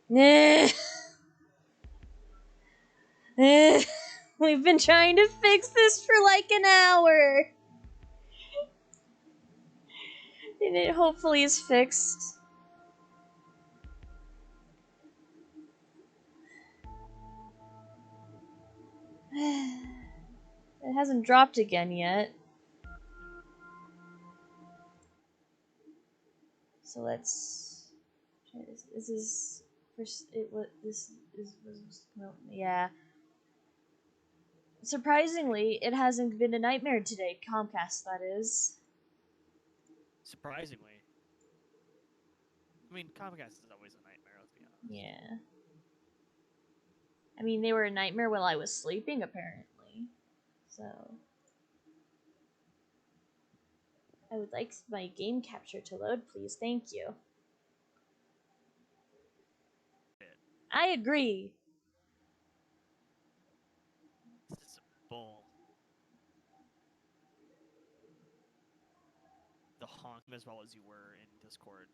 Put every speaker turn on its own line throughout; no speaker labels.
We've been trying to fix this for like an hour. And it hopefully is fixed. It hasn't dropped again yet. So let's try this. This is first. It was this is was no, yeah. Surprisingly, it hasn't been a nightmare today. Comcast, that is.
Surprisingly. I mean, Comcast is always a nightmare, let's be honest.
Yeah. I mean, they were a nightmare while I was sleeping, apparently. So. I would like my game capture to load, please. Thank you. I agree.
This is bull. The honk as well as you were in Discord.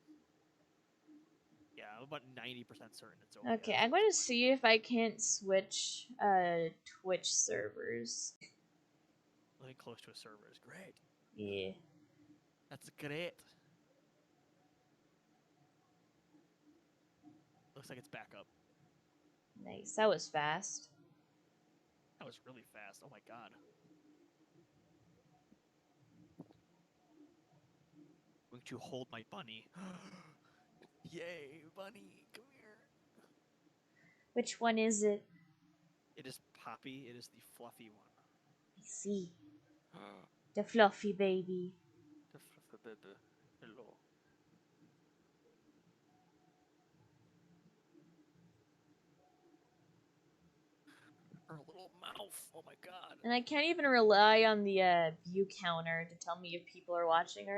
Yeah, I'm about 90% certain it's OBS.
Okay, I'm going to see if I can't switch Twitch servers.
Living close to a server is great.
Yeah.
That's great. Looks like it's back up.
Nice. That was fast.
That was really fast. Oh my god. I'm going to hold my bunny. Yay, bunny, come here.
Which one is it?
It is Poppy. It is the fluffy one.
I see. The fluffy baby.
The fluffy baby. Hello. Her little mouth. Oh my god.
And I can't even rely on the view counter to tell me if people are watching or.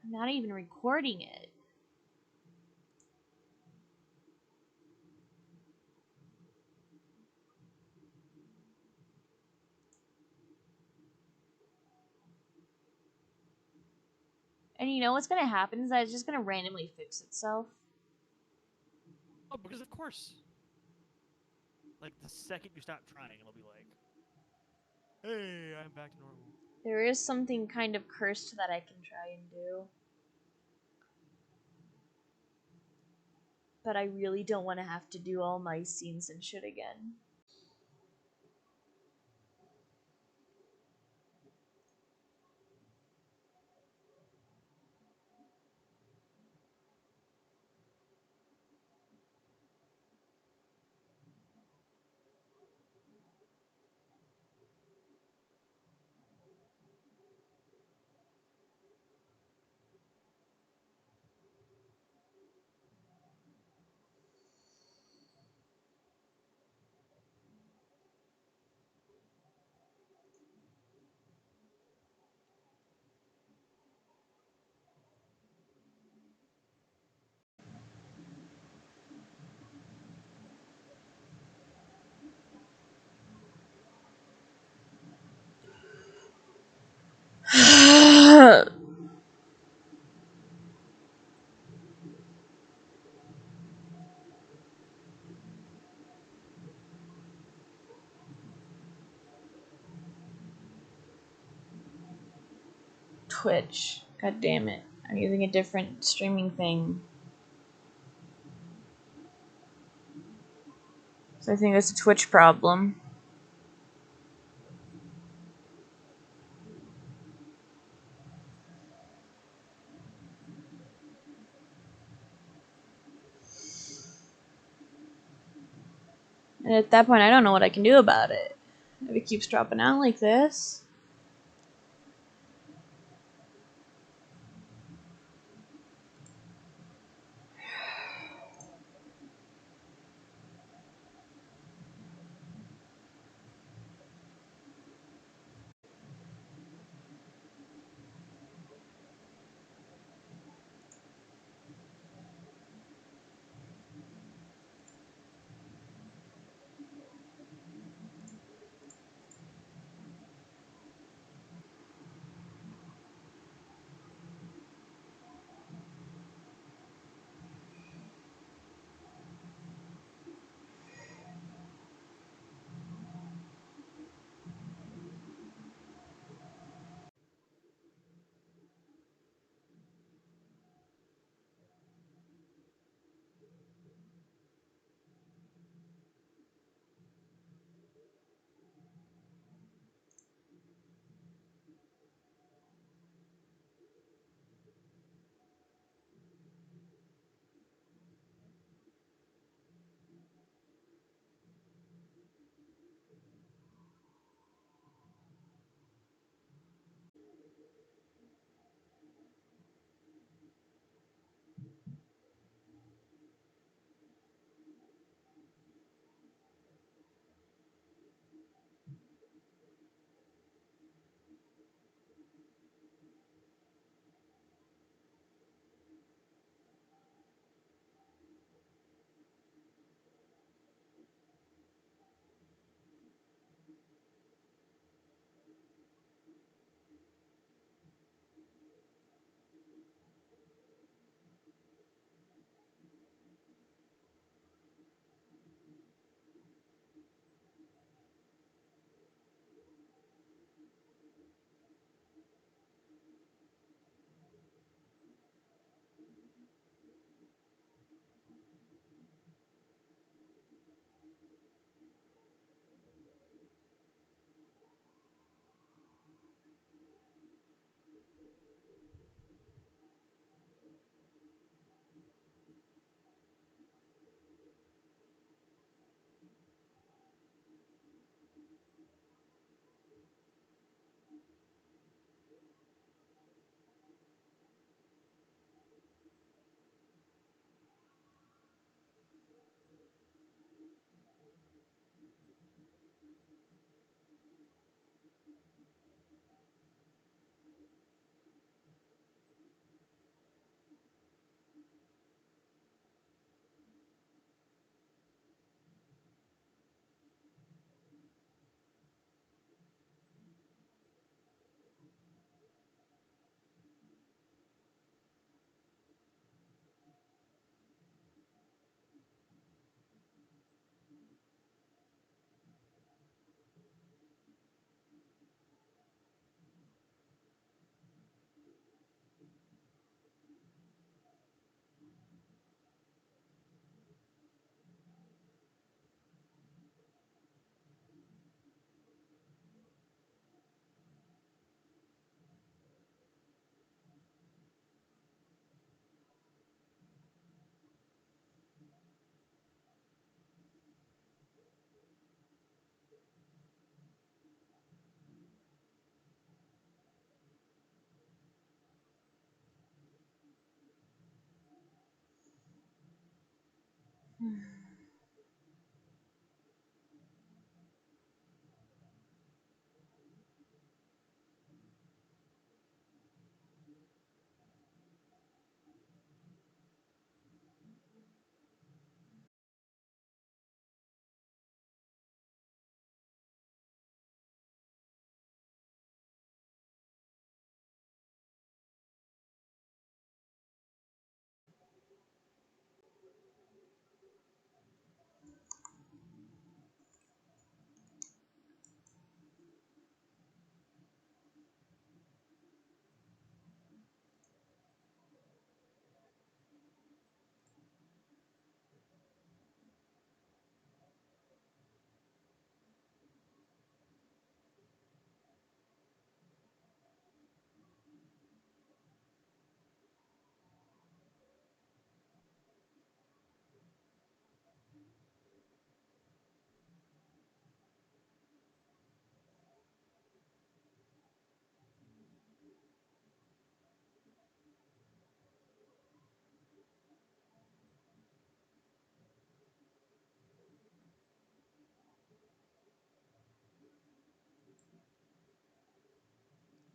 I'm not even recording it. And you know what's gonna happen is that it's just gonna randomly fix itself.
Oh, because of course. Like, the second you stop trying, it'll be like, hey, I'm back to normal.
There is something kind of cursed that I can try and do. But I really don't want to have to do all my scenes and shit again. Twitch. God damn it. I'm using a different streaming thing. So I think that's a Twitch problem. And at that point, I don't know what I can do about it. If it keeps dropping out like this.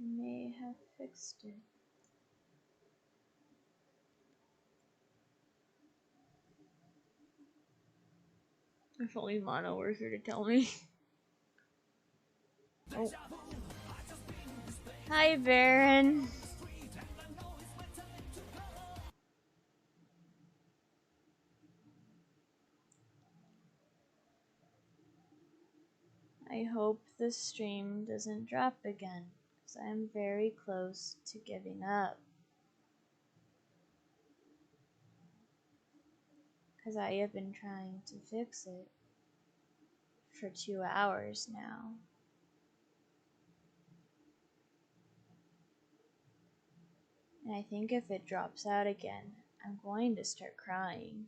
May have fixed it. If only Mono were here to tell me. Oh. Hi, Baron. I hope this stream doesn't drop again, because I'm very close to giving up. Because I have been trying to fix it for 2 hours now. And I think if it drops out again, I'm going to start crying.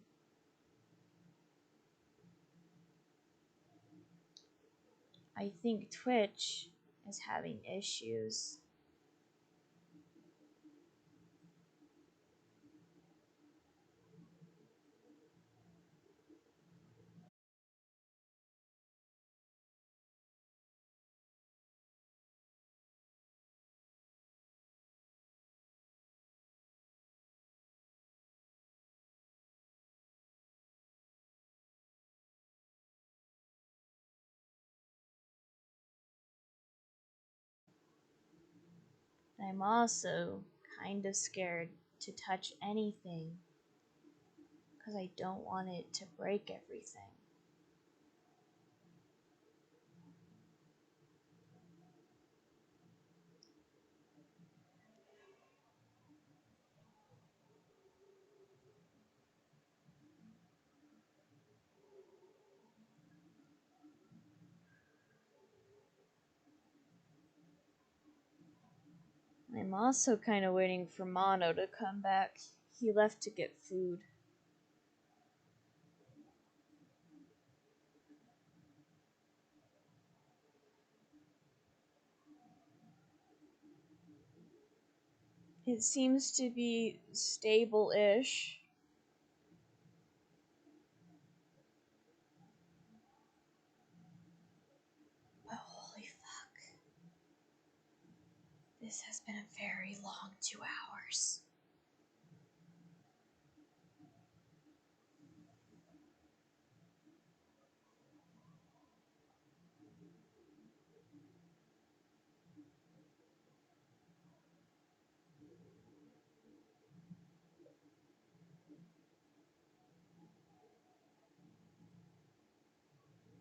I think Twitch is having issues. I'm also kind of scared to touch anything because I don't want it to break everything. I'm also kind of waiting for Mono to come back. He left to get food. It seems to be stable-ish. But holy fuck. This has been a very long 2 hours.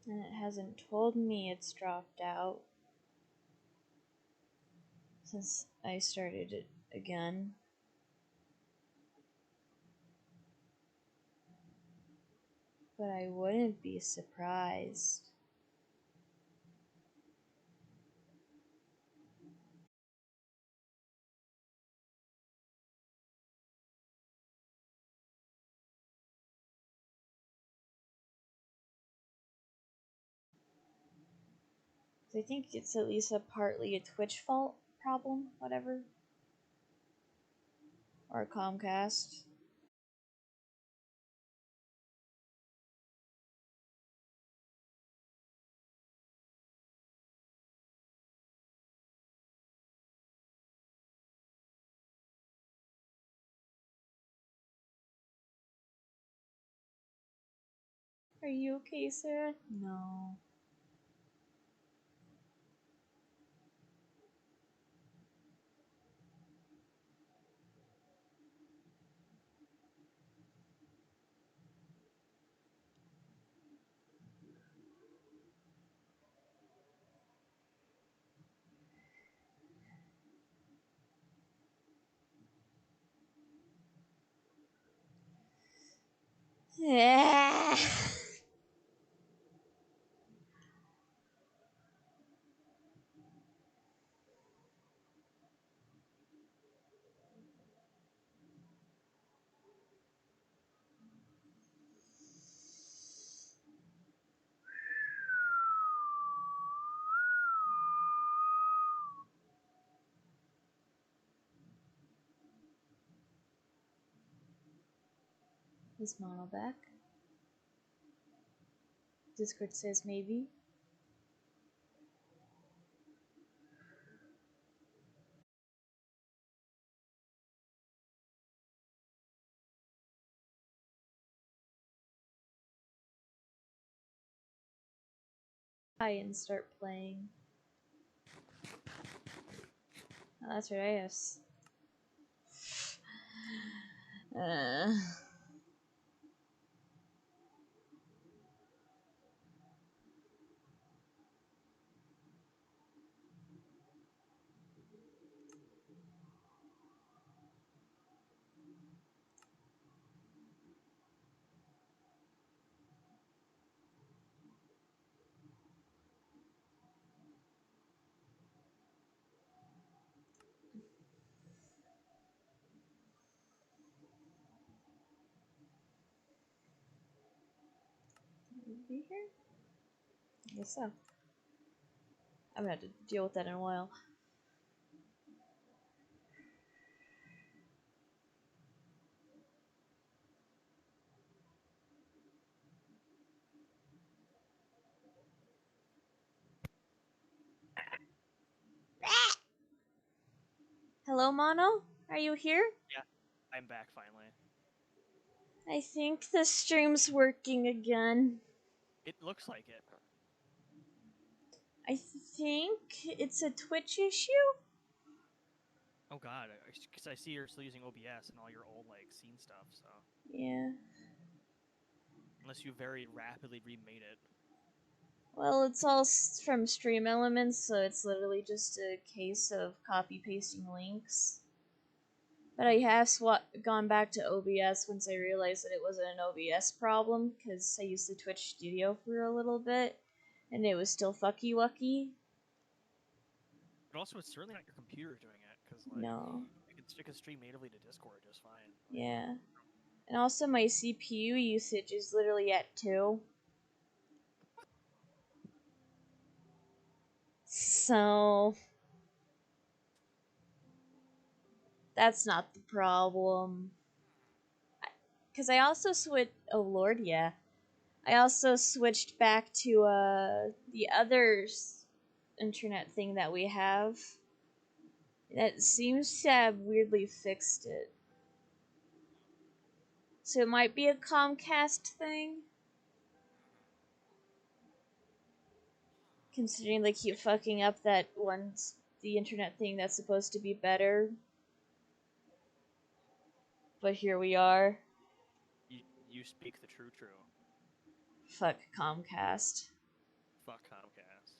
And it hasn't told me it's dropped out since I started it again. But I wouldn't be surprised. I think it's at least partly a Twitch fault problem, whatever. Or Comcast. Are you okay, Sarah? No. Yeah. Is Mono back? Discord says maybe. Hi and start playing. Oh, that's right, I have. Be here? I guess so. I'm gonna have to deal with that in a while. Hello, Mono? Are you here?
Yeah, I'm back finally.
I think the stream's working again.
It looks like it.
I think it's a Twitch issue?
Oh god, because I see you're still using OBS and all your old like scene stuff. So
Yeah.
unless you very rapidly remade it.
Well, it's all from Stream Elements, so it's literally just a case of copy pasting links. But I have gone back to OBS once I realized that it wasn't an OBS problem, because I used the Twitch Studio for a little bit, and it was still fucky wucky.
But also, it's certainly not your computer doing it, because like
No.
it can stream natively to Discord just fine.
Yeah. And also my CPU usage is literally at 2. So that's not the problem. Because I also switched. Oh lord, yeah. I also switched back to the other internet thing that we have. That seems to have weirdly fixed it. So it might be a Comcast thing. Considering they keep fucking up that the internet thing that's supposed to be better. But here we are.
You speak the true.
Fuck Comcast.
Fuck Comcast.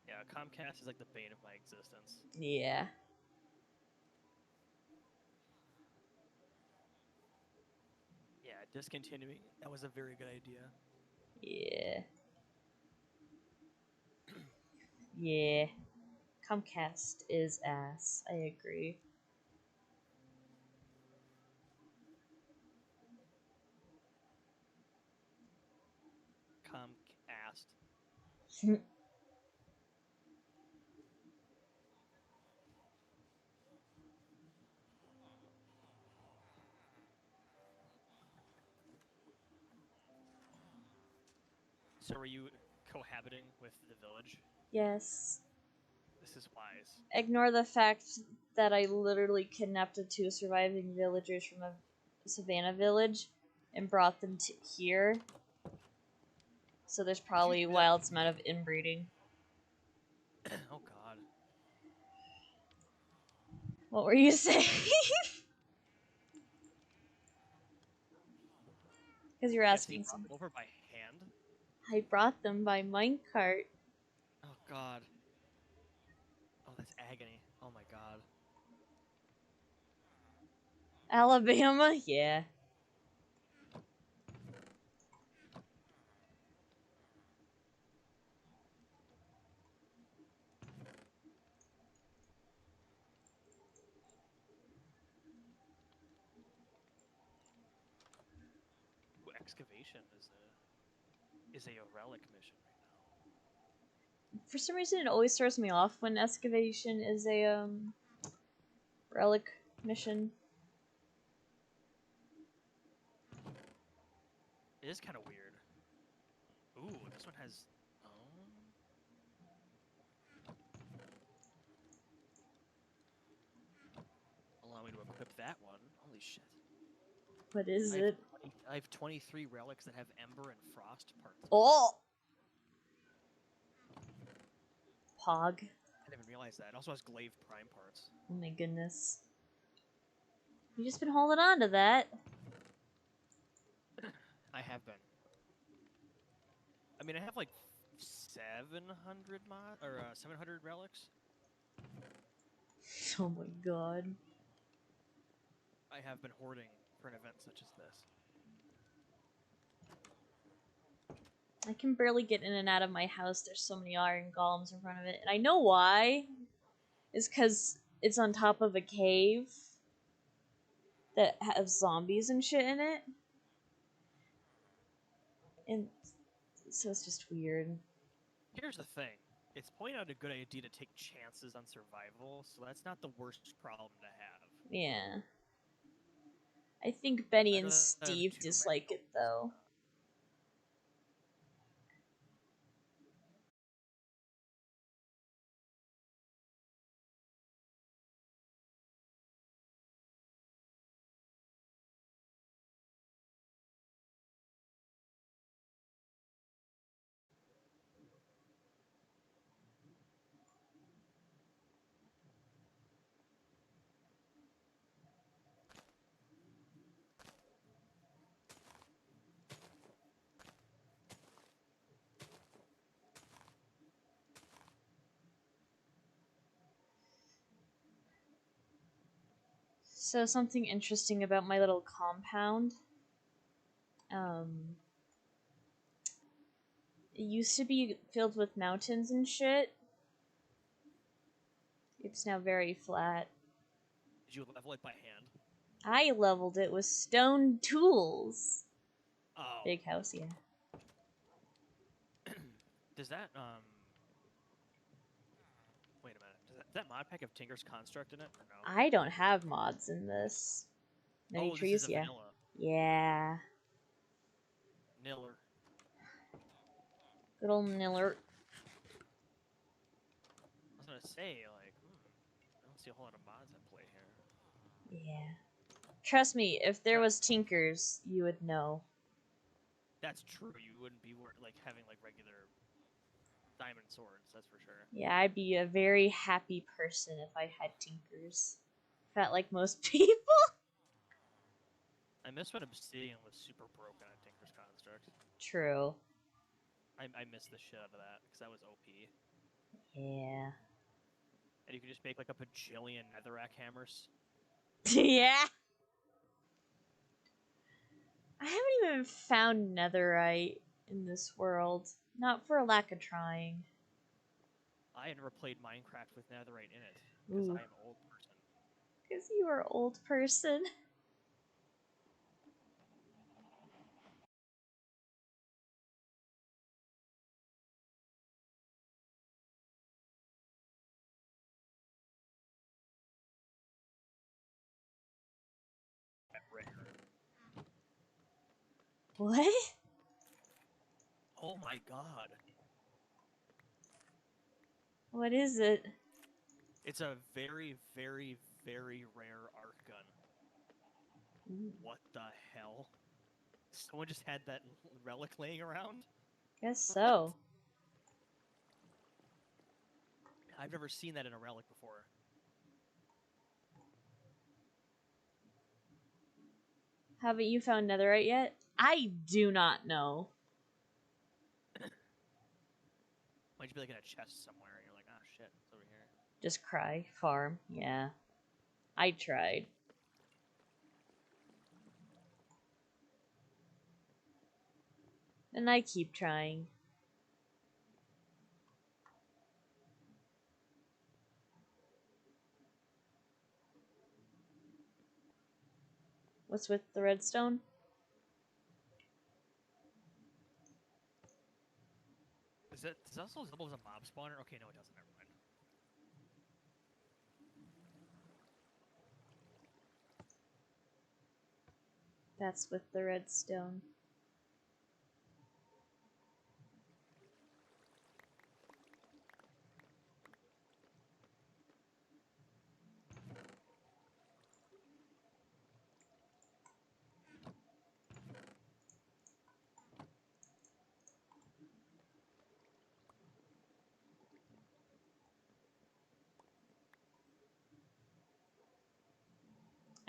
Yeah, Comcast is like the bane of my existence.
Yeah.
Yeah, discontinuing that was a very good idea.
Yeah. Yeah. Comcast is ass. I agree.
Comcast. So are you cohabiting with the village?
Yes.
This is wise.
Ignore the fact that I literally kidnapped the 2 surviving villagers from a Savannah Village and brought them to here. So there's probably a
do that?
wild amount of inbreeding.
Oh God.
What were you saying? Because you're
Yeah, so you
asking
brought
some.
them over by hand?
I brought them by minecart.
Oh God. Oh, that's agony. Oh my God.
Alabama? Yeah.
Ooh, excavation is a relic mission right now.
For some reason, it always throws me off when excavation is a relic mission.
It is kind of weird. Ooh, this one has. Oh. Allow me to equip that one. Holy shit.
What is
I have,
it?
I have 23 relics that have ember and frost parts.
Oh! Pog.
I didn't even realize that. It also has glaive prime parts.
Oh my goodness. You just been holding on to that.
I have been. I mean, I have like 700 mod or 700 relics.
Oh my god.
I have been hoarding for an event such as this.
I can barely get in and out of my house. There's so many iron golems in front of it. And I know why. It's because it's on top of a cave that has zombies and shit in it. And so it's just weird.
Here's the thing. It's pointing out a good idea to take chances on survival, so that's not the worst problem to have.
Yeah. I think Benny
I'd
and
rather have
Steve
too many
dislike it
goals.
though. So something interesting about my little compound. It used to be filled with mountains and shit. It's now very flat.
Did you level it by hand?
I leveled it with stone tools.
Oh.
Big house, yeah.
Does that wait a minute. Does that mod pack have Tinker's Construct in it or no?
I don't have mods in this. Many
Oh, this
trees,
is a
yeah.
vanilla.
Yeah.
Niller.
Good old Niller.
I was gonna say, like, I don't see a whole lot of mods at play here.
Yeah. Trust me, if there was Tinkers, you would know.
That's true. You wouldn't be like having like regular diamond swords. That's for sure.
Yeah, I'd be a very happy person if I had Tinkers. Felt like most people.
I miss when Obsidian was super broken at Tinker's Construct.
True.
I miss the shit out of that because that was OP.
Yeah.
And you could just make like a bajillion netherrack hammers.
Yeah. I haven't even found netherite in this world. Not for a lack of trying.
I never played Minecraft with netherite in it because
Ooh.
I am an old person.
Because you are an old person. What?
Oh my god.
What is it?
It's a very, very, very rare arc gun. What the hell? Someone just had that relic laying around?
Guess so.
I've never seen that in a relic before.
Haven't you found netherite yet? I do not know.
Might be like in a chest somewhere, and you're like, oh shit, it's over here.
Just cry. Farm. Yeah. I tried. And I keep trying. What's with the redstone?
Does that also double as a mob spawner? Okay, no, it doesn't. Never mind.
That's with the redstone.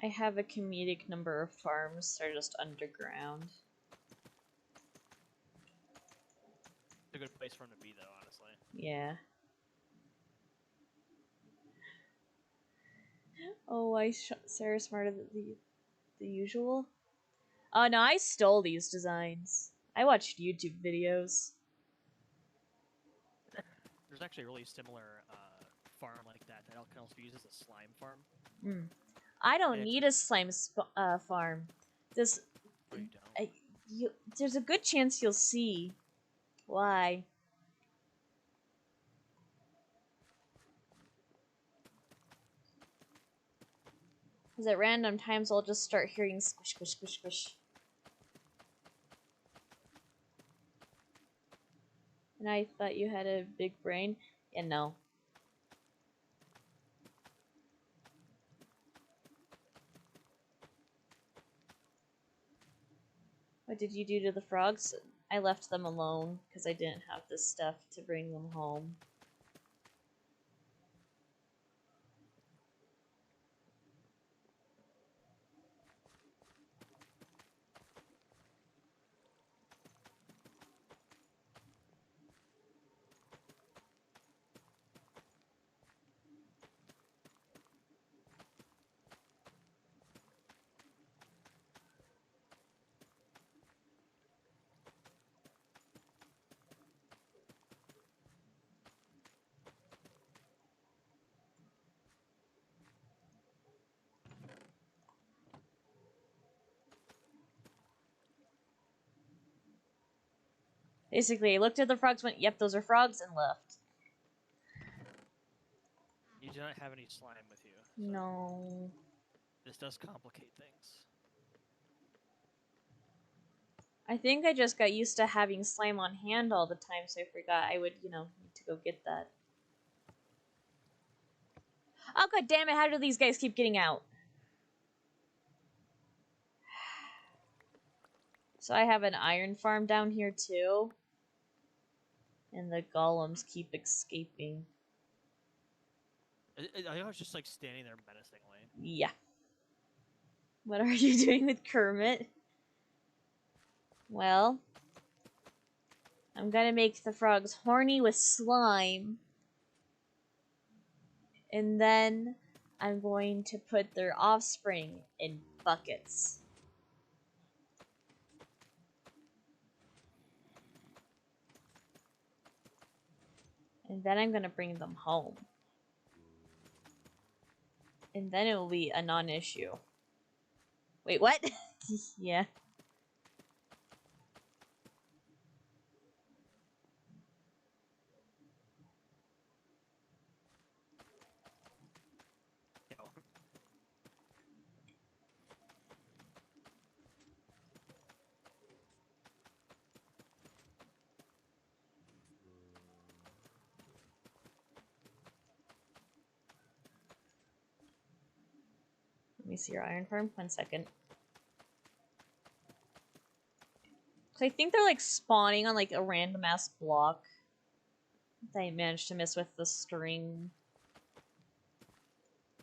I have a comedic number of farms that are just underground.
It's a good place for him to be, though, honestly.
Yeah. Oh, Sarah smarter than the usual. Oh no, I stole these designs. I watched YouTube videos.
There's actually a really similar farm like that that can also be used as a slime farm.
I don't
And
need a slime farm. This,
Oh, you don't?
there's a good chance you'll see why. Because at random times I'll just start hearing squish, squish, squish, squish. And I thought you had a big brain. Yeah, no. What did you do to the frogs? I left them alone because I didn't have the stuff to bring them home. Basically, I looked at the frogs, went, yep, those are frogs, and left.
You do not have any slime with you. So
No.
this does complicate things.
I think I just got used to having slime on hand all the time, so I forgot I would, need to go get that. Oh, god damn it, how do these guys keep getting out? So I have an iron farm down here, too. And the golems keep escaping.
I was just like standing there menacingly.
Yeah. What are you doing with Kermit? Well, I'm gonna make the frogs horny with slime. And then I'm going to put their offspring in buckets. And then I'm gonna bring them home. And then it will be a non-issue. Wait, what? Yeah.
Yo.
Let me see your iron farm. 1 second. So I think they're like spawning on like a random ass block. I managed to miss with the string.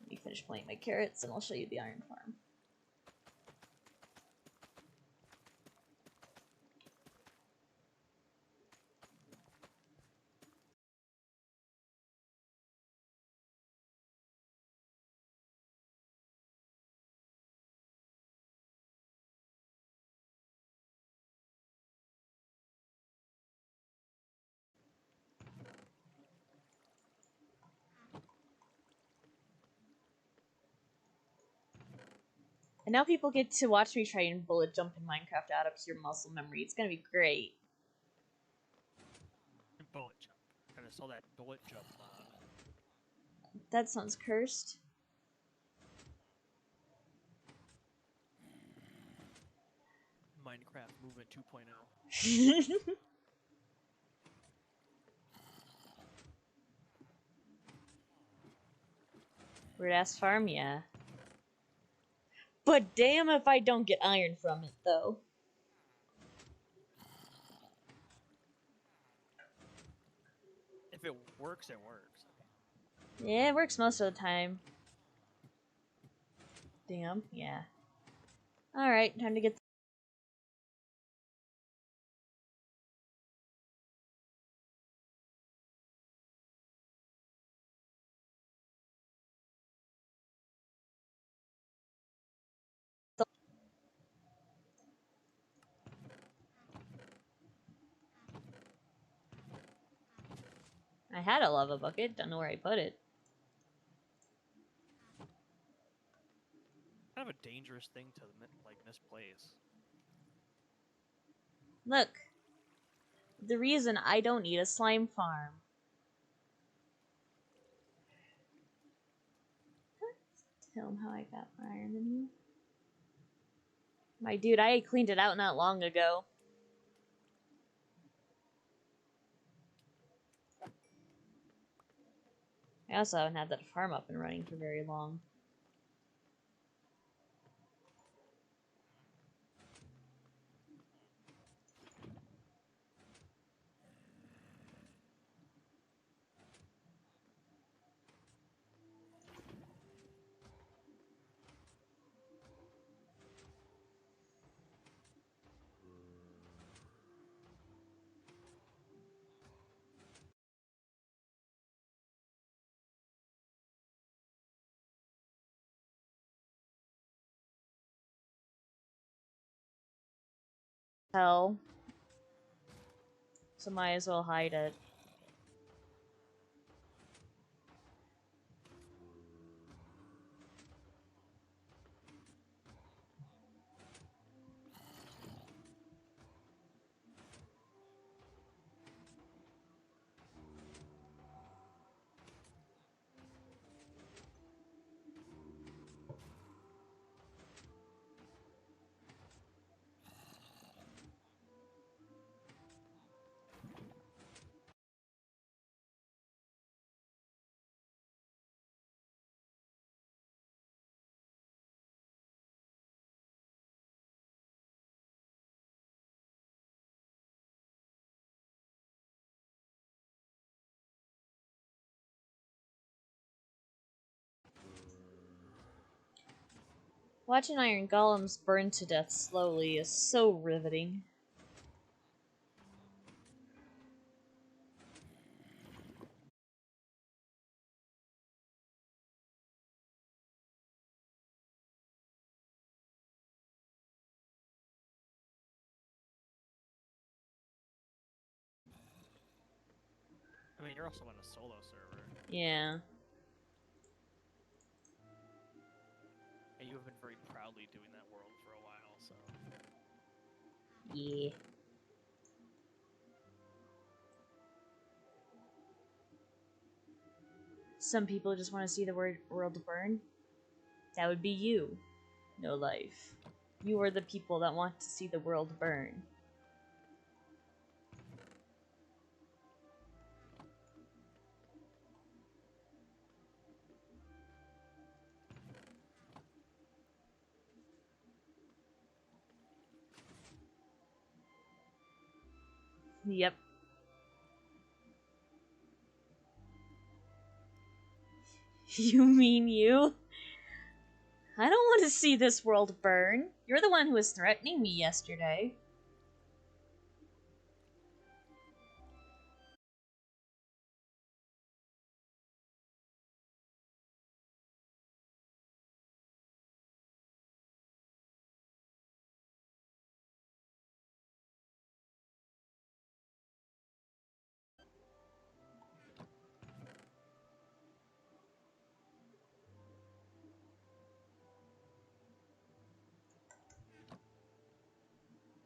Let me finish planting my carrots and I'll show you the iron farm. And now people get to watch me try and bullet jump in Minecraft out of pure muscle memory. It's gonna be great.
Bullet jump. Kind of saw that bullet jump.
That sounds cursed.
Minecraft Movement 2.0.
Weird ass farm, yeah. But damn if I don't get iron from it, though.
If it works, it works.
Yeah, it works most of the time. Damn, yeah. Alright, time to get I had a lava bucket, don't know where I put it.
Kind of a dangerous thing to like misplace.
Look. The reason I don't need a slime farm. Tell him how I got more iron than you. My dude, I cleaned it out not long ago. I also haven't had that farm up and running for very long. Hell. So might as well hide it. Watching iron golems burn to death slowly is so riveting.
I mean, you're also on a solo server.
Yeah.
And you have been very proudly doing that world for a while, so.
Yeah. Some people just want to see the world burn. That would be you. No life. You are the people that want to see the world burn. Yep. You mean you? I don't want to see this world burn. You're the one who was threatening me yesterday.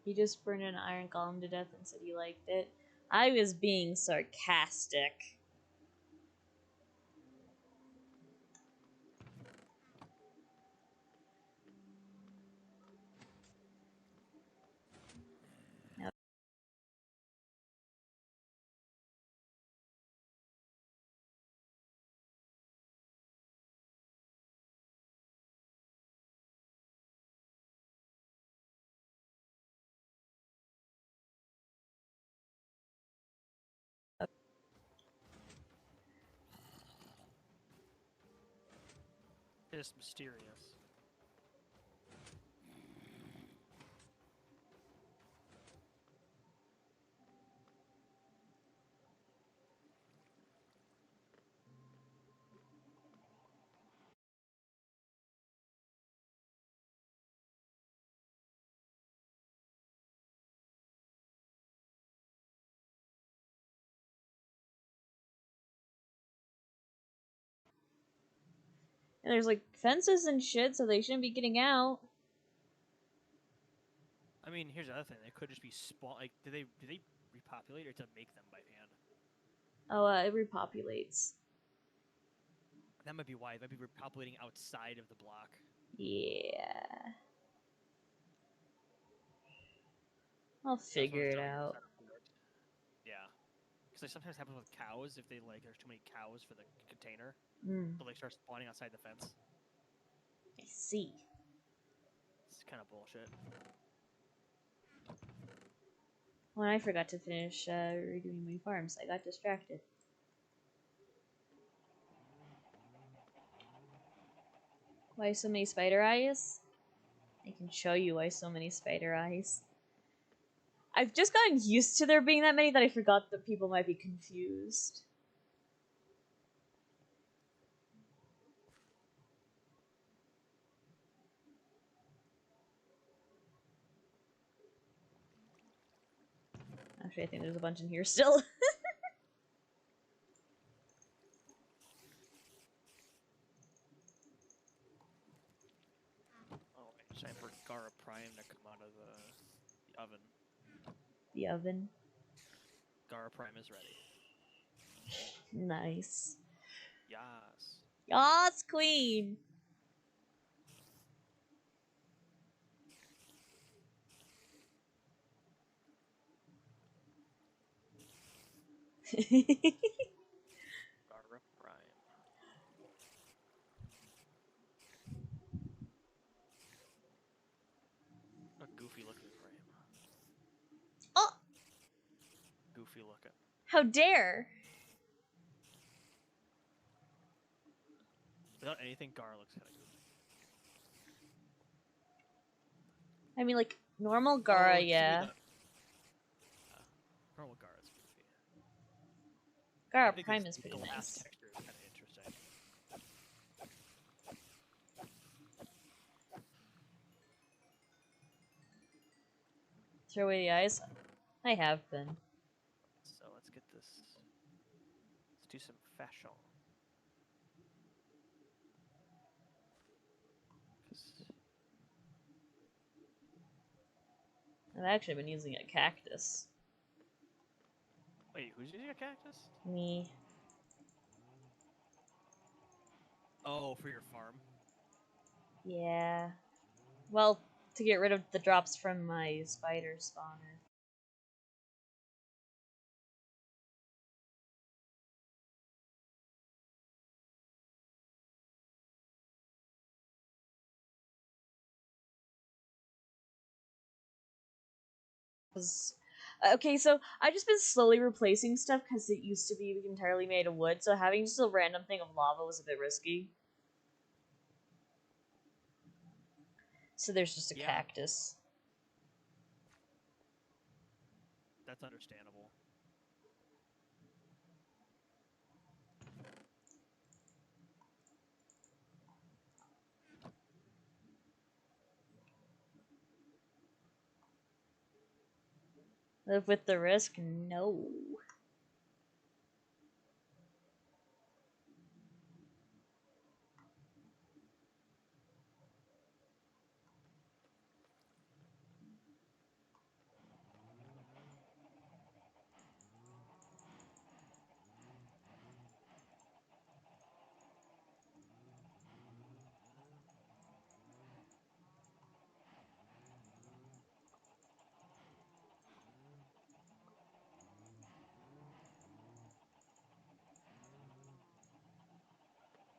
He just burned an iron golem to death and said he liked it. I was being sarcastic.
It's mysterious.
And there's like fences and shit, so they shouldn't be getting out.
I mean, here's the other thing. They could just be spawn. Like, do they repopulate or to make them by hand?
Oh, it repopulates.
That might be why. It might be repopulating outside of the block.
Yeah. I'll
That's what I
figure
was
it
telling you,
out.
that's how it works. Yeah, because like sometimes happens with cows if they like there's too many cows for the container,
Hmm.
so they start spawning outside the fence.
I see.
It's kind of bullshit.
When I forgot to finish redoing my farms, I got distracted. Why so many spider eyes? I can show you why so many spider eyes. I've just gotten used to there being that many that I forgot that people might be confused. Actually, I think there's a bunch in here still.
Oh, it's time for Gara Prime to come out of the oven.
The oven.
Gara Prime is ready.
Nice.
Yas.
Yas, queen!
Gara Prime. A goofy looking frame.
Oh!
Goofy looking.
How dare!
Without anything, Gara looks kind of goofy.
I mean, like, normal Gara, yeah.
Normal Gara's goofy.
Gara
I think
Prime
this
is pretty
glass
nice.
texture is kind of interesting.
Throw away the eyes? I have been.
So let's get this. Let's do some fashion.
I've actually been using a cactus.
Wait, who's using a cactus?
Me.
Oh, for your farm.
Yeah. Well, to get rid of the drops from my spider spawner. Okay, so I've just been slowly replacing stuff because it used to be entirely made of wood, so having just a random thing of lava was a bit risky. So there's just a
Yeah,
cactus.
that's understandable.
Live with the risk? No.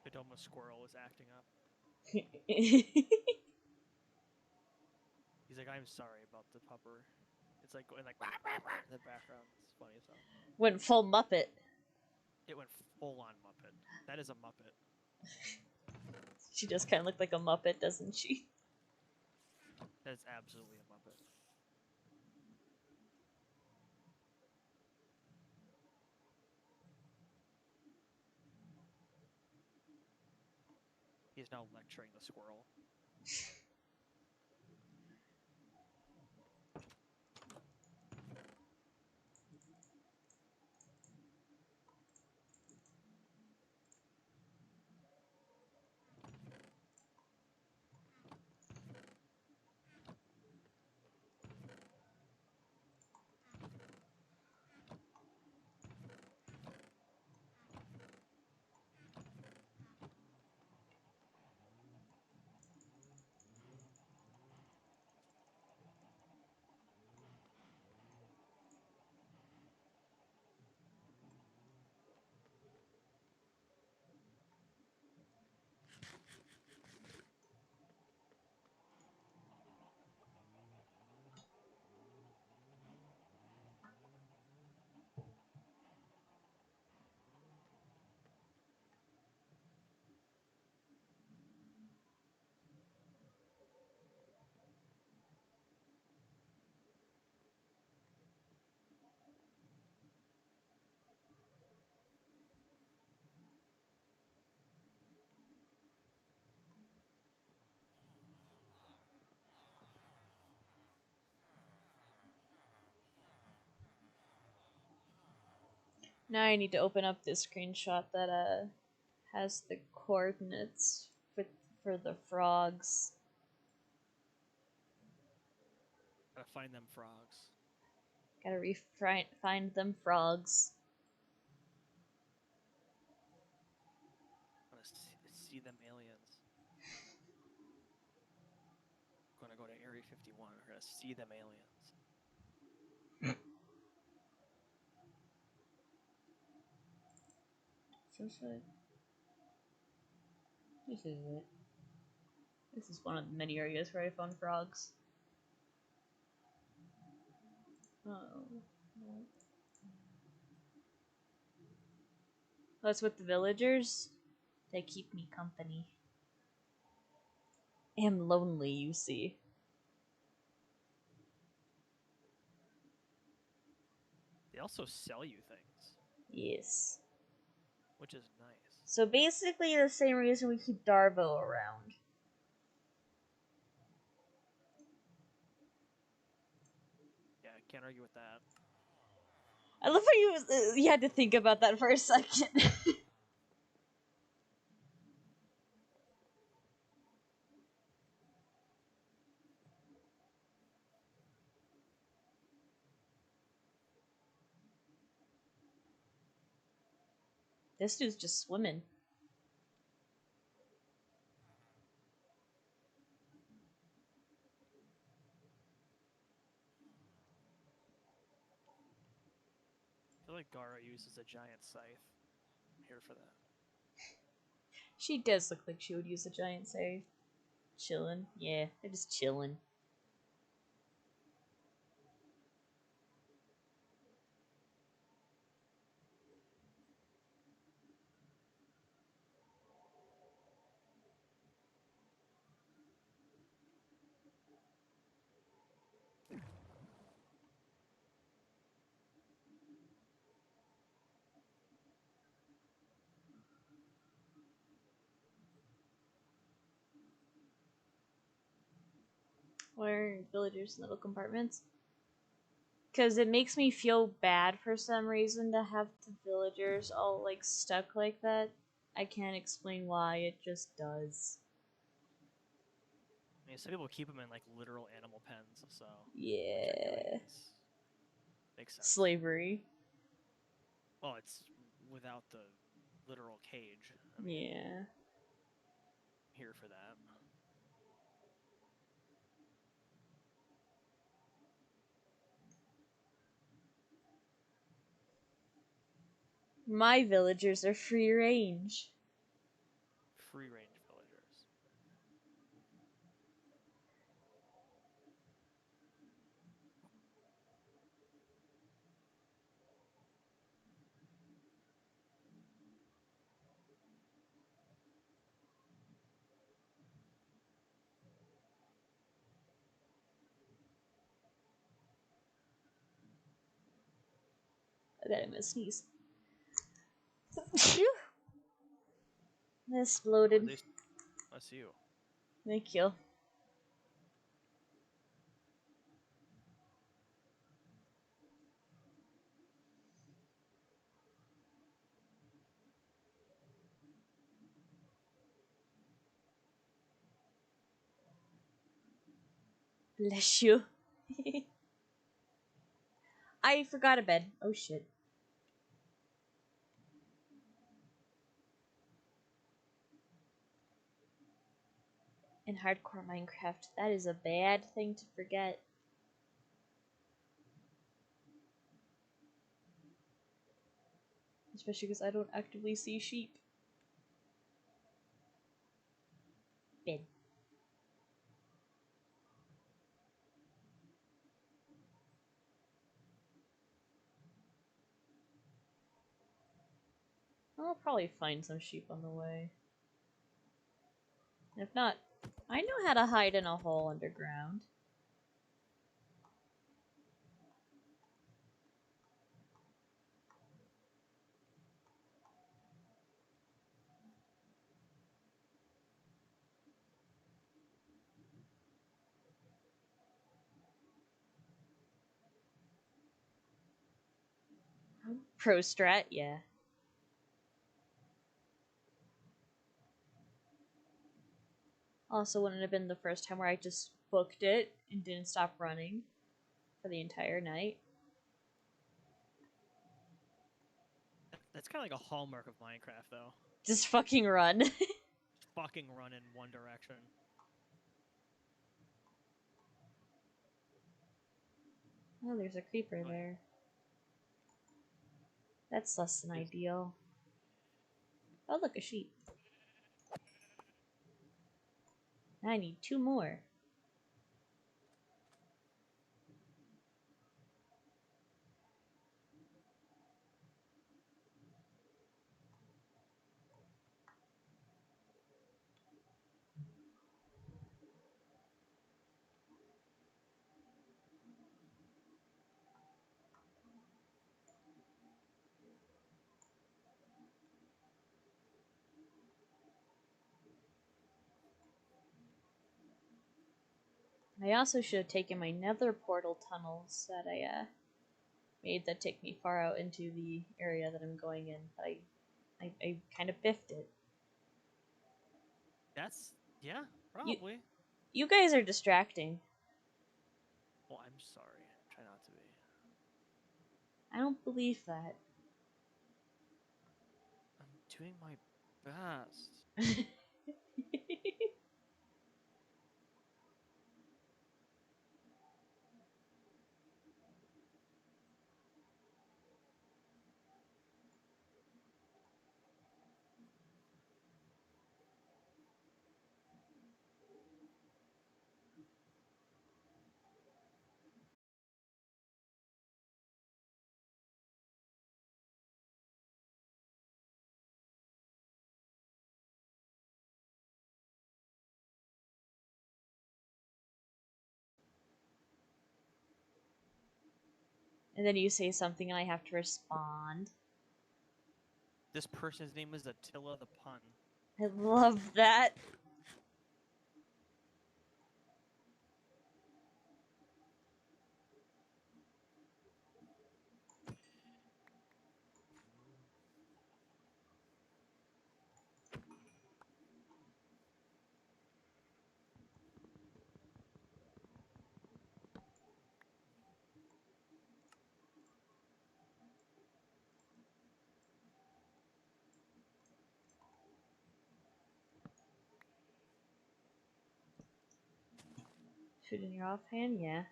Padoma Squirrel is acting up. He's like, I'm sorry about the pupper. It's like going like in the background. It's funny as hell.
Went full Muppet.
It went full on Muppet. That is a Muppet.
She does kind of look like a Muppet, doesn't she?
That is absolutely a Muppet. He is now lecturing the squirrel.
Now I need to open up this screenshot that has the coordinates for the frogs.
Gotta find them frogs.
Gotta find them frogs.
Gonna see them aliens. Gonna go to Area 51. We're gonna see them aliens.
So should. This is it. This is one of the many areas where I found frogs. Oh. No. That's with the villagers. They keep me company. I am lonely, you see.
They also sell you things,
Yes.
which is nice.
So basically the same reason we keep Darvo around.
Yeah, I can't argue with that.
I love how you had to think about that for a second. This dude's just swimming.
I feel like Gara uses a giant scythe. I'm here for that.
She does look like she would use a giant scythe. Chilling. Yeah, they're just chilling. for villagers in little compartments. Because it makes me feel bad for some reason to have the villagers all like stuck like that. I can't explain why, it just does.
I mean, some people keep them in like literal animal pens, so
Yeah.
technically it's makes sense.
Slavery.
Well, it's without the literal cage. I mean,
Yeah.
here for that.
My villagers are free range.
Free range villagers.
I bet I'm gonna sneeze. Phew. This bloated.
That's you.
Thank you. Bless you. I forgot a bed. Oh shit. In hardcore Minecraft, that is a bad thing to forget. Especially because I don't actively see sheep. Bed. I'll probably find some sheep on the way. If not, I know how to hide in a hole underground. Pro strat, yeah. Also wouldn't have been the first time where I just booked it and didn't stop running for the entire night.
That's kind of like a hallmark of Minecraft, though.
Just fucking run.
Just fucking run in one direction.
Oh, there's a creeper there. That's less than ideal. Oh, look, a sheep. I need 2 more. I also should have taken my nether portal tunnels that I made that take me far out into the area that I'm going in, but I kind of biffed it.
That's yeah, probably.
You guys are distracting.
Well, I'm sorry. Try not to be.
I don't believe that.
I'm doing my best.
And then you say something and I have to respond.
This person's name is Attila the Pun.
I love that. Food in your offhand? Yeah.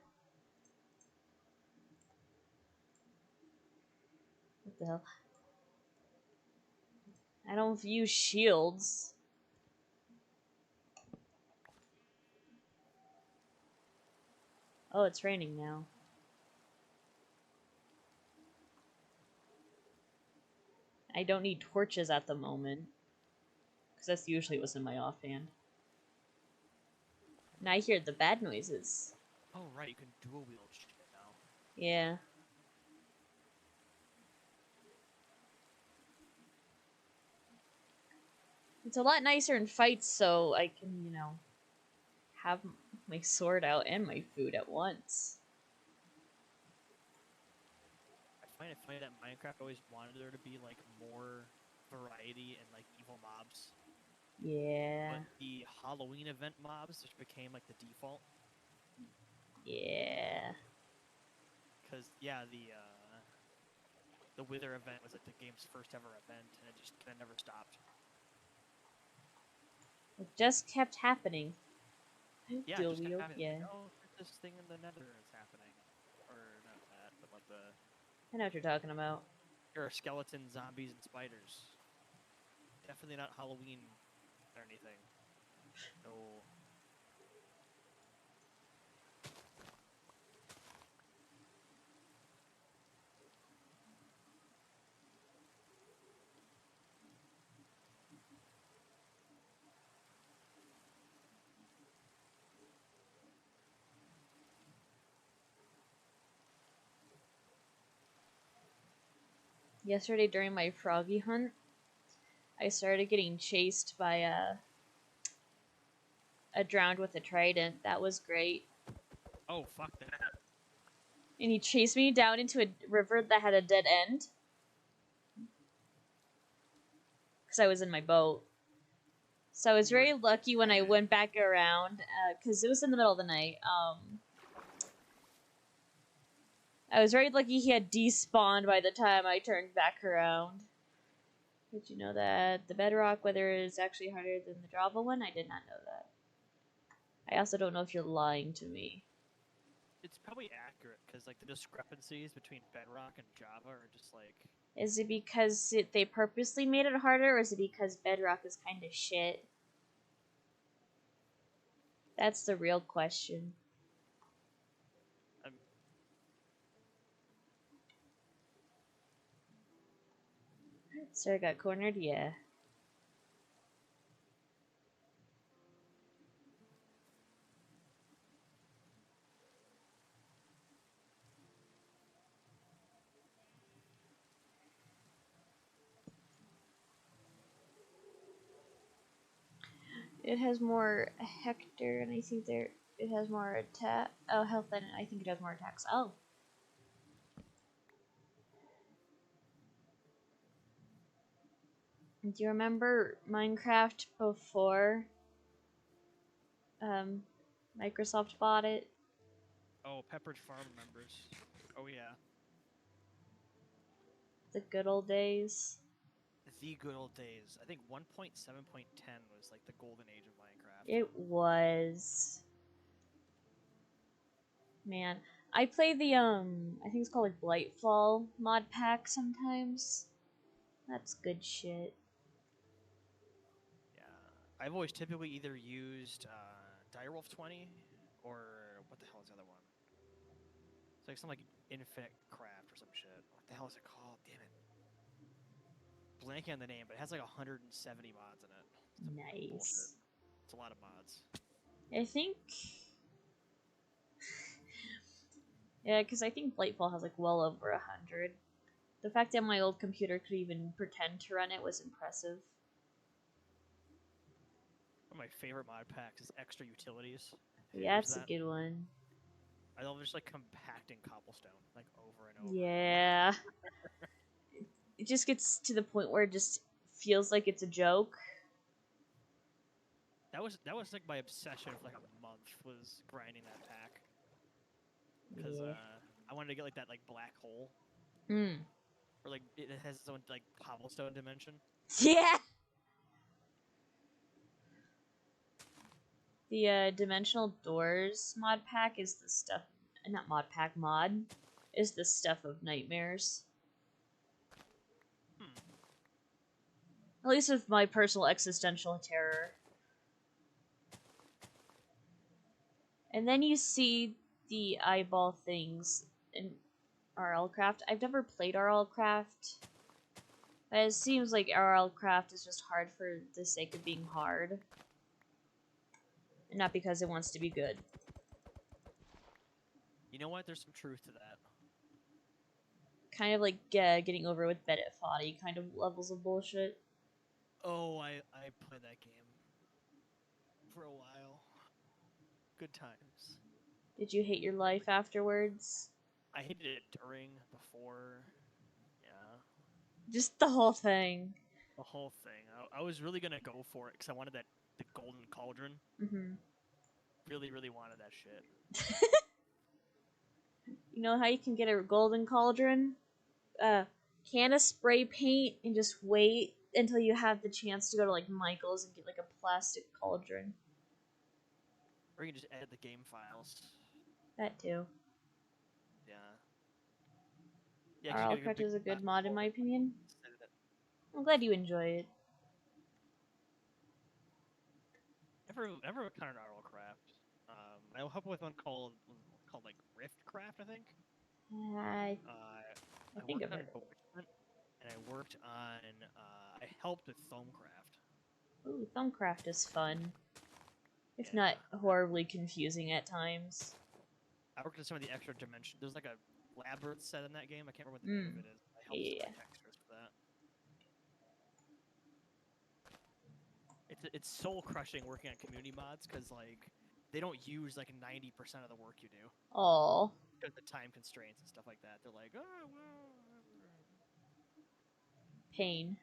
What the hell? I don't view shields. Oh, it's raining now. I don't need torches at the moment. Because that's usually what's in my offhand. Now I hear the bad noises.
Oh, right, you can dual wield shit now.
Yeah. It's a lot nicer in fights, so I can, you know, have my sword out and my food at once.
I find it funny that Minecraft always wanted there to be, like, more variety and, like, evil mobs.
Yeah.
But the Halloween event mobs just became, like, the default.
Yeah.
Because, yeah, the Wither event was, like, the game's first ever event, and it just kind of never stopped.
It just kept happening.
Yeah,
Dual
just kept
wield,
having,
yeah.
like, oh, this thing in the nether is happening. Or, not that, but, like,
I know what you're talking about.
there are skeletons, zombies, and spiders. Definitely not Halloween or anything. No.
Yesterday during my froggy hunt, I started getting chased by a drowned with a trident. That was great.
Oh, fuck that.
And he chased me down into a river that had a dead end. Because I was in my boat. So I was very lucky when I went back around, because it was in the middle of the night. I was very lucky he had despawned by the time I turned back around. Did you know that the bedrock weather is actually harder than the Java one? I did not know that. I also don't know if you're lying to me.
It's probably accurate, because, like, the discrepancies between Bedrock and Java are just, like...
Is it because they purposely made it harder, or is it because Bedrock is kind of shit? That's the real question. Sir got cornered? Yeah. It has more Hector, and I think it has more attack. Oh, health, and I think it has more attacks. Oh. Do you remember Minecraft before Microsoft bought it?
Oh, Pepperidge Farm members. Oh, yeah.
The good old days.
The good old days. I think 1.7.10 was, like, the golden age of Minecraft.
It was. Man, I play the I think it's called like Blightfall mod pack sometimes. That's good shit.
Yeah. I've always typically either used Direwolf 20 or what the hell is the other one? It's like some like Infinite Craft or some shit. What the hell is it called? Damn it. Blanking on the name, but it has like 170 mods in it. It's
Nice.
bullshit. It's a lot of mods.
I think. Yeah, because I think Blightfall has like well over 100. The fact that my old computer could even pretend to run it was impressive.
One of my favorite mod packs is Extra Utilities.
Yeah, that's a good one.
I love just like compacting cobblestone like over and over.
Yeah. It just gets to the point where it just feels like it's a joke.
That was like my obsession for like a month was grinding that pack. Because
Yeah.
I wanted to get like that like black hole.
Hmm.
Or like it has its own like cobblestone dimension.
Yeah. The Dimensional Doors mod pack is the stuff. Not mod pack, mod. Is the stuff of nightmares.
Hmm.
At least of my personal existential terror. And then you see the eyeball things in RL Craft. I've never played RL Craft. But it seems like RL Craft is just hard for the sake of being hard. And not because it wants to be good.
You know what? There's some truth to that.
Kind of like getting over with Bennett Foddy kind of levels of bullshit.
Oh, I played that game for a while. Good times.
Did you hate your life afterwards?
I hated it during, before, yeah,
Just the whole thing.
the whole thing. I was really gonna go for it because I wanted the golden cauldron.
Mm-hmm.
Really, really wanted that shit.
You know how you can get a golden cauldron? Can of spray paint and just wait until you have the chance to go to like Michael's and get like a plastic cauldron.
Or you can just edit the game files.
That too.
Yeah. Yeah, 'cause you
RL
get like a
Craft
big
is a good
plastic
mod in my
cauldron,
opinion.
just edit it.
I'm glad you enjoy it.
Never encountered Craft. I helped with one called like Riftcraft, I think.
I
I
think
worked
I've
on
heard of it.
Bewitchment, and I worked on I helped with Thumbcraft.
Ooh, Thumbcraft is fun. If not
Yeah.
horribly confusing at times.
I worked on some of the extra dimension. There's like a labyrinth set in that game. I can't remember what the name
Mm.
of it is. I helped some of
Yeah.
the textures for that. It's soul crushing working on community mods because like they don't use like 90% of the work you do
Oh,
because of the time constraints and stuff like that. They're like, oh well.
pain.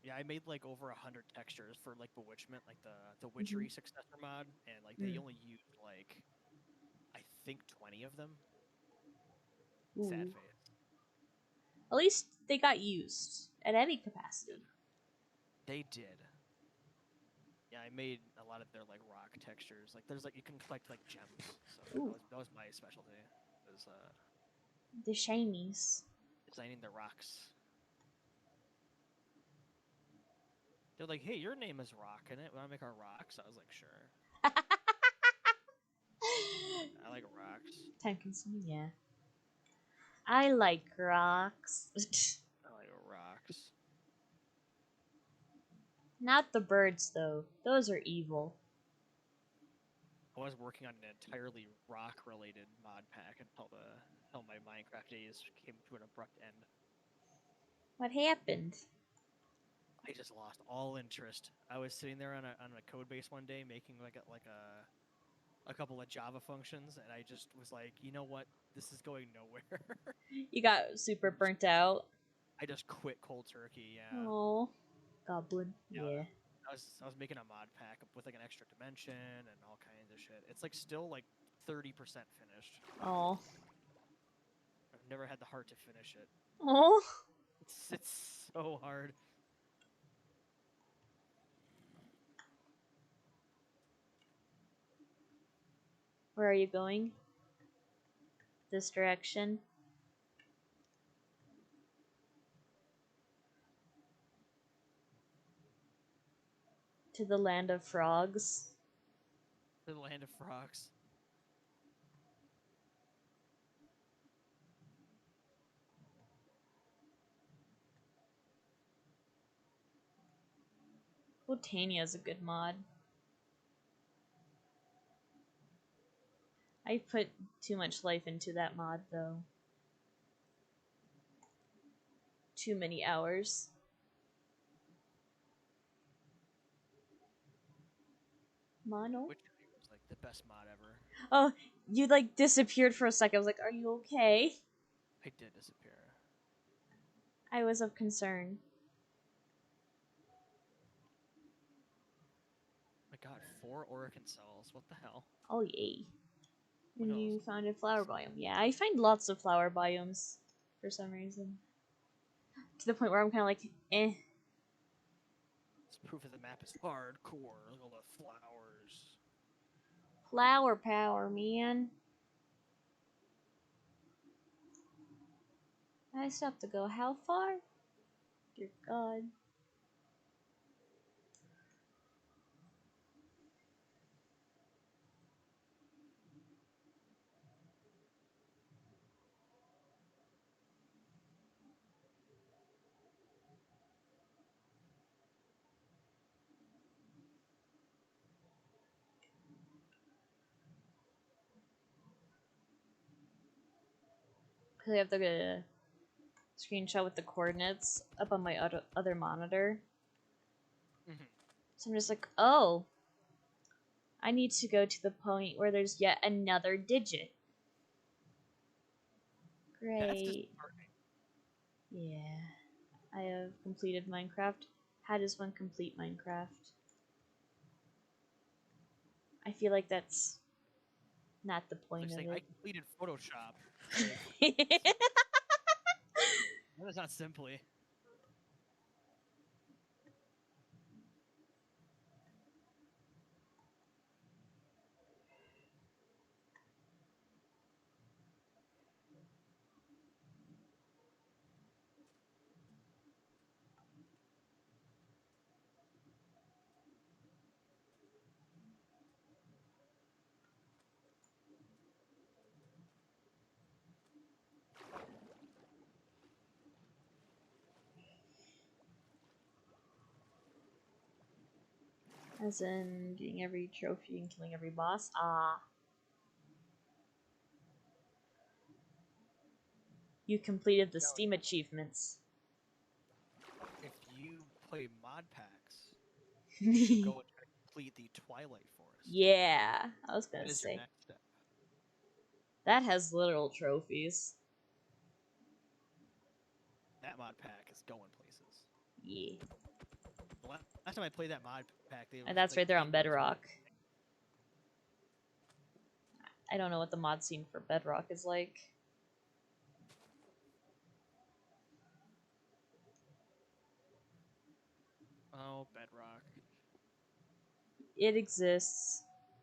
Yeah, I made like over 100 textures for like Bewitchment, like the
Mm-hmm.
Witchery successor mod, and like they
Mm.
only used like I think 20 of them. Sad
Ooh.
face.
At least they got used at any capacity.
They did. Yeah, I made a lot of their like rock textures. Like there's like you can collect like gems. So
Ooh,
that was my specialty. Was
the shinies.
designing the rocks. They're like, hey, your name is Rock, and it want to make our rocks? I was like, sure. I like rocks.
Time consuming, yeah. I like rocks.
I like rocks.
Not the birds, though. Those are evil.
I was working on an entirely rock-related mod pack until my Minecraft days came to an abrupt end.
What happened?
I just lost all interest. I was sitting there on a code base one day making like a couple of Java functions, and I just was like, you know what? This is going nowhere.
You got super burnt out.
I just quit cold turkey. Yeah.
Oh, goblin.
Yeah.
Yeah.
I was making a mod pack with like an extra dimension and all kinds of shit. It's like still like 30% finished.
Oh.
I've never had the heart to finish it.
Oh.
It's so hard.
Where are you going? This direction? To the land of frogs?
The land of frogs.
Botania is a good mod. I put too much life into that mod, though. Too many hours. Mono?
Which was like the best mod ever.
Oh, you like disappeared for a second. I was like, are you okay?
I did disappear.
I was of concern.
I got 4 Orican cells. What the hell?
Oh, yay.
Look
And
at
you
those.
found a flower biome. Yeah, I find lots of flower biomes for some reason. To the point where I'm kind of like, eh.
It's proof that the map is hardcore. Look at all the flowers.
Flower power, man. I still have to go how far? Dear God. Because I have the screenshot with the coordinates up on my other monitor.
Mhm.
So I'm just like, oh, I need to go to the point where there's yet another digit.
That's
Great.
disheartening.
Yeah. I have completed Minecraft. How does one complete Minecraft? I feel like that's not the point
Like
of
saying I
it.
completed Photoshop. Like that is not simply.
As in getting every trophy and killing every boss? Ah. You completed the
No,
Steam achievements.
if you play mod packs, you should go and try to complete the Twilight Forest.
Yeah, I was
That
gonna
is your
say.
next step.
That has literal trophies.
That mod pack is going places.
Yeah.
The last time I played that mod pack, they
And
was
that's
like
right there on
painted as
Bedrock. I don't know what the mod scene for Bedrock is like.
oh Bedrock.
It exists.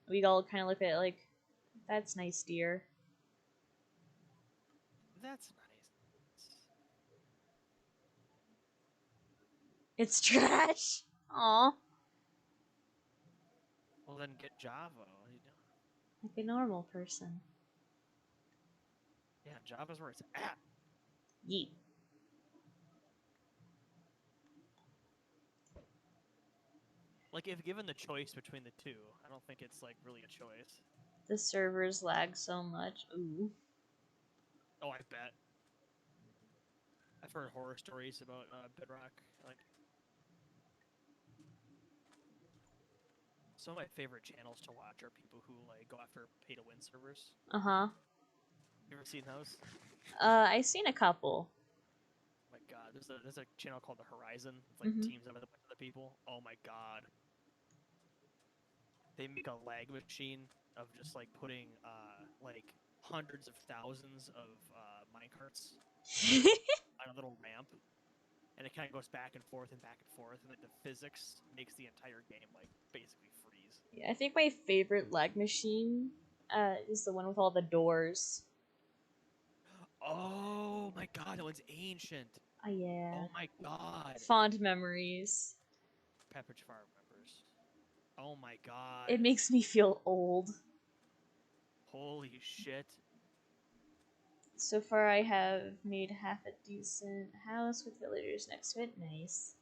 We all kind of look at it like, that's nice, dear.
That's nice.
It's trash. Aw.
Well then get Java. What are you doing?
Like a normal person.
Yeah, Java's where it's at.
Yeet.
Like if given the choice between the two, I don't think it's like really a choice.
The servers lag so much. Ooh.
Oh, I bet. I've heard horror stories about Bedrock. Like some of my favorite channels to watch are people who like go after pay-to-win servers.
Uh-huh.
You ever seen those?
I've seen a couple.
My God, there's a channel called The Horizon. It's like
Mm-hmm.
teams up with a bunch of other people. Oh my God, they make a lag machine of just like putting like hundreds of thousands of minecarts on a little ramp, and it kind of goes back and forth and back and forth, and like the physics makes the entire game like basically freeze.
Yeah, I think my favorite lag machine is the one with all the doors.
Oh my God, that one's ancient.
Oh, yeah.
Oh my God,
Fond memories.
Pepperidge Farm members. Oh my God,
It makes me feel old.
holy shit.
So far, I have made half a decent house with villagers next to it. Nice.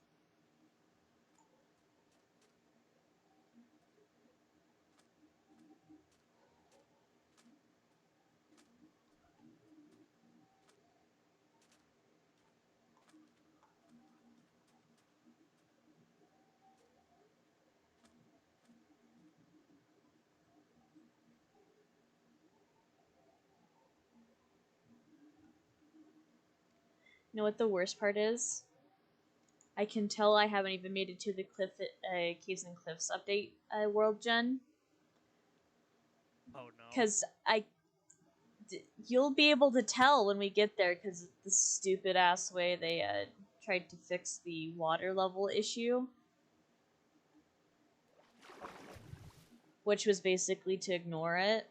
You know what the worst part is? I can tell I haven't even made it to the Caves and Cliffs update world gen.
Oh no.
Because you'll be able to tell when we get there because the stupid ass way they tried to fix the water level issue. which was basically to ignore it.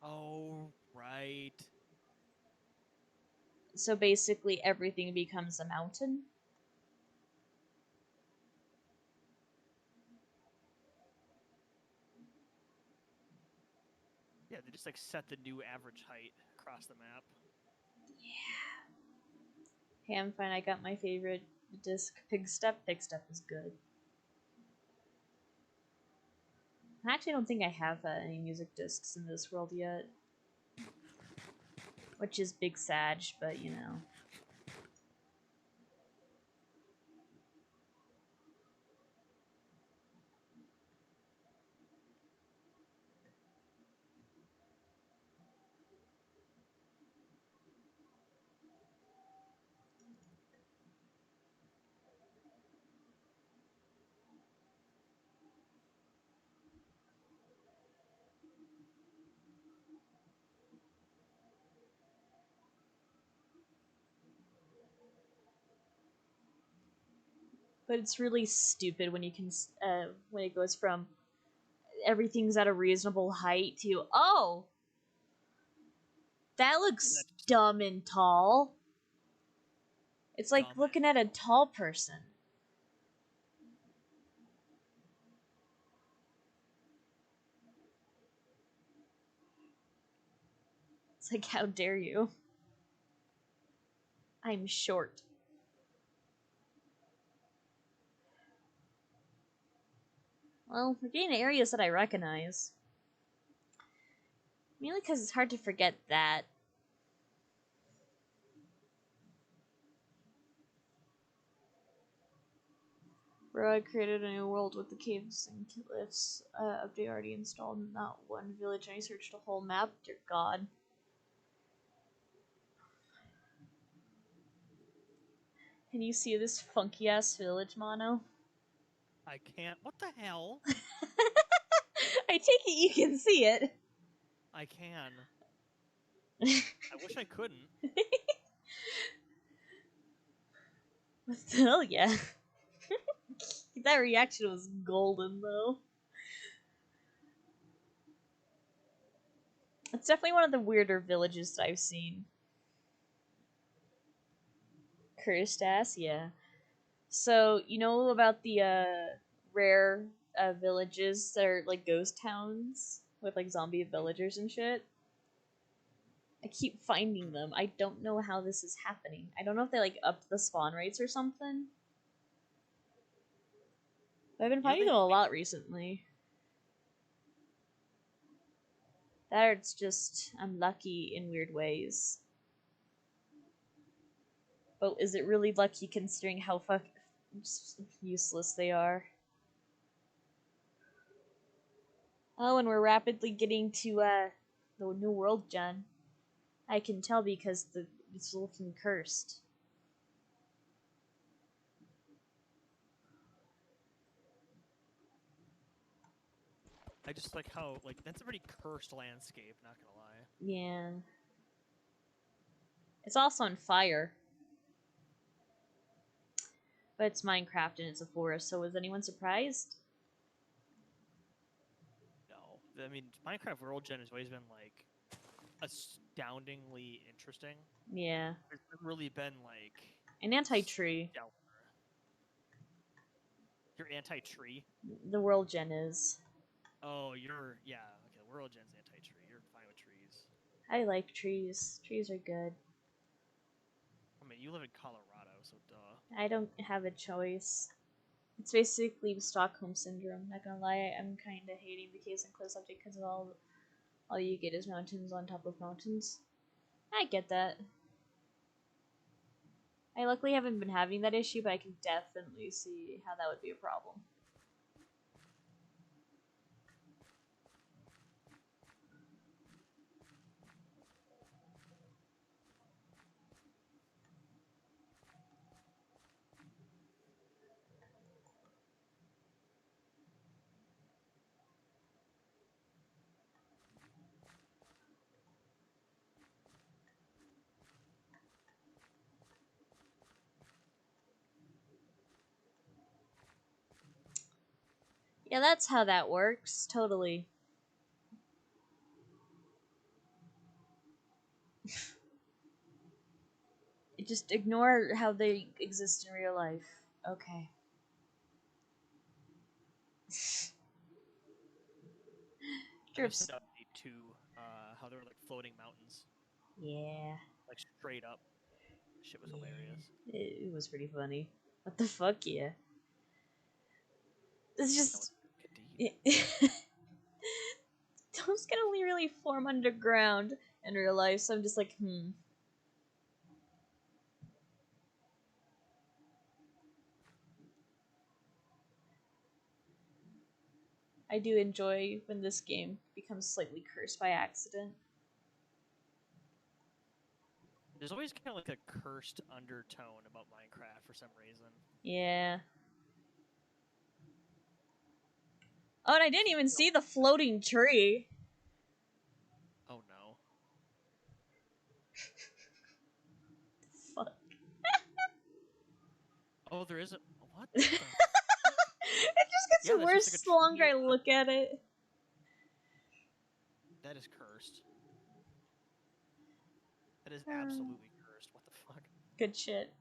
Oh, right.
So basically everything becomes a mountain.
Yeah, they just like set the new average height across the map.
Hey, I'm fine. I got my favorite disc, Pigstep. Pigstep is good. I actually don't think I have any music discs in this world yet. Which is big sag, but you know. But it's really stupid when you can when it goes from everything's at a reasonable height to oh, that looks dumb and tall. It's like
Dumb.
looking at a tall person. It's like, how dare you? I'm short. Well, we're getting areas that I recognize. Mainly because it's hard to forget that. Bro, I created a new world with the caves and cliffs update already installed. Not one village. I searched a whole map. Dear God. Can you see this funky ass village, Mono?
I can't. What the hell?
I take it you can see it.
I can. I wish I couldn't.
What the hell, yeah. That reaction was golden, though. It's definitely one of the weirder villages that I've seen. Cursed ass, yeah. So, you know about the rare villages that are like ghost towns with like zombie villagers and shit? I keep finding them. I don't know how this is happening. I don't know if they like upped the spawn rates or something. But I've been finding them a lot recently. That or it's just I'm lucky in weird ways. But is it really lucky considering how useless they are? Oh, and we're rapidly getting to the new world, Jen. I can tell because it's looking cursed.
I just like how like that's a pretty cursed landscape. Not gonna lie.
Yeah. It's also on fire. But it's Minecraft and it's a forest, so was anyone surprised?
No, I mean Minecraft World Gen has always been like astoundingly interesting.
Yeah.
It's really been like
An anti-tree.
stellar. You're anti-tree.
The world gen is.
Oh, you're yeah. Okay, World Gen's anti-tree. You're fine with trees.
I like trees. Trees are good.
I mean, you live in Colorado, so duh.
I don't have a choice. It's basically Stockholm syndrome. Not gonna lie, I'm kind of hating the Caves and Cliffs update because all you get is mountains on top of mountains. I get that. I luckily haven't been having that issue, but I can definitely see how that would be a problem. Yeah, that's how that works. Totally. Just ignore how they exist in real life. Okay.
I missed
Drips.
an update to how there were like floating mountains,
Yeah.
like straight up. Shit was hilarious.
It was pretty funny. What the fuck, yeah. It's
That was
just.
indeed.
Those can only really form underground in real life, so I'm just like, I do enjoy when this game becomes slightly cursed by accident.
There's always kind of like a cursed undertone about Minecraft for some reason.
Yeah. Oh, and I didn't even
No.
see the floating tree.
Oh no.
Fuck.
Oh, there isn't. What
It
the?
just gets
Yeah, that's just like
worse
a
the longer
tree.
I look at it.
That is cursed. That is
Um,
absolutely cursed. What the fuck?
Good shit.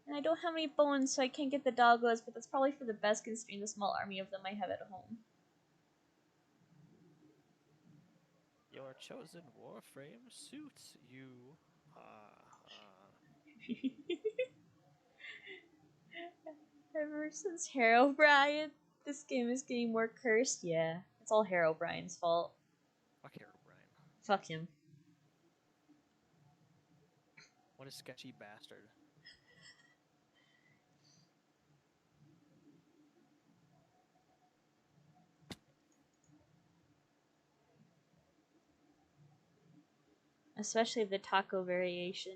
And I don't have any bones, so I can't get the doggos, but that's probably for the best considering the small army of them I have at home.
Your chosen warframe suits you.
Ever since Herobrine, this game is getting more cursed. Yeah, it's all Herobrine's fault.
Fuck Herobrine.
Fuck him.
What a sketchy bastard.
Especially the taco variation.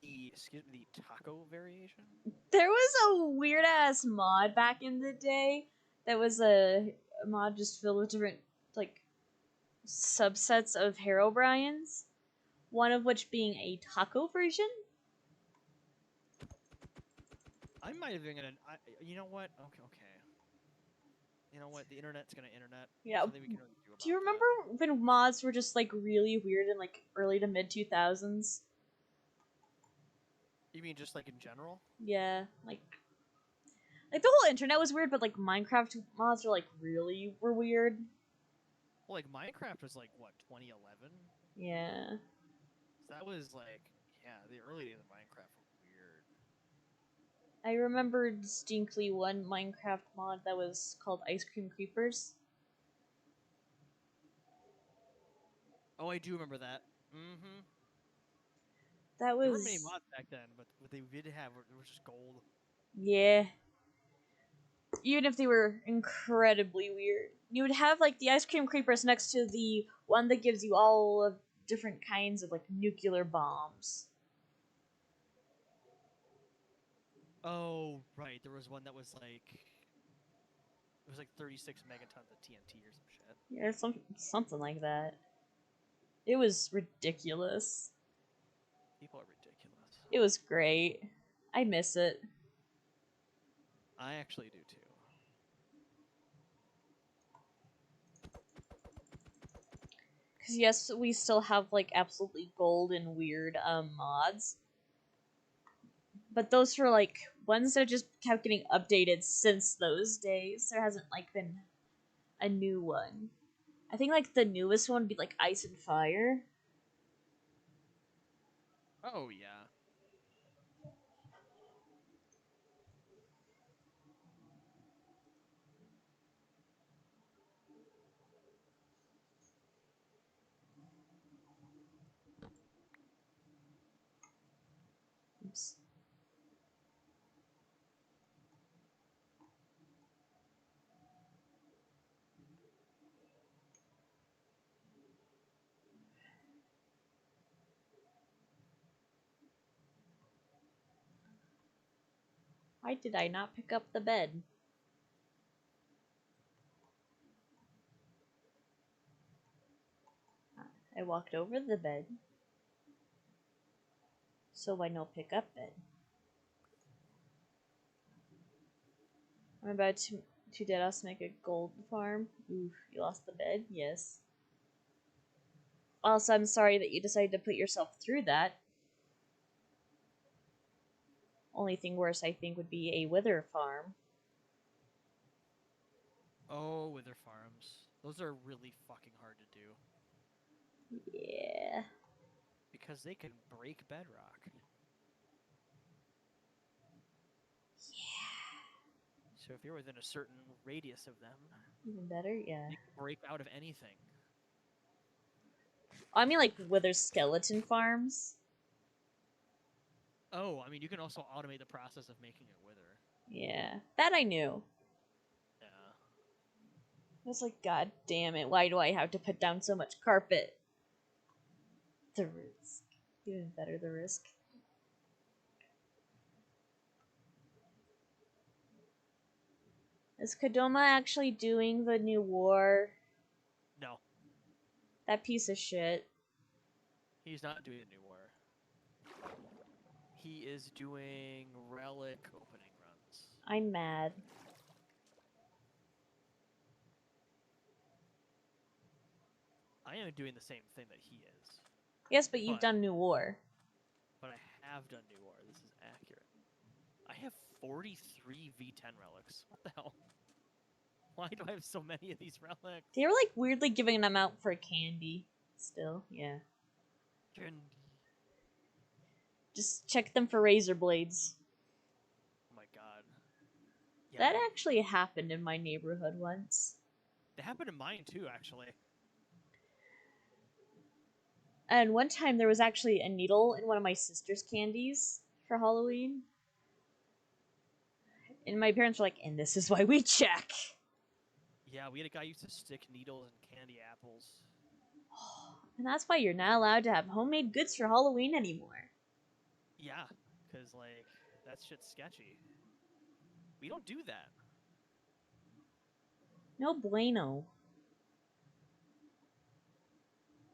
The taco variation?
There was a weird ass mod back in the day that was a mod just filled with different, like, subsets of Herobrine's. One of which being a taco version.
I might have been gonna. You know what? Okay. You know what? The internet's gonna internet.
Yeah.
There's nothing we can really do about
Do you remember
that.
when mods were just like really weird in like early to mid 2000s?
You mean just like in general?
Yeah, like the whole internet was weird, but like Minecraft mods were like really were weird.
Well, like Minecraft was like what 2011.
Yeah.
So that was like yeah, the early days of Minecraft were weird.
I remember distinctly one Minecraft mod that was called Ice Cream Creepers.
Oh, I do remember that. Mm-hmm.
That
There weren't many
was
mods back then, but what they did have was just gold.
yeah. Even if they were incredibly weird. You would have like the ice cream creepers next to the one that gives you all of different kinds of like nuclear bombs.
Oh, right. There was one that was like it was like 36 megatons of TNT or some shit.
Yeah, something like that. It was ridiculous.
People are ridiculous.
It was great. I miss it.
I actually do too.
Because yes, we still have like absolutely gold and weird mods, but those were like ones that just kept getting updated since those days. There hasn't like been a new one. I think like the newest one would be like Ice and Fire.
Oh yeah.
Oops. Why did I not pick up the bed? I walked over the bed, so I no pick up bed. I'm about to dead us make a gold farm. Oof, you lost the bed? Yes. Also, I'm sorry that you decided to put yourself through that. Only thing worse, I think, would be a wither farm.
Oh, wither farms. Those are really fucking hard to do.
Yeah.
Because they can break bedrock.
Yeah.
So if you're within a certain radius of them,
Even better, yeah.
they can break out of anything.
I mean, like, wither skeleton farms.
Oh, I mean, you can also automate the process of making a wither.
Yeah. That I knew.
Yeah.
I was like, God damn it, why do I have to put down so much carpet? The risk. Even better, the risk. Is Kodama actually doing the new war?
No,
That piece of shit.
he's not doing the new war. He is doing relic opening runs.
I'm mad.
I am doing the same thing that he is.
Yes, but you've done new war.
But I have done new war. This is accurate. I have 43 V10 relics. What the hell? Why do I have so many of these relics?
They were like weirdly giving them out for candy. Still, yeah.
Candy.
Just check them for razor blades.
Oh my god. Yeah,
That actually happened in my neighborhood once.
it happened in mine too, actually.
And one time there was actually a needle in one of my sister's candies for Halloween. And my parents were like, and this is why we check.
Yeah, we had a guy who used to stick needles in candy apples.
And that's why you're not allowed to have homemade goods for Halloween anymore.
Yeah, because, like, that shit's sketchy. We don't do that.
No bueno.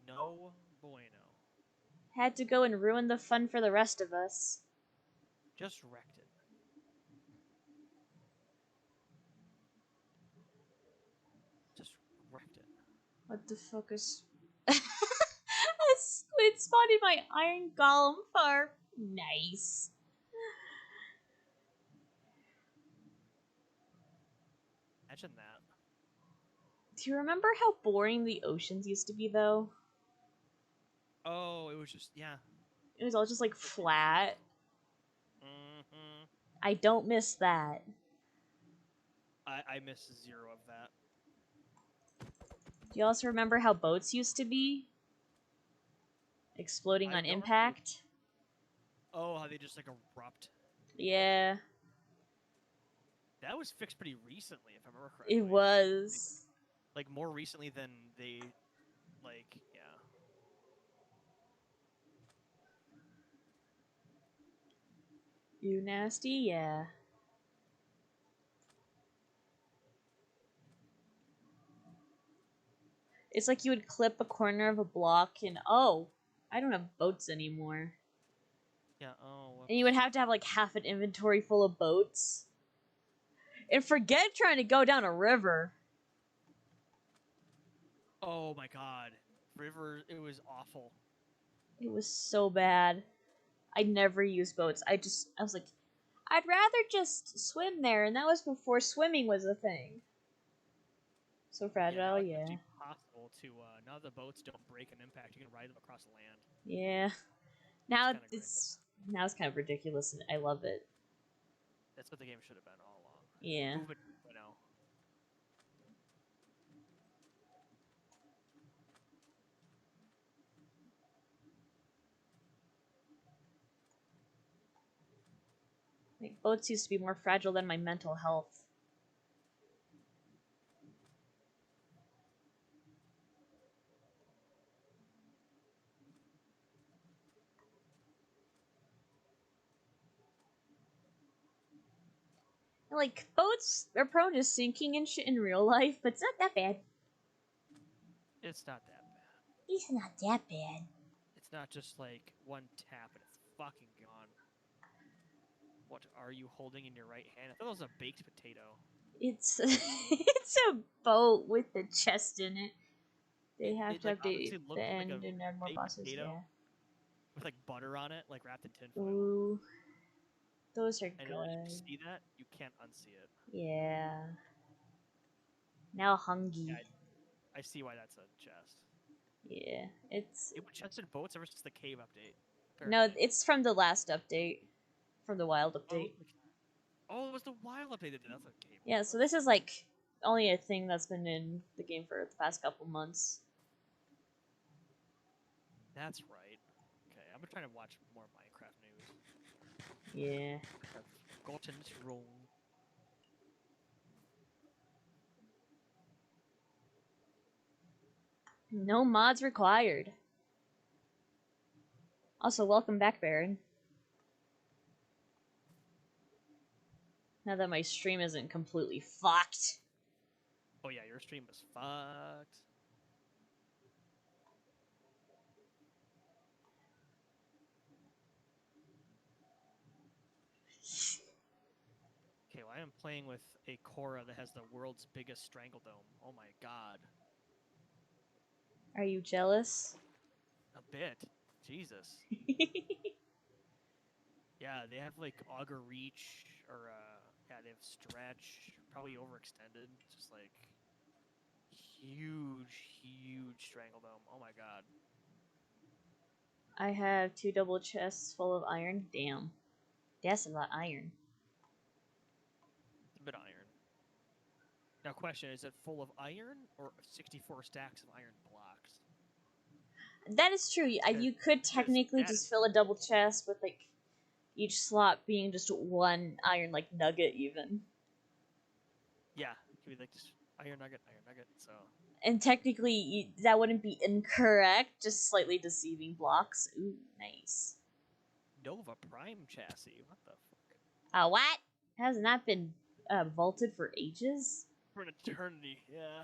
No bueno.
Had to go and ruin the fun for the rest of us.
Just wrecked it. Just wrecked it.
What the fuck is... A squid spawned in my iron golem farm. Nice.
Imagine that.
Do you remember how boring the oceans used to be, though?
Oh, it was just, yeah.
It was all just, like, flat.
Mm-hmm.
I don't miss that.
I miss zero of that.
Do you also remember how boats used to be? Exploding
I
on
don't
impact?
Oh, how they just, like, erupt.
Yeah.
That was fixed pretty recently, if I remember correctly.
It was.
Like, more recently than they, like, yeah.
You nasty? Yeah. It's like you would clip a corner of a block and, oh, I don't have boats anymore.
Yeah, oh, whoops.
And you would have to have like half an inventory full of boats. And forget trying to go down a river.
Oh my god. River, it was awful.
It was so bad. I never used boats. I was like, I'd rather just swim there, and that was before swimming was a thing. So fragile,
now it's
yeah.
actually possible to, now the boats don't break an impact, you can ride them across land.
Yeah. Now
It's
now it's kind of ridiculous, and I love it.
That's what the game should have been all along.
Yeah.
Move it, you know.
Like, boats used to be more fragile than my mental health. Like, boats are prone to sinking and shit in real life, but it's not that bad.
It's not that bad.
It's not that bad.
It's not just like one tap and it's fucking gone. What are you holding in your right hand? I thought it was a baked potato.
It's it's a boat with a chest in it. They have to
like
update
honestly
the
looks like a
end and add more
baked
bosses.
potato
Yeah.
with like butter on it, like wrapped in tinfoil.
Ooh, those are
And once you
good.
see that, you can't unsee it.
Yeah. Now
Yeah,
hungry.
I see why that's a chest.
Yeah, it's
It was chest in boats ever since the cave update.
no,
Apparently.
it's from the last update, from the wild
Oh,
update.
oh, it was the wild update that did. That's a cave.
Yeah, so this is like only a thing that's been in the game for the past couple months.
That's right. Okay, I'm trying to watch more Minecraft news.
Yeah.
I've gotten it wrong.
No mods required. Also, welcome back, Baron. Now that my stream isn't completely fucked.
Oh yeah, your stream was fucked. Okay, well I am playing with a Korra that has the world's biggest strangle dome. Oh my god.
Are you jealous?
A bit. Jesus. Yeah, they have like auger reach or yeah, they have stretch, probably overextended. Just like huge strangle dome. Oh my god.
I have 2 double chests full of iron. Damn. That's a lot of iron.
It's a bit of iron. Now question, is it full of iron or 64 stacks of iron blocks?
That is true. You could technically just fill a double chest with like each slot being just one iron like nugget even.
Yeah, it could be like just iron nugget. So
And technically that wouldn't be incorrect, just slightly deceiving blocks. Ooh, nice.
Nova Prime chassis. What the fuck?
What? Has not been vaulted for ages?
For an eternity. Yeah.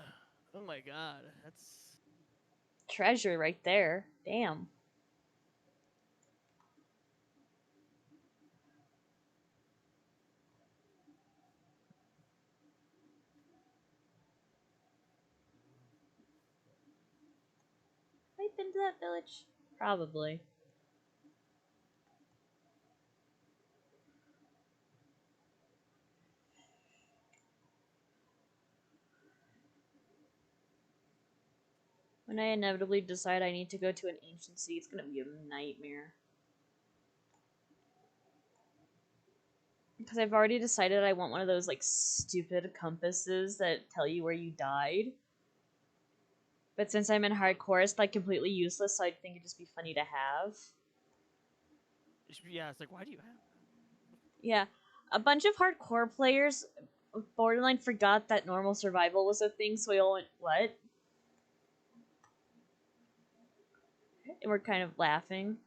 Oh my god. That's
Treasure right there. Damn. Have I been to that village? Probably. When I inevitably decide I need to go to an ancient city, it's gonna be a nightmare. Because I've already decided I want one of those like stupid compasses that tell you where you died. But since I'm in hardcore, it's like completely useless, so I think it'd just be funny to have.
yeah. It's like, why do you have?
Yeah, a bunch of hardcore players borderline forgot that normal survival was a thing, so we all went, what? And we're kind of laughing.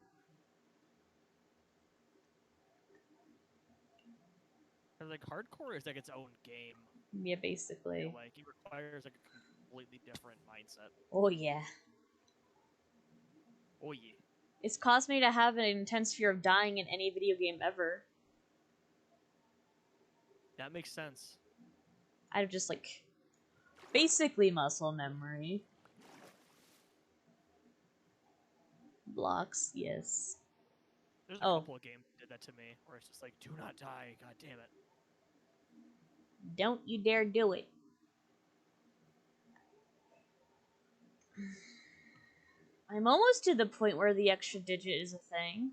Cause like hardcore is like its own game.
Yeah, basically.
Like it requires like a completely different mindset.
Oh, yeah.
Oh yeah.
It's caused me to have an intense fear of dying in any video game ever.
That makes sense.
Out of just like basically muscle memory. Blocks, yes.
There's a
Oh,
couple of games that did that to me where it's just like, do not die, god damn it.
don't you dare do it. I'm almost to the point where the extra digit is a thing.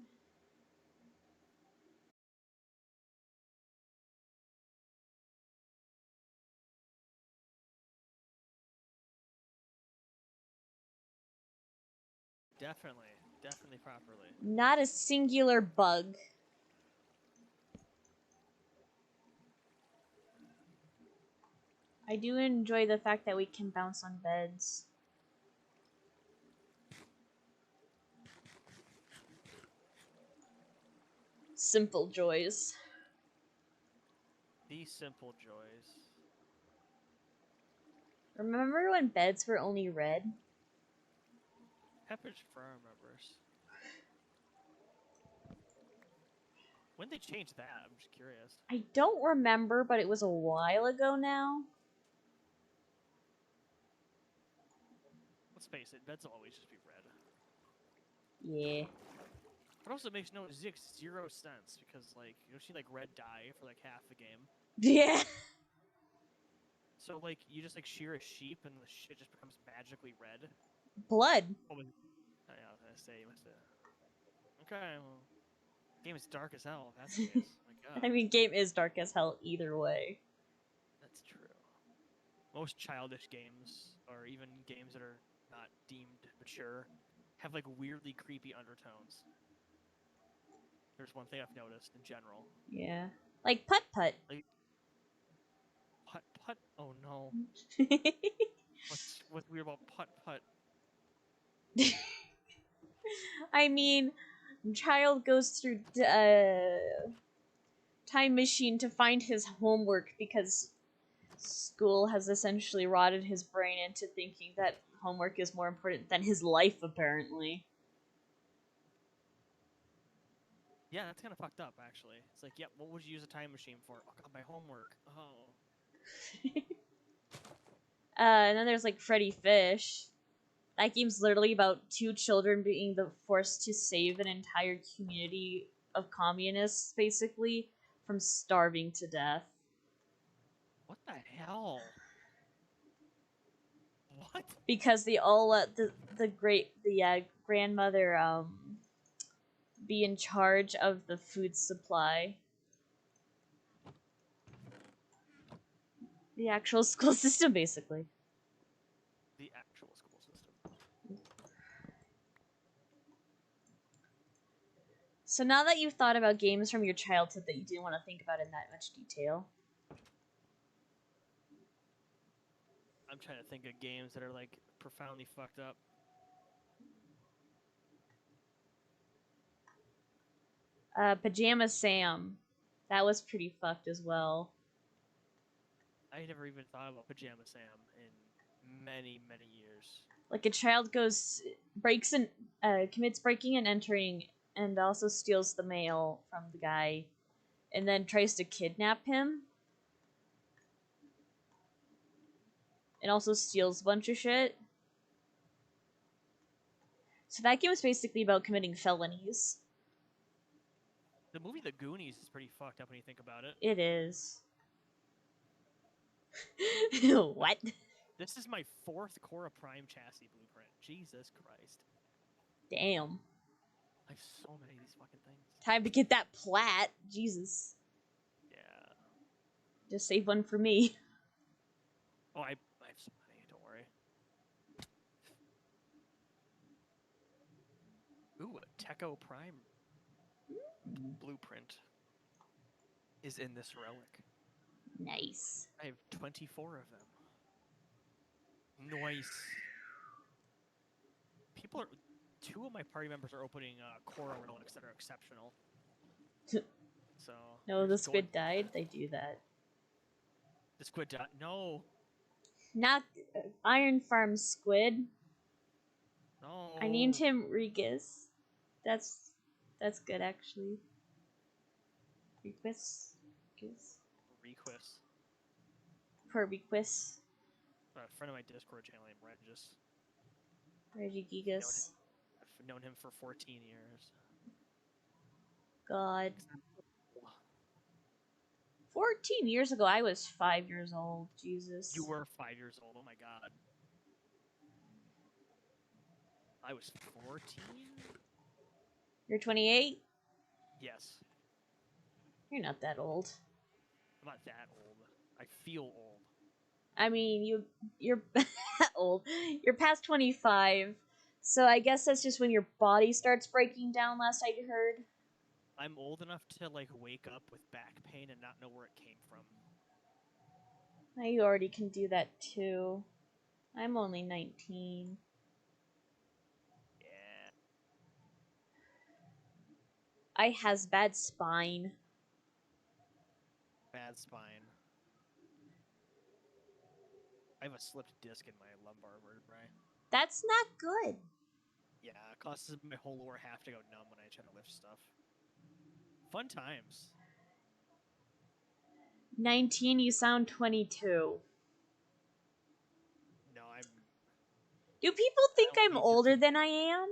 Definitely properly.
Not a singular bug. I do enjoy the fact that we can bounce on beds. Simple joys.
The simple joys.
Remember when beds were only red?
Pepperidge Farm remembers. When they changed that, I'm just curious.
I don't remember, but it was a while ago now.
Let's face it, beds will always just be red.
Yeah.
But also makes zero sense because like you see like red dye for like half the game.
Yeah.
So like you just like shear a sheep and the shit just becomes magically red.
Blood.
Oh, yeah, I was gonna say you must have. Okay, well, game is dark as hell. If that's the case. My God.
I mean, game is dark as hell either way.
That's true. Most childish games, or even games that are not deemed mature, have like weirdly creepy undertones. There's one thing I've noticed in general.
Yeah. Like Putt Putt.
Like putt putt. Oh no. What's weird about putt putt?
I mean, child goes through time machine to find his homework because school has essentially rotted his brain into thinking that homework is more important than his life, apparently.
Yeah, that's kind of fucked up, actually. It's like, yeah, what would you use a time machine for? Oh god, my homework. Oh.
And then there's like Freddy Fish. That game's literally about two children being forced to save an entire community of communists, basically, from starving to death.
What the hell? What?
Because they all let the grandmother be in charge of the food supply. The actual school system, basically.
The actual school system.
So now that you've thought about games from your childhood that you didn't want to think about in that much detail,
I'm trying to think of games that are like profoundly fucked up.
Pajama Sam, that was pretty fucked as well.
I never even thought about Pajama Sam in many, many years.
Like a child commits breaking and entering, and also steals the mail from the guy, and then tries to kidnap him. And also steals a bunch of shit. So that game was basically about committing felonies.
The movie The Goonies is pretty fucked up when you think about it.
It is. What?
This is my 4th Cora Prime chassis blueprint. Jesus Christ.
Damn.
I have so many of these fucking things.
Time to get that plat. Jesus.
Yeah.
Just save one for me.
Oh, I have so many. Don't worry. Ooh, a Techo Prime blueprint is in this relic.
Nice.
I have 24 of them. Nice. People are. 2 of my party members are opening Cora relics that are exceptional. So.
No, the squid died. They do that.
The squid died. No.
Not Iron Farm Squid.
No.
I named him Regis. That's good actually. Requis.
Requis.
For Requis.
A friend of my Discord channel named Regis.
Regigigas.
I've known him for 14 years.
God. 14 years ago, I was 5 years old. Jesus.
You were 5 years old. Oh my god. I was 14?
You're 28?
Yes.
You're not that old.
I'm not that old. I feel old.
I mean, you're old. You're past 25. So I guess that's just when your body starts breaking down, last I heard.
I'm old enough to like wake up with back pain and not know where it came from.
You already can do that too. I'm only 19.
Yeah.
I has bad spine.
Bad spine. I have a slipped disc in my lumbar vertebrae.
That's not good.
Yeah, it causes my whole lower half to go numb when I try to lift stuff. Fun times.
19, you sound 22.
No,
Do people
I
think
don't
I'm
need to
older than I am?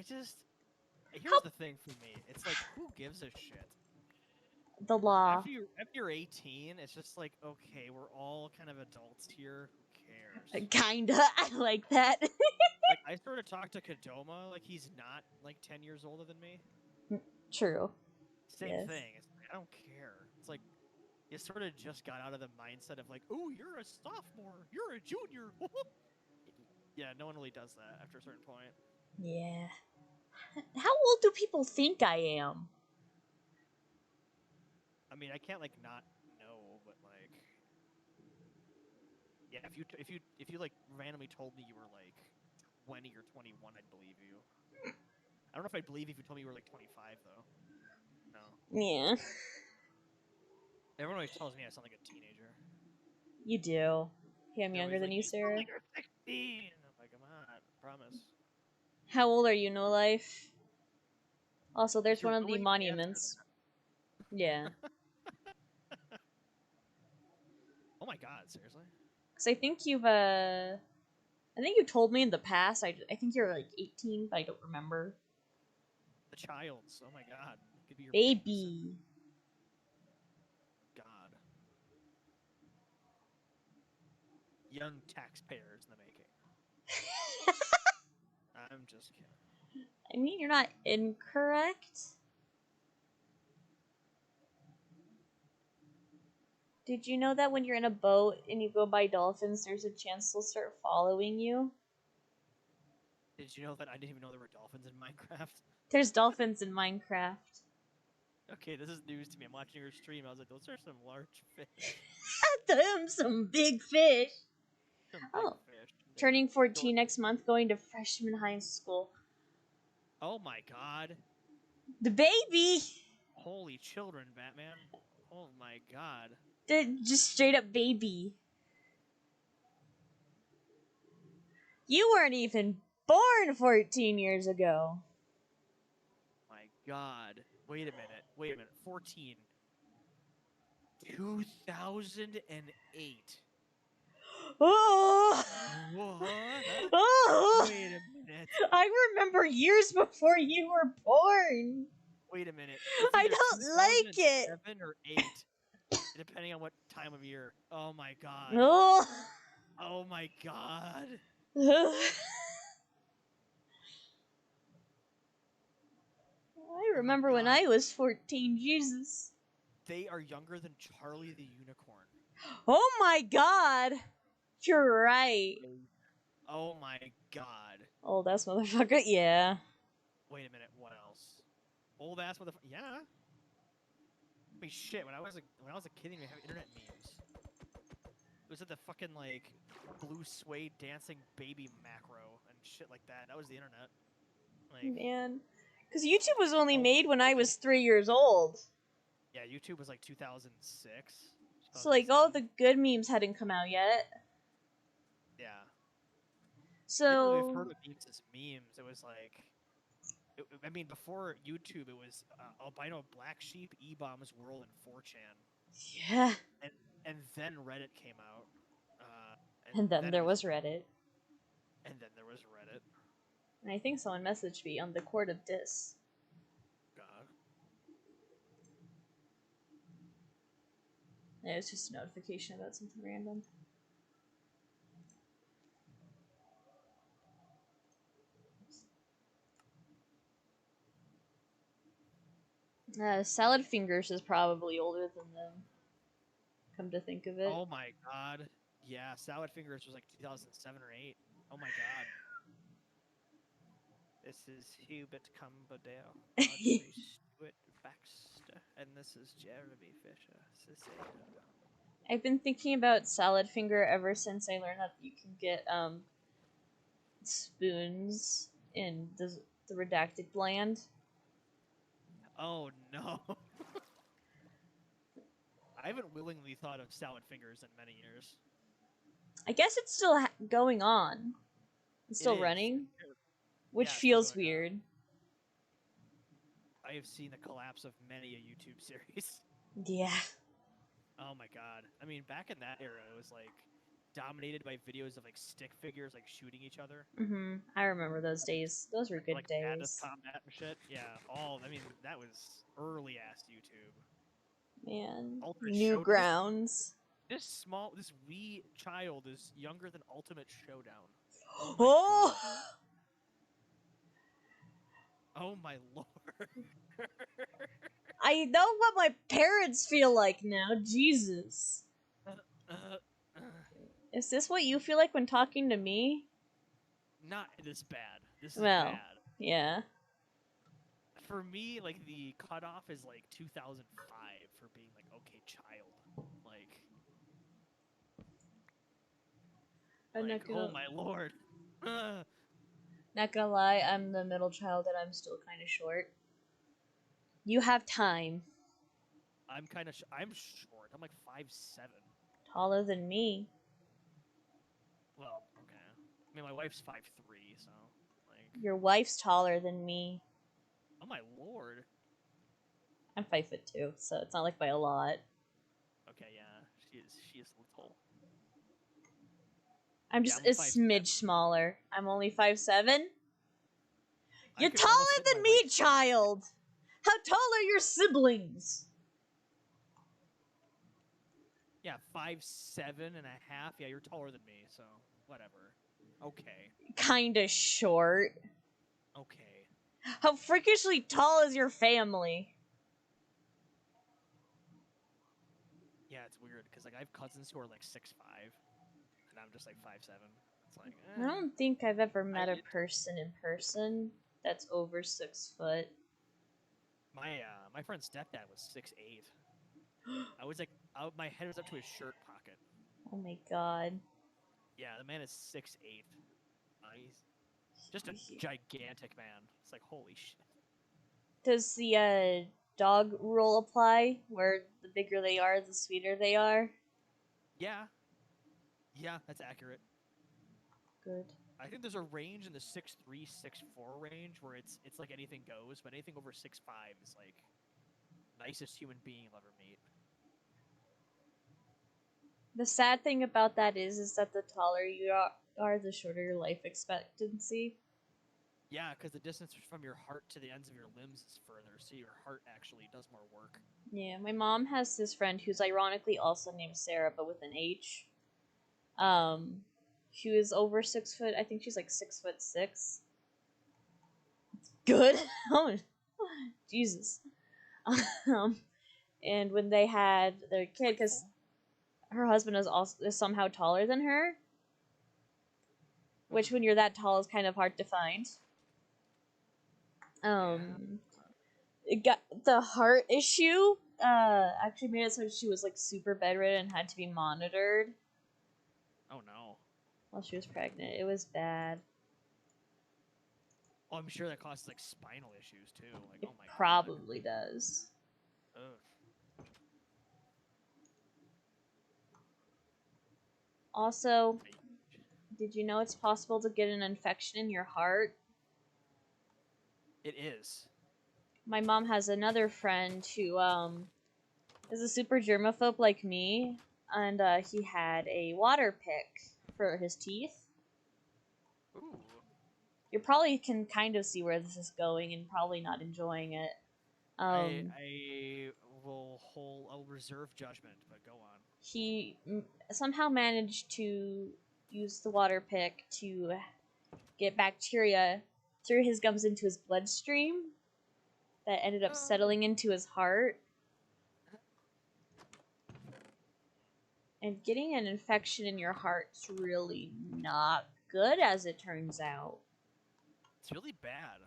Here's
How
the thing for me. It's like, who gives a shit?
the law?
After you're 18, it's just like, okay, we're all kind of adults here. Who cares?
Kinda. I like that.
Like, I sort of talk to Kadoma like he's not like 10 years older than me.
True.
Same
Yes.
thing. It's like, I don't care. It's like you sort of just got out of the mindset of like, oh, you're a sophomore, you're a junior. Yeah, no one really does that after a certain point.
Yeah. How old do people think I am?
I mean, I can't like not know, but like, yeah, if you like randomly told me you were like 20 or 21, I'd believe you. I don't know if I'd believe if you told me you were like 25 though. No.
Yeah.
Everyone always tells me I sound like a teenager.
You do. Hey, I'm
They're
younger
always
than
like,
you,
you sound
Sarah.
like you're 16. I'm like, I'm not. I promise.
How old are you, No Life? Also,
If
there's one
you're
of the
willing to answer
monuments. Yeah.
that. Oh my god, seriously?
Because I think I think you told me in the past. I think you're like 18, but I don't remember.
The child's. Oh my god. Could be your babysitter.
Baby.
God. Young taxpayers in the making. I'm just kidding.
I mean, you're not incorrect. Did you know that when you're in a boat and you go by dolphins, there's a chance they'll start following you?
Did you know that I didn't even know there were dolphins in Minecraft?
There's dolphins in Minecraft.
Okay, this is news to me. I'm watching your stream. I was like, those are some large fish.
Them some big fish.
Some big
Oh,
fish.
turning 14 next month, going to freshman high school.
Oh my god.
The baby.
Holy children, Batman. Oh my god.
Just straight up baby. You weren't even born 14 years ago.
My god. Wait a minute. Wait a minute. 14. 2008.
Oh,
What?
oh.
Wait a minute.
I remember years before you were born.
Wait a minute. It's
I
either
don't like it.
2007 or 8, depending on what time of year. Oh my god.
Oh.
Oh my god.
I
Oh my
remember when
god.
I was 14. Jesus.
They are younger than Charlie the Unicorn.
Oh my god. You're right.
Oh my god.
Old ass motherfucker. Yeah.
Wait a minute. What else? Old ass motherfucker. Yeah. I mean, shit. When I was a kid, we have internet memes. It was at the fucking like blue suede dancing baby macro and shit like that. That was the internet. Like,
Man. Because YouTube was only
oh,
made when I was 3 years old.
yeah, YouTube was like 2006.
So, like, all
2007.
the good memes hadn't come out yet.
Yeah. I didn't really have
So,
heard of memes as memes. It was like, I mean, before YouTube, it was albino black sheep, E-bombs world, and 4chan,
yeah.
and then Reddit came out,
And then
it
there was Reddit.
and then there was Reddit.
And I think someone messaged me on the Court of Dis.
God.
Yeah, it was just a notification about something random. Salad Fingers is probably older than them. Come to think of it.
Oh my god. Yeah, Salad Fingers was like 2007 or 8. Oh my god. This is Hubert Cumberdale, Audrey Stewart Baxter, and this is Jeremy Fisher.
I've been thinking about Salad Finger ever since I learned that you can get spoons in the redacted land.
Oh no. I haven't willingly thought of Salad Fingers in many years.
I guess it's still going on. It's still running, which
Yeah,
feels weird.
I have seen the collapse of many a YouTube series.
Yeah.
Oh my god. I mean, back in that era, it was like dominated by videos of like stick figures like shooting each other,
I remember those days. Those were good
like Madness
days.
Combat and shit. Yeah, all. I mean, that was early ass YouTube.
Man.
Ultimate Show.
Newgrounds.
This wee child is younger than Ultimate Showdown. Oh my
Oh!
god. Oh my lord.
I know what my parents feel like now. Jesus.
uh, uh, uh,
Is this what you feel like when talking to me?
not this bad. This is
Well,
bad.
yeah.
For me, like the cutoff is like 2005 for being like okay child. Like
I'm not
oh
gonna,
my lord. Uh,
not gonna lie, I'm the middle child and I'm still kind of short. You have time.
I'm short. I'm like 5'7".
Taller than me.
Well, okay. I mean my wife's 5'3", so like
Your wife's taller than me.
oh my lord.
I'm 5'2", so it's not like by a lot.
Okay, yeah. She is little.
I'm
Yeah,
just
I'm
a
5'7".
smidge smaller. I'm only 5'7".
I
You're
could almost
taller
fit in my
than me,
wife's shoes.
child! How tall are your siblings?
Yeah, 5'7.5". Yeah, you're taller than me, so whatever. Okay.
Kinda short.
Okay.
How freakishly tall is your family?
Yeah, it's weird because like I have cousins who are like 6'5", and I'm just like 5'7". It's like,
I don't think I've ever
I
met a
get
person in person that's over 6 foot.
my friend's stepdad was 6'8". I was like, my head was up to his shirt pocket.
Oh my god.
Yeah, the man is 6'8". He's just a gigantic man. It's like holy shit.
Does the dog rule apply? Where the bigger they are, the sweeter they are?
Yeah, yeah, that's accurate.
Good.
I think there's a range in the 6'3", 6'4" range where it's like anything goes, but anything over 6'5" is like nicest human being you'll ever meet.
The sad thing about that is that the taller you are, the shorter your life expectancy.
Yeah, because the distance from your heart to the ends of your limbs is further, so your heart actually does more work.
Yeah, my mom has this friend who's ironically also named Sarah, but with an H.
Uh-huh.
She was over 6 foot. I think she's like 6'6". Good. Oh, Jesus. Um, and when they had their kid, because her husband is somehow taller than her, which when you're that tall is kind of hard to find.
Yeah.
It got the heart issue. Actually made it so she was like super bedridden and had to be monitored
Oh no.
while she was pregnant. It was bad.
Oh, I'm sure that causes like spinal issues too. Like,
It
oh my god.
probably does.
Ugh.
Also, did you know it's possible to get an infection in your heart?
It is.
My mom has another friend who is a super germaphobe like me, and he had a water pick for his teeth.
Ooh.
You probably can kind of see where this is going and probably not enjoying it.
I I'll reserve judgment, but go on.
He somehow managed to use the water pick to get bacteria through his gums into his bloodstream that ended up settling into his heart. And getting an infection in your heart's really not good, as it turns out.
It's really bad.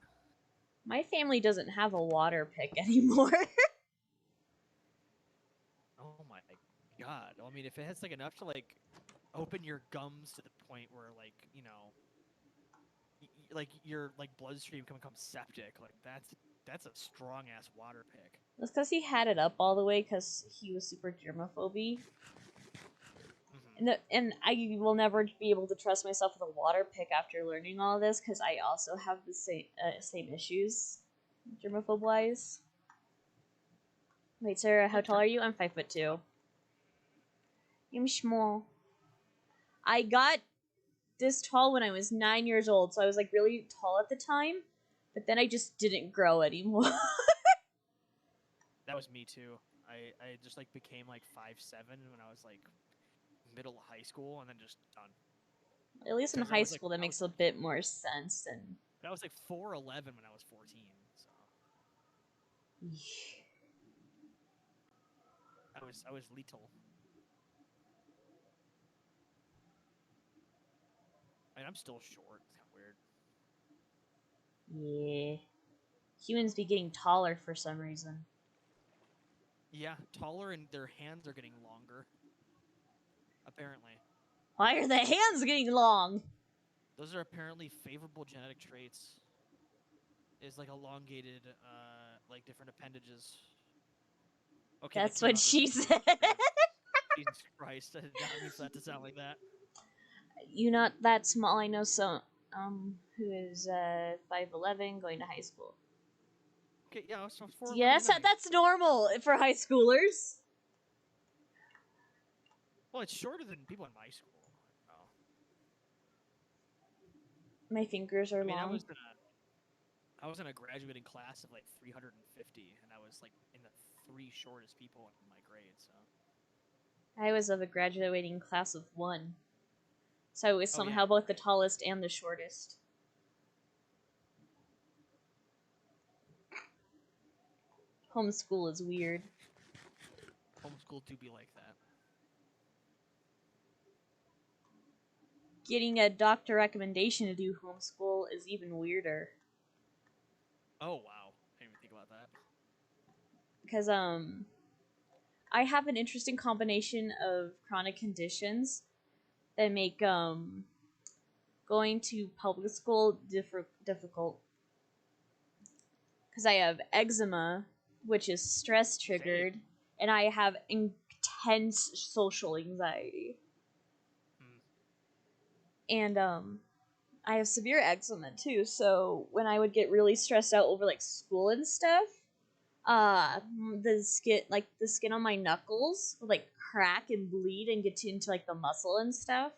My family doesn't have a water pick anymore.
Oh my god. I mean, if it has like enough to like open your gums to the point where like like your like bloodstream can become septic, like that's a strong ass water pick.
That's because he had it up all the way because he was super germaphobe. And I will never be able to trust myself with a water pick after learning all this because I also have the same issues. germaphobe wise. Wait, Sarah, how tall are you? I'm 5'2". I'm small. I got this tall when I was 9 years old, so I was like really tall at the time, but then I just didn't grow anymore.
That was me too. I just like became like 5'7" when I was like middle high school, and then just done.
At least in
'Cause
high school, that makes a bit more sense. And
I was like 4'11" when I was 14. So I was little. I mean, I'm still short. It's kind of weird.
yeah, humans be getting taller for some reason.
Yeah, taller, and their hands are getting longer. Apparently.
Why are the hands getting long?
Those are apparently favorable genetic traits. Is like elongated, like different appendages. Okay,
That's
that came
what
out
she
really
said.
weird. Jesus Christ, I did not mean for that to sound like that.
You not that small. I know some who is 5'11", going to high school.
Okay, yeah, I was 4'11".
Yeah, that's normal for high schoolers.
Well, it's shorter than people in my school. Oh.
My fingers are
I mean,
long.
I was in a graduating class of like 350, and I was like in the 3 shortest people in my grade. So
I was of a graduating class of 1. So I was
Oh, yeah,
somehow both the tallest and the shortest. Homeschool is weird.
homeschool do be like that.
Getting a doctor recommendation to do homeschool is even weirder.
Oh wow, I didn't even think about that.
Because I have an interesting combination of chronic conditions that make going to public school difficult. Because I have eczema, which is stress triggered, and I have intense social anxiety. And I have severe eczema too, so when I would get really stressed out over like school and stuff, the skin on my knuckles would like crack and bleed and get into like the muscle and stuff.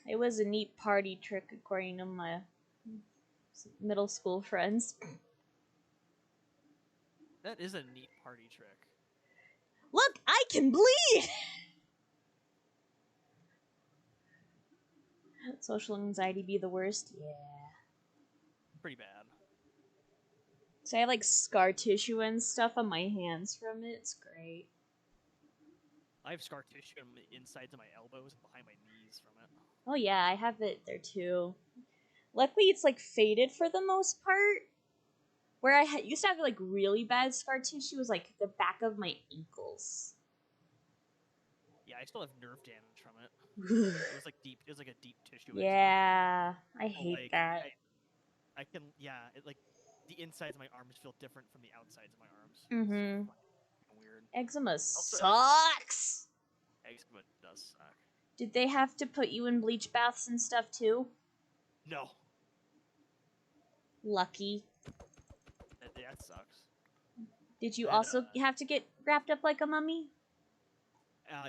It was a neat party trick according to my middle school friends.
That is a neat party trick.
Look, I can bleed! Social anxiety be the worst? Yeah.
Pretty bad.
So I have like scar tissue and stuff on my hands from it. It's great.
I have scar tissue on the insides of my elbows and behind my knees from it.
Oh yeah, I have it there too. Luckily, it's like faded for the most part. Where I used to have like really bad scar tissue was like the back of my ankles.
Yeah, I still have nerve damage from it. It was like deep. It was like a deep tissue.
Yeah, I hate
like,
that.
I can, yeah, it like the insides of my arms feel different from the outsides of my arms.
Mm-hmm.
It's weird.
Eczema sucks.
Eczema does suck.
Did they have to put you in bleach baths and stuff too?
No.
Lucky.
That sucks.
Did you also have to get wrapped up like a mummy?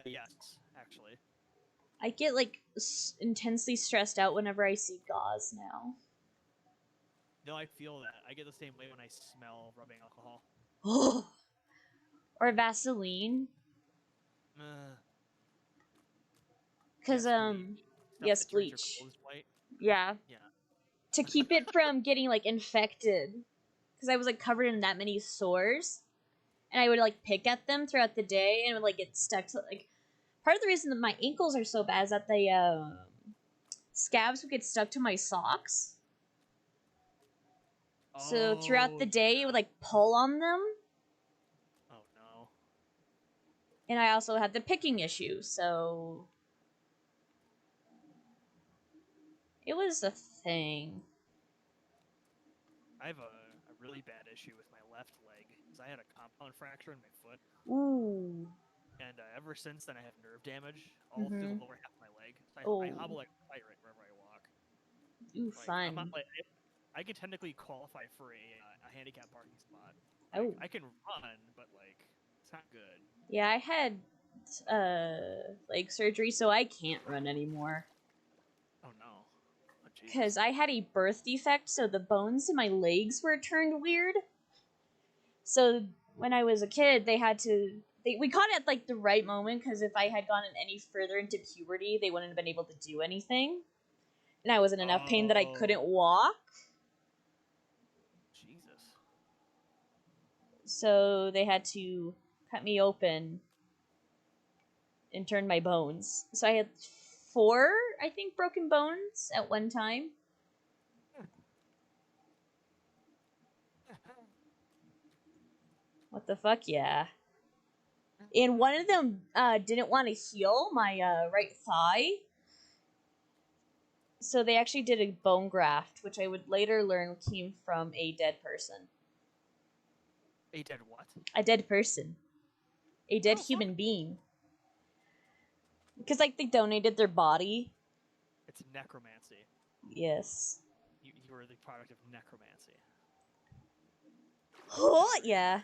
Yes, actually.
I get like intensely stressed out whenever I see gauze now.
No, I feel that. I get the same way when I smell rubbing alcohol.
Or Vaseline. Because yes, bleach. Yeah.
Yeah.
To keep it from getting like infected, because I was like covered in that many sores, and I would like pick at them throughout the day, and it would like get stuck to like. Part of the reason that my ankles are so bad is that the scabs would get stuck to my socks. So throughout the day, it would like pull on them.
Oh no.
And I also had the picking issue, so it was a thing.
I have a really bad issue with my left leg because I had a compound fracture in my foot.
Ooh.
And ever since then, I have nerve damage all through the lower half of my leg. So I hobble like a pirate wherever I walk.
Ooh, fun.
I can technically qualify for a handicap parking spot.
Oh.
I can run, but like it's not good.
Yeah, I had leg surgery, so I can't run anymore.
Oh no. Oh, Jesus.
Because I had a birth defect, so the bones in my legs were turned weird. So when I was a kid, we caught it at like the right moment, because if I had gone any further into puberty, they wouldn't have been able to do anything. And I was in enough pain that I couldn't walk.
Jesus.
So they had to cut me open and turn my bones. So I had 4, I think, broken bones at one time. What the fuck, yeah. And one of them didn't want to heal my right thigh. So they actually did a bone graft, which I would later learn came from a dead person.
A dead what?
A dead person. A dead human being. Because, like, they donated their body.
It's necromancy.
Yes.
You are the product of necromancy.
Oh, yeah.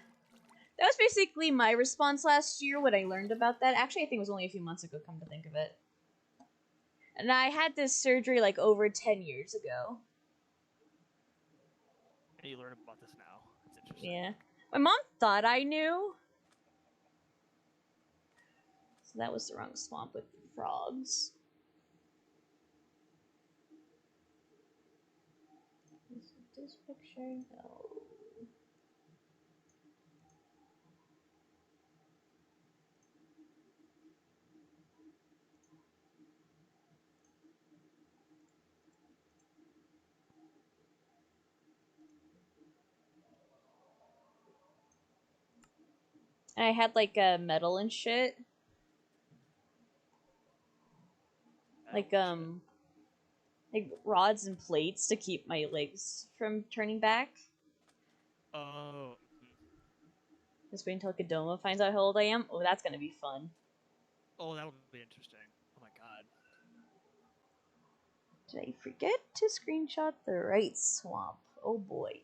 That was basically my response last year when I learned about that. Actually, I think it was only a few months ago, come to think of it. And I had this surgery, like, over 10 years ago.
And you learn about this now. It's interesting.
Yeah. My mom thought I knew. So that was the wrong swamp with the frogs. Is it this picture? No. And I had like a metal and shit. Like like rods and plates to keep my legs from turning back.
Oh.
Just wait until Kadoma finds out how old I am. Oh, that's gonna be fun.
Oh, that'll be interesting. Oh my god.
Did I forget to screenshot the right swamp? Oh boy.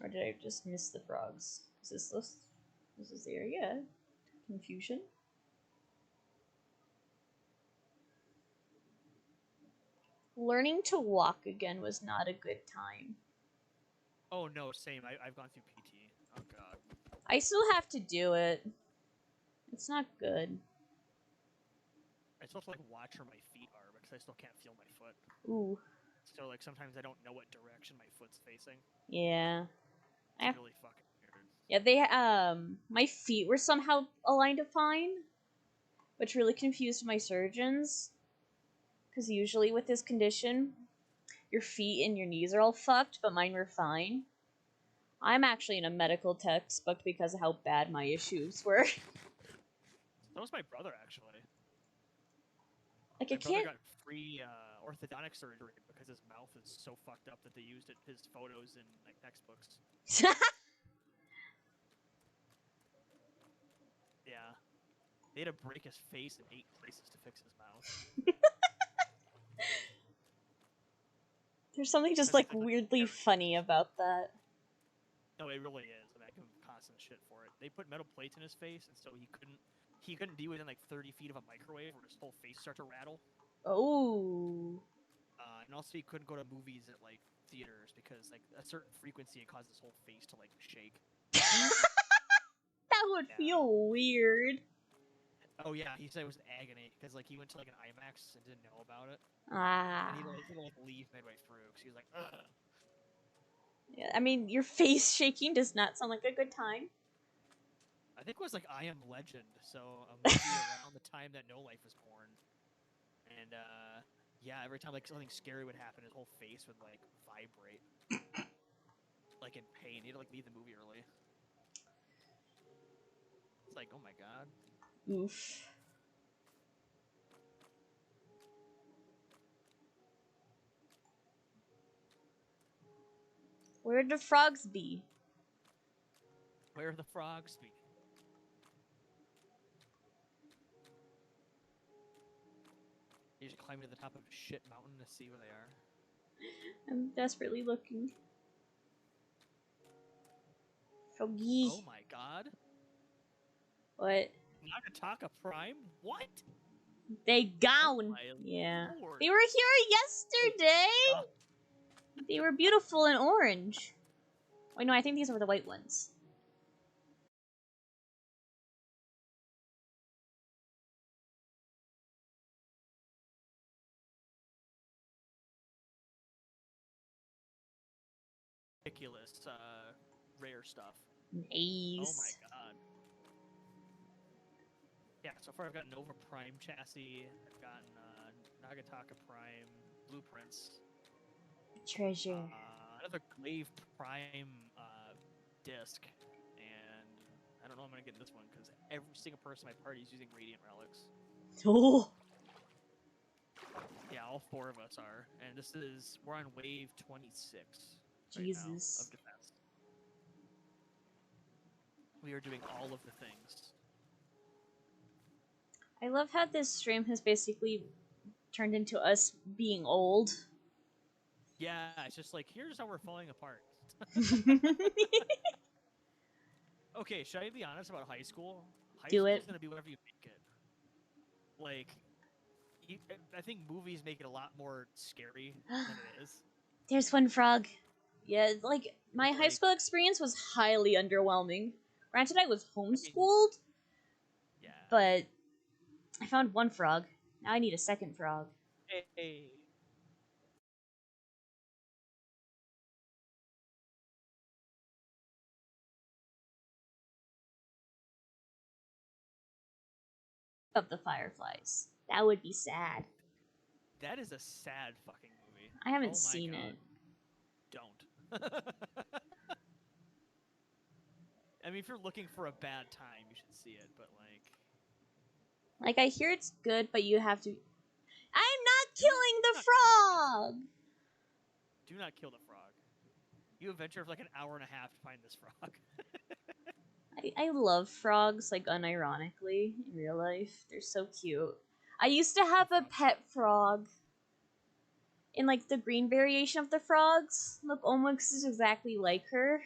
Or did I just miss the frogs? Is this is the area? Confusion? Learning to walk again was not a good time.
Oh no, same. I've gone through PT. Oh god.
I still have to do it. It's not good.
I still have to like watch where my feet are because I still can't feel my foot.
Ooh.
So like sometimes I don't know what direction my foot's facing.
Yeah.
It's really fucking weird.
Yeah, they my feet were somehow aligned fine, which really confused my surgeons. Because usually with this condition, your feet and your knees are all fucked, but mine were fine. I'm actually in a medical textbook because of how bad my issues were.
That was my brother actually.
Like,
My
I
brother
can't.
got free orthodontic surgery because his mouth is so fucked up that they used his photos in like textbooks. Yeah. They had to break his face in 8 places to fix his mouth.
There's something just like weirdly funny about that.
No, it really is. I mean, I give him constant shit for it. They put metal plates in his face, and so he couldn't be within like 30 feet of a microwave, or his whole face start to rattle.
Oh.
And also he couldn't go to movies at like theaters because like a certain frequency it caused his whole face to like shake.
That would feel weird.
Oh yeah, he said it was agony because like he went to like an IMAX and didn't know about it.
Ah.
And he had to like leave midway through because he was like, ugh.
Yeah, I mean, your face shaking does not sound like a good time.
I think it was like I Am Legend, so a movie around the time that No Life was born. And yeah, every time like something scary would happen, his whole face would like vibrate, like in pain. He had to like leave the movie early. It's like, oh my god.
Oof. Where'd the frogs be?
Where are the frogs be? You just climb to the top of a shit mountain to see where they are.
I'm desperately looking. Froggy.
Oh my god.
What?
Nagataka Prime? What?
They
Oh
gown.
my
Yeah.
lord.
They were here yesterday.
Oh,
They were beautiful in orange. Wait, no, I think these were the white ones.
ridiculous rare stuff.
Nice.
Oh my god. Yeah, so far I've got Nova Prime chassis, I've gotten Nagataka Prime blueprints,
Treasure.
another Glaive Prime disc, and I don't know if I'm gonna get this one because every single person in my party is using Radiant Relics.
Oh.
Yeah, all 4 of us are, and we're on wave 26 right now
Jesus.
of defense. We are doing all of the things.
I love how this stream has basically turned into us being old.
Yeah, it's just like, here's how we're falling apart. Okay, should I be honest about high school? High
Do
school's
it.
gonna be whatever you make it. Like, I think movies make it a lot more scary than it is.
There's one frog. Yeah, like, my
It's
high
like,
school experience was highly underwhelming. Granted, I was
I mean,
homeschooled,
yeah.
but I found one frog. Now I need a second frog.
Hey.
Of the fireflies. That would be sad.
That is a sad fucking movie.
I haven't
Oh my
seen
god.
it.
Don't. I mean, if you're looking for a bad time, you should see it, but like...
Like, I hear it's good, but you have to... I'm not killing the frog!
Do not kill the frog. You adventure for like an hour and a half to find this frog.
I love frogs, like, unironically, in real life. They're so cute. I used to have a pet frog. In, like, the green variation of the frogs. Look, Omix is exactly like her.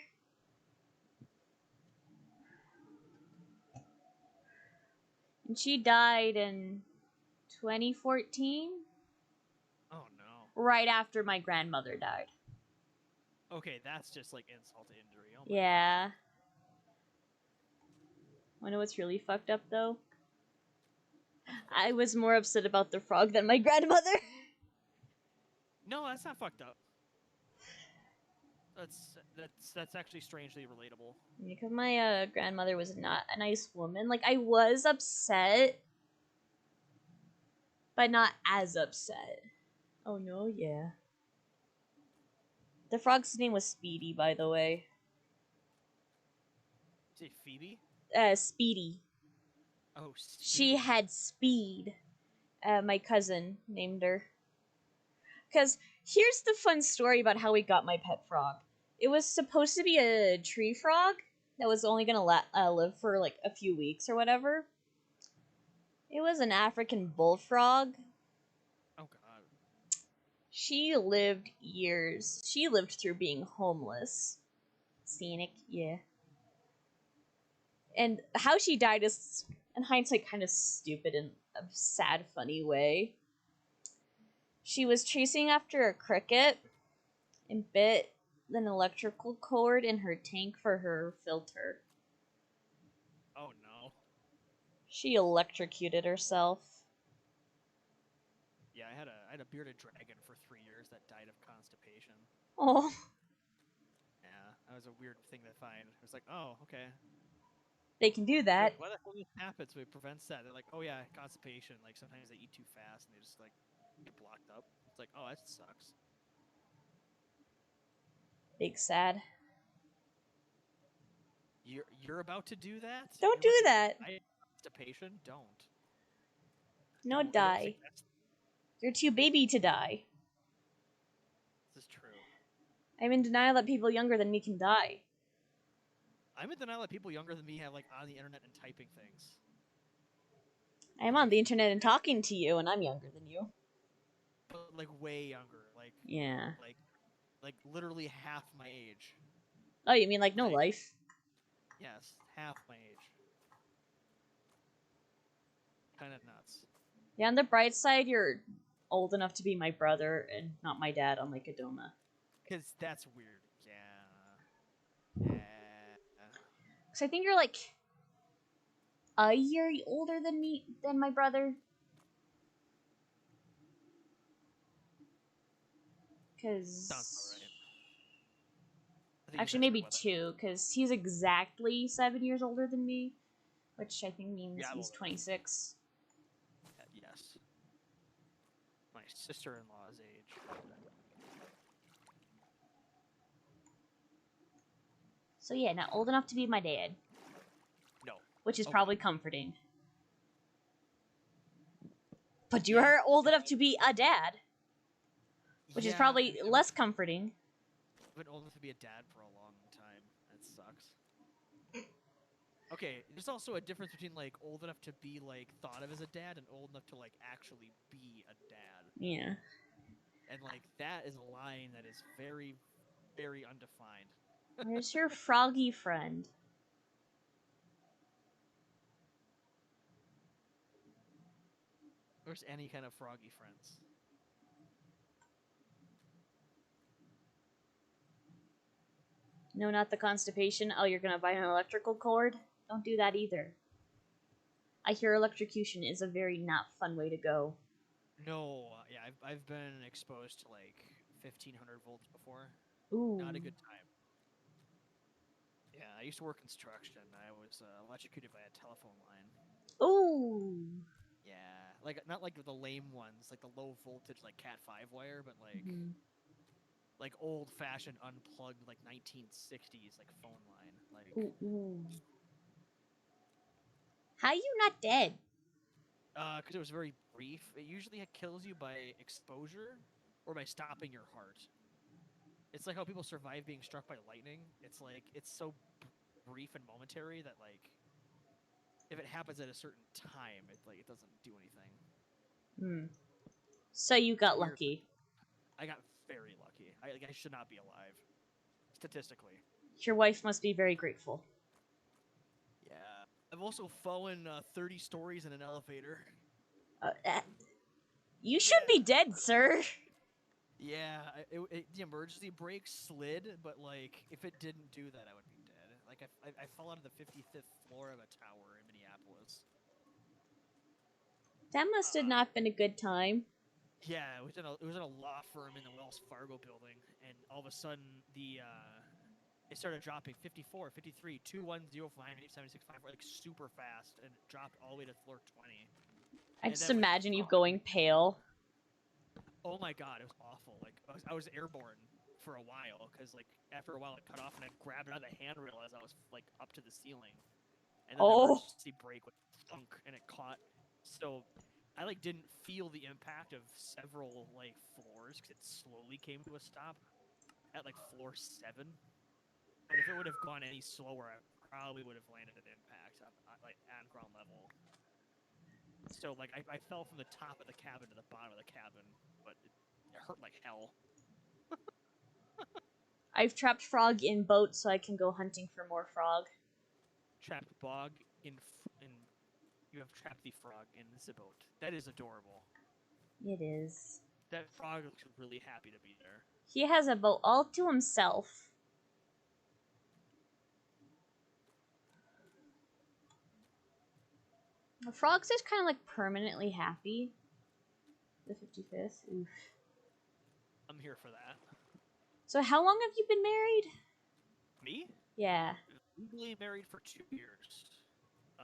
And she died in 2014?
Oh no.
Right after my grandmother died.
Okay, that's just like insult to injury. Oh my
Yeah. I know what's really fucked up, though? I was more upset about the frog than my grandmother.
No, that's not fucked up. That's actually strangely relatable.
Because my grandmother was not a nice woman. Like, I was upset, but not as upset. Oh no, yeah. The frog's name was Speedy, by the way.
Say Phoebe?
Speedy.
Oh, Speedy.
She had speed. My cousin named her. Because here's the fun story about how we got my pet frog. It was supposed to be a tree frog that was only gonna live for like a few weeks or whatever. It was an African bullfrog.
Oh god.
She lived years. She lived through being homeless. Scenic, yeah. And how she died is, in hindsight, kind of stupid in a sad, funny way. She was chasing after a cricket and bit an electrical cord in her tank for her filter.
Oh no.
She electrocuted herself.
Yeah, I had a bearded dragon for 3 years that died of constipation.
Oh.
Yeah, that was a weird thing to find. It was like, oh, okay.
They can do that.
Why the hell this happens? So it prevents that. They're like, oh yeah, constipation. Like sometimes they eat too fast and they just like get blocked up. It's like, oh, that sucks.
Big sad.
You're about to do that?
Don't
You're
do
about to
that.
die of constipation? Don't.
No,
Don't
die.
suggest-
You're too baby to die.
This is true.
I'm in denial that people younger than me can die.
I'm in denial that people younger than me have like on the internet and typing things.
I am on the internet and talking to you, and I'm younger than you.
But like way younger.
Yeah.
like literally half my age.
Oh, you mean like no
Like,
life?
yes, half my age. Kind of nuts.
Yeah, on the bright side, you're old enough to be my brother and not my dad, unlike Adoma.
Cause that's weird. Yeah. Yeah.
Because I think you're like a year older than my brother.
Sounds
Because
about right. I think you
actually,
said something
maybe
about that.
two. Because he's exactly 7 years older than me, which I think means
Yeah, I'm
he's
older.
26.
Yes. My sister-in-law's age.
So yeah, not old enough to be my dad,
No.
which is
Okay.
probably comforting. But you
Yeah.
are old enough to be a dad, which is
Yeah.
probably
I've
less comforting.
been old enough to be a dad for a long time. That sucks. Okay, there's also a difference between like old enough to be like thought of as a dad and old enough to like actually be a dad.
Yeah.
And like that is a line that is very, very undefined.
Where's your froggy friend?
There's any kind of froggy friends.
No, not the constipation. Oh, you're gonna buy an electrical cord? Don't do that either. I hear electrocution is a very not fun way to go.
No, yeah, I've been exposed to like 1500 volts before.
Ooh.
Not a good time. Yeah, I used to work construction. I was electrocuted by a telephone line.
Ooh.
Yeah, like not like the lame ones, like the low voltage like Cat 5 wire, but like
Mhm.
like old fashioned unplugged like 1960s like phone line. Like
Ooh. How you not dead?
because it was very brief. It usually kills you by exposure or by stopping your heart. It's like how people survive being struck by lightning. It's like it's so brief and momentary that like if it happens at a certain time, it doesn't do anything.
Hmm. So you
It's
got
weird.
lucky.
I got very lucky. I should not be alive, statistically.
Your wife must be very grateful.
Yeah. I've also fallen 30 stories in an elevator.
Uh, you should be dead, sir.
Yeah, the emergency brake slid, but like if it didn't do that, I would be dead. Like I fell out of the 55th floor of a tower in Minneapolis.
That must have not been a good time.
Yeah, it was in a law firm in the Wells Fargo building, and all of a sudden it started dropping 54, 53, 2105, 8765, like super fast, and it dropped all the way to floor 20.
I
And
just
then when
imagine you going pale.
oh my god, it was awful. Like I was airborne for a while because like after a while it cut off, and I grabbed another handrail as I was like up to the ceiling, and then the
Oh.
emergency brake would thunk, and it caught. So I like didn't feel the impact of several like floors because it slowly came to a stop at like floor 7. But if it would have gone any slower, I probably would have landed an impact on like on ground level. So like I fell from the top of the cabin to the bottom of the cabin, but it hurt like hell.
I've trapped frog in boat so I can go hunting for more frog.
Trapped bog in you have trapped the frog in the boat. That is adorable.
It is.
That frog looks really happy to be there.
He has a boat all to himself. The frog's just kind of like permanently happy. The 55th. Oof.
I'm here for that.
So how long have you been married?
Me?
Yeah.
Legally married for 2 years.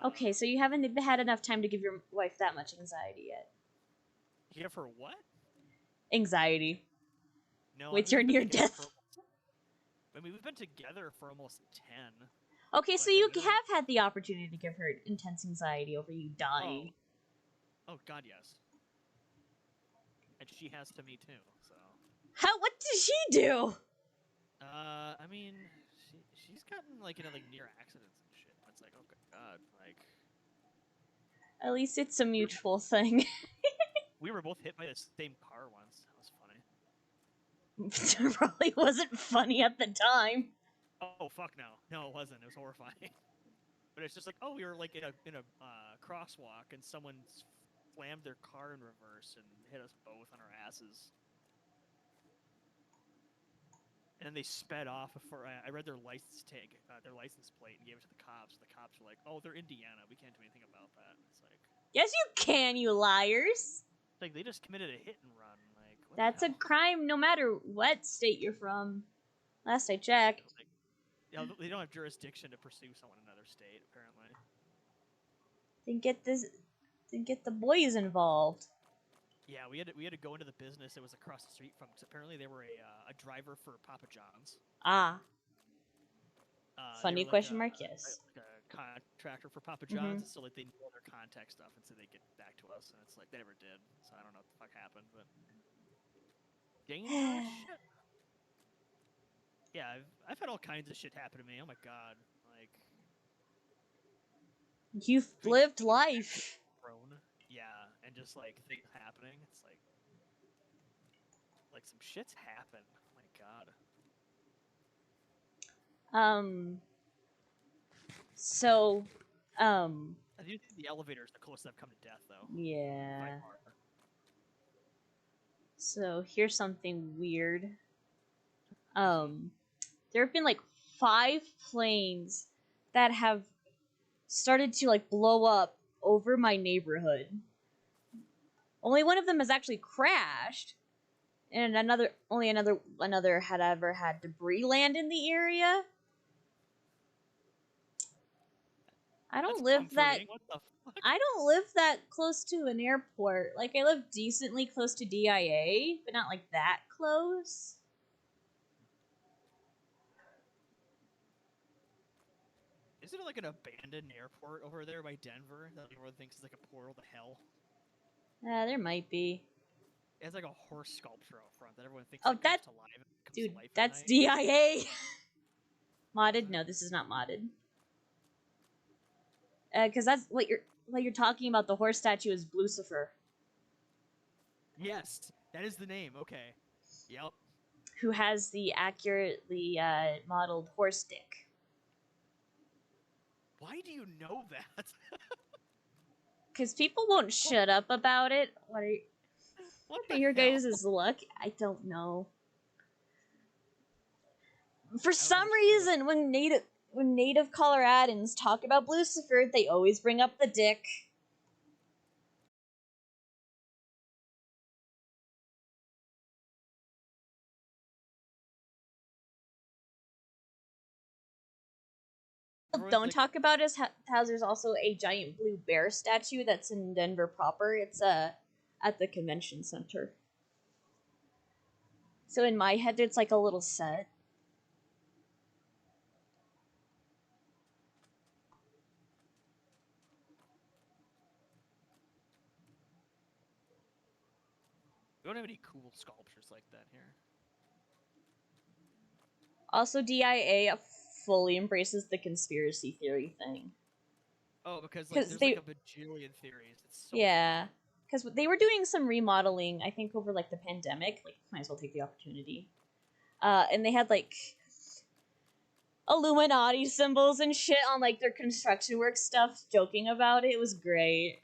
Okay, so you haven't had enough time to give your wife that much anxiety yet.
Give her what?
Anxiety.
No,
With
I mean,
your
we've been
near
together
death.
we've been together for almost 10.
Okay, so
Like, I
you
never.
have had the opportunity to give her intense anxiety over you dying.
Oh God, yes. And she has to me too. So.
What does she do?
I mean, she's gotten like into like near accidents and shit. It's like, oh God, like.
At least it's a mutual thing.
We were both hit by the same car once. That was funny.
It probably wasn't funny at the time.
Oh fuck no, no it wasn't. It was horrifying. But it's just like, oh, we were like in a crosswalk and someone slammed their car in reverse and hit us both on our asses. And then they sped off before I read their license tag, their license plate, and gave it to the cops. The cops were like, "Oh, they're Indiana. We can't do anything about that." It's like,
Yes, you can, you liars.
like they just committed a hit and run. Like, what
That's
the
a
hell?
crime no matter what state you're from. Last I checked.
Like, you know, they don't have jurisdiction to pursue someone in another state, apparently.
Then get the boys involved.
Yeah, we had to go into the business. It was across the street from. Apparently, they were a driver for Papa John's.
Ah.
They
Funny
were
question mark, yes.
like a contractor for Papa
Mm-hmm.
John's, so like they knew all their contact stuff, and so they get back to us, and it's like they never did. So I don't know what the fuck happened, but dangerous shit. Yeah, I've had all kinds of shit happen to me. Oh my god, like
You've lived life.
grown, yeah, and just like things happening. It's like some shit's happened. Oh my god.
So,
I do think the elevator is the closest I've come to death, though.
yeah. So here's something weird. There have been like 5 planes that have started to like blow up over my neighborhood. Only one of them has actually crashed, and another had ever had debris land in the area. I don't live that.
What the fuck?
I don't live that close to an airport. Like, I live decently close to DIA, but not like that close.
Isn't it like an abandoned airport over there by Denver that everyone thinks is like a portal to hell?
There might be.
It has like a horse sculpture out front that everyone thinks
Oh,
like,
that-
comes to life.
Dude,
life
that's
at night.
DIA. Modded? No, this is not modded. Because that's what you're talking about. The horse statue is Blucifer,
Yes, that is the name. Okay. Yep.
who has the accurately modeled horse dick.
Why do you know that?
Because people won't shut up about it. What
What
are
the
your
hell?
guys' luck? I don't know. For
don't
some
understand
reason, when native Coloradans talk about Blucifer, they always bring up the dick.
Everyone's
Don't
like,
talk about is how there's also a giant blue bear statue that's in Denver proper. It's at the convention center. So in my head, it's like a little set.
we don't have any cool sculptures like that here.
Also, DIA fully embraces the conspiracy theory thing.
Oh, because like,
'Cause
there's
they-
like a bajillion theories. It's so
Yeah, because they were doing some remodeling, I think, over like the pandemic. Like, might as well take the opportunity. And they had like Illuminati symbols and shit on like their construction work stuff, joking about it. It was great.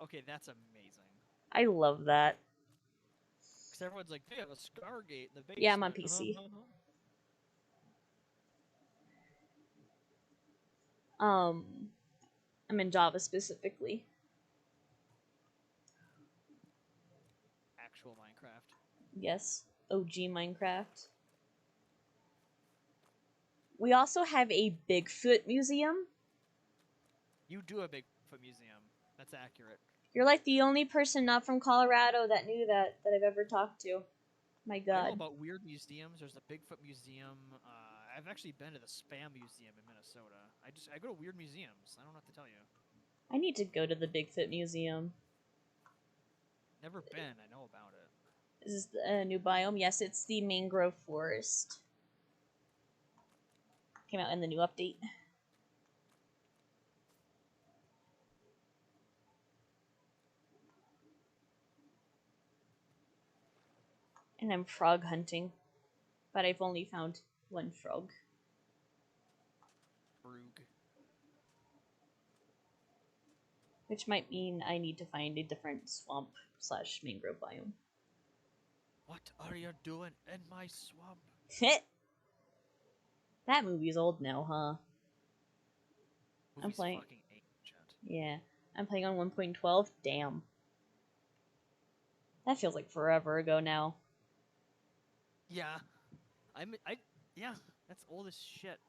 Okay, that's amazing.
I love that.
Because everyone's like, they have a Stargate in the basement.
Yeah, I'm on PC. I'm in Java specifically.
Actual Minecraft.
Yes, OG Minecraft. We also have a Bigfoot museum.
You do a Bigfoot museum. That's accurate.
You're like the only person not from Colorado that knew that I've ever talked to. My
I know
God.
about weird museums. There's a Bigfoot museum. I've actually been to the Spam Museum in Minnesota. I go to weird museums. I don't know what to tell you.
I need to go to the Bigfoot museum.
Never been. I know about it.
Is this a new biome? Yes, it's the mangrove forest. Came out in the new update. And I'm frog hunting. But I've only found one frog.
Brug.
Which might mean I need to find a different swamp / mangrove biome.
What are you doing in my swamp?
That movie's old now, huh?
Movie's
playing-
fucking ancient.
Yeah. I'm playing on 1.12. Damn. That feels like forever ago now.
Yeah. Yeah, that's old as shit.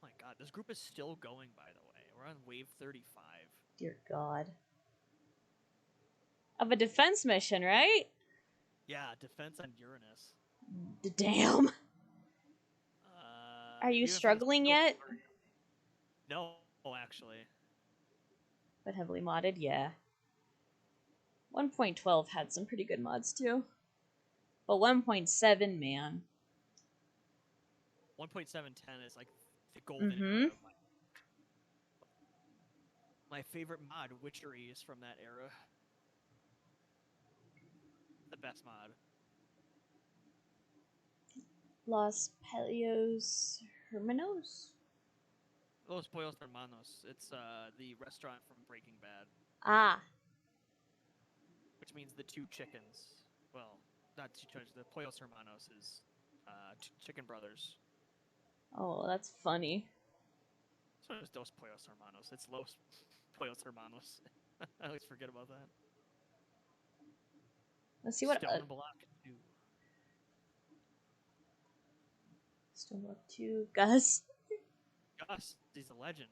Oh my god, this group is still going, by the way. We're on wave 35.
Dear God. Of a defense mission, right?
Yeah, defense on Uranus.
Damn. Are you
we haven't found a
struggling
single
yet?
Tellurium. No, actually.
But heavily modded, yeah. 1.12 had some pretty good mods too. But 1.7, man.
1.710 is like the golden
Mhm.
era of my favorite mod, Witchery, is from that era. The best mod.
Los Pelios Hermanos?
Los Pollos Hermanos. It's the restaurant from Breaking Bad,
Ah.
which means the two chickens. Well, not two chickens. The Pollos Hermanos is chicken brothers.
Oh, that's funny.
So it's Dos Pollos Hermanos. It's Los Pollos Hermanos. I always forget about that.
Let's see what
Stone Block 2.
Stone Block 2. Gus.
Gus, he's a legend.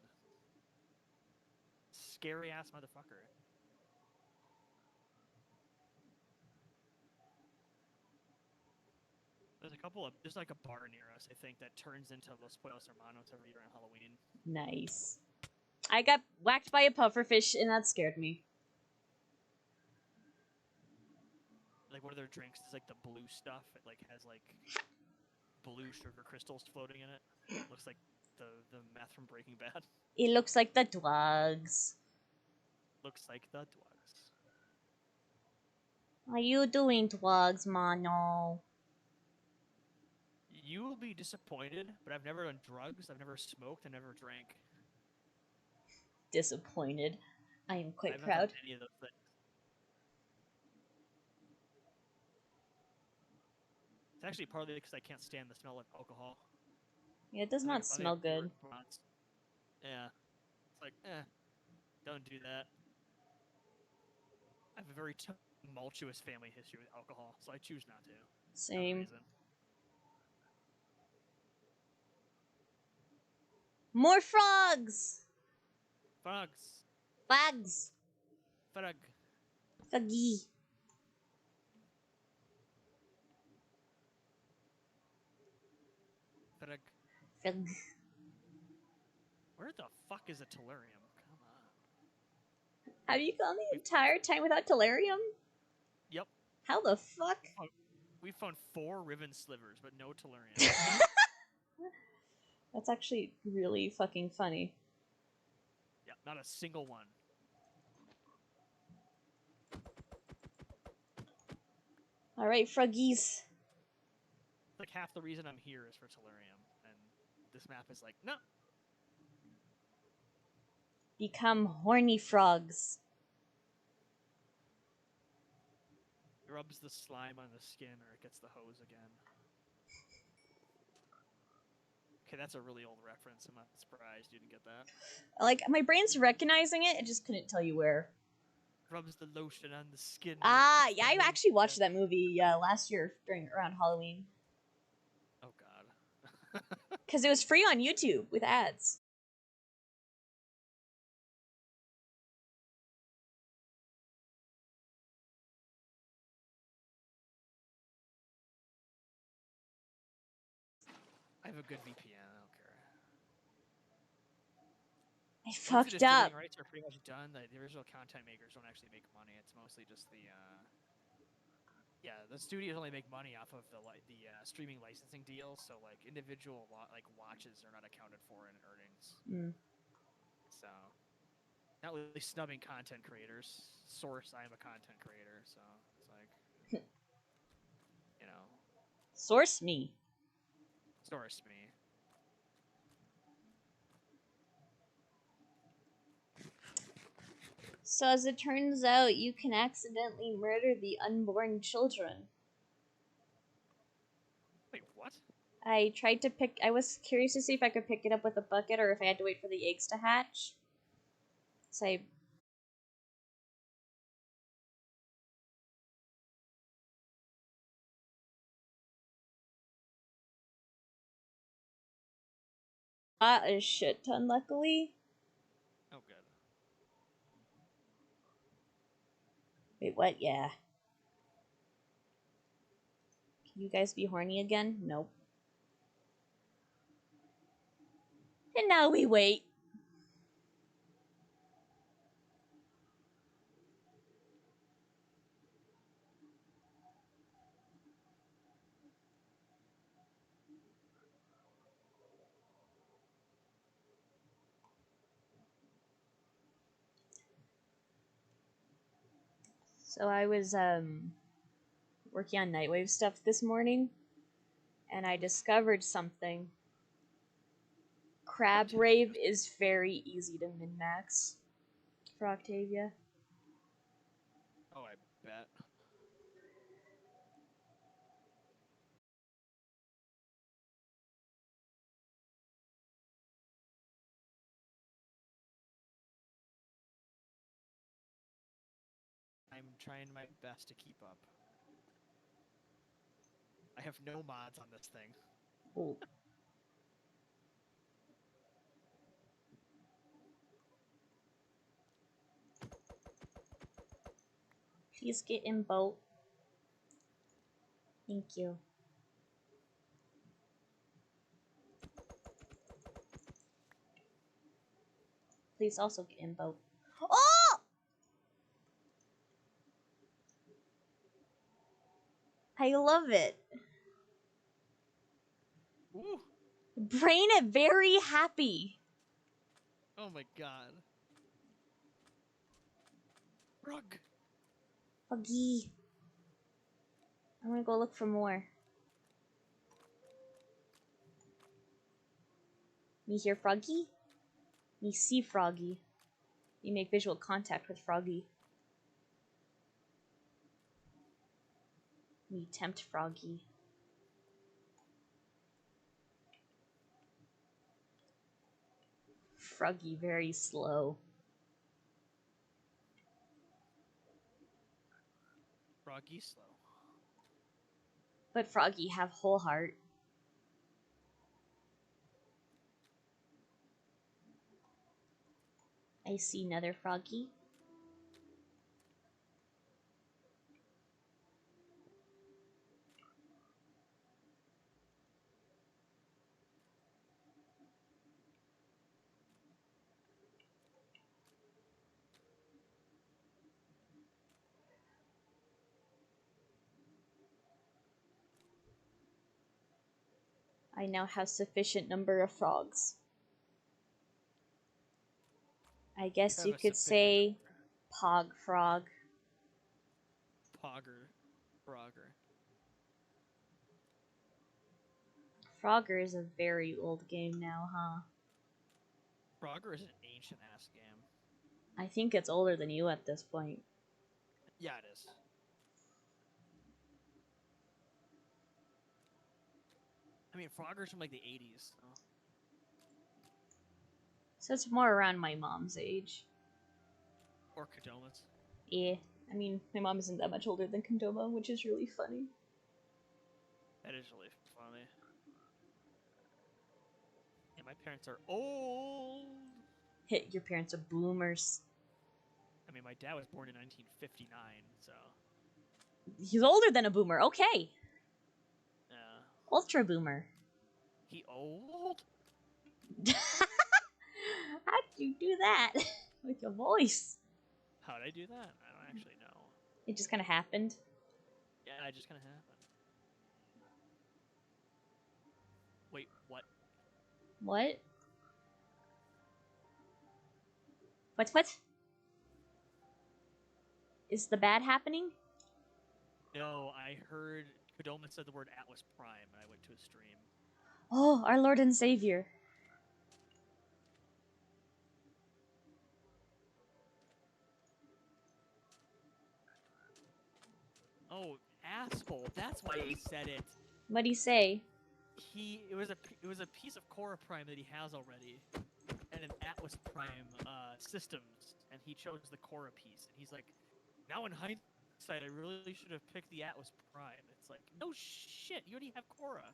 Scary ass motherfucker. There's like a bar near us, I think, that turns into Los Pollos Hermanos every year on Halloween.
Nice. I got whacked by a pufferfish and that scared me.
Like one of their drinks is like the blue stuff. It like has like blue sugar crystals floating in it. Looks like the meth from Breaking Bad.
It looks like the drugs.
Looks like the drugs.
Are you doing drugs, mano?
You will be disappointed, but I've never done drugs. I've never smoked. I never drank.
Disappointed. I am
I
quite
haven't
proud.
done any of those things. It's actually partly because I can't stand the smell of alcohol.
Yeah, it does
I
not
think
smell
I've never
good.
bronzed. Yeah. It's like, don't do that. I have a very tumultuous family history with alcohol, so I choose not to. No
Same.
reason.
More frogs!
Frogs.
Frogs!
Frog.
Froggy.
Frog.
Frog.
Where the fuck is a tellurium? Come on.
Have you gone the entire time without Tellurium?
Yep.
How the fuck?
We found 4 riven slivers, but no tellurium.
That's actually really fucking funny.
Yeah, not a single one.
Alright, froggies.
Like half the reason I'm here is for tellurium, and this map is like, no.
Become horny frogs.
It rubs the slime on the skin, or it gets the hose again. Okay, that's a really old reference. I'm not surprised you didn't get that.
Like, my brain's recognizing it, I just couldn't tell you where.
Rubs the lotion on the skin.
Ah, yeah, I actually watched that movie last year around Halloween.
Oh god.
Because it was free on YouTube with ads.
I have a good VPN. I don't care.
I
Once the
fucked
distributing
up.
rights are pretty much done, the original content makers don't actually make money. It's mostly just the the studios only make money off of the streaming licensing deals. So like individual watches are not accounted for in earnings.
Mm.
So not really snubbing content creators. Source, I am a content creator, so it's like
Source me.
Source me.
So as it turns out, you can accidentally murder the unborn children.
Wait, what?
I tried to pick... I was curious to see if I could pick it up with a bucket or if I had to wait for the eggs to hatch. So I... got a shit ton, luckily.
Oh, good.
Wait, what? Yeah. Can you guys be horny again? Nope. And now we wait. So I was working on Nightwave stuff this morning, and I discovered something. Crab Rave is very easy to min-max for Octavia.
Oh, I bet. I'm trying my best to keep up. I have no mods on this thing.
Oh. Please get in boat. Thank you. Please also get in boat. Oh! I love it.
Ooh!
Brain it very happy.
Oh my god. Rug!
Froggy. I'm gonna go look for more. Me hear Froggy? Me see Froggy. You make visual contact with Froggy. Me tempt Froggy. Froggy very slow.
Froggy slow.
But Froggy have whole heart. I see another Froggy. I now have sufficient number of frogs. I guess you could say Pog Frog.
Pogger. Frogger.
Frogger is a very old game now, huh?
Frogger is an ancient ass game.
I think it's older than you at this point.
Yeah, it is. I mean, Frogger's from like the 80s. So.
So it's more around my mom's age.
Or Kodomas.
Yeah. I mean, my mom isn't that much older than Kondoma, which is really funny.
That is really funny. Yeah, my parents are old.
Hit your parents are boomers.
I mean, my dad was born in 1959, so.
He's older than a boomer. Okay.
Yeah.
Ultra boomer.
He old?
How'd you do that with your voice?
How'd I do that? I don't actually know.
It just kind of happened.
Yeah, it just kind of happened. Wait, what?
What? What? Is the bad happening?
No, I heard Kodoma said the word Atlas Prime, and I went to a stream.
Oh, our Lord and Savior.
Oh, asshole! That's why he said it.
What'd he say?
It was a piece of Korra Prime that he has already, and an Atlas Prime systems, and he chose the Korra piece. And he's like, now in hindsight, I really should have picked the Atlas Prime. It's like, no shit, you already have Korra.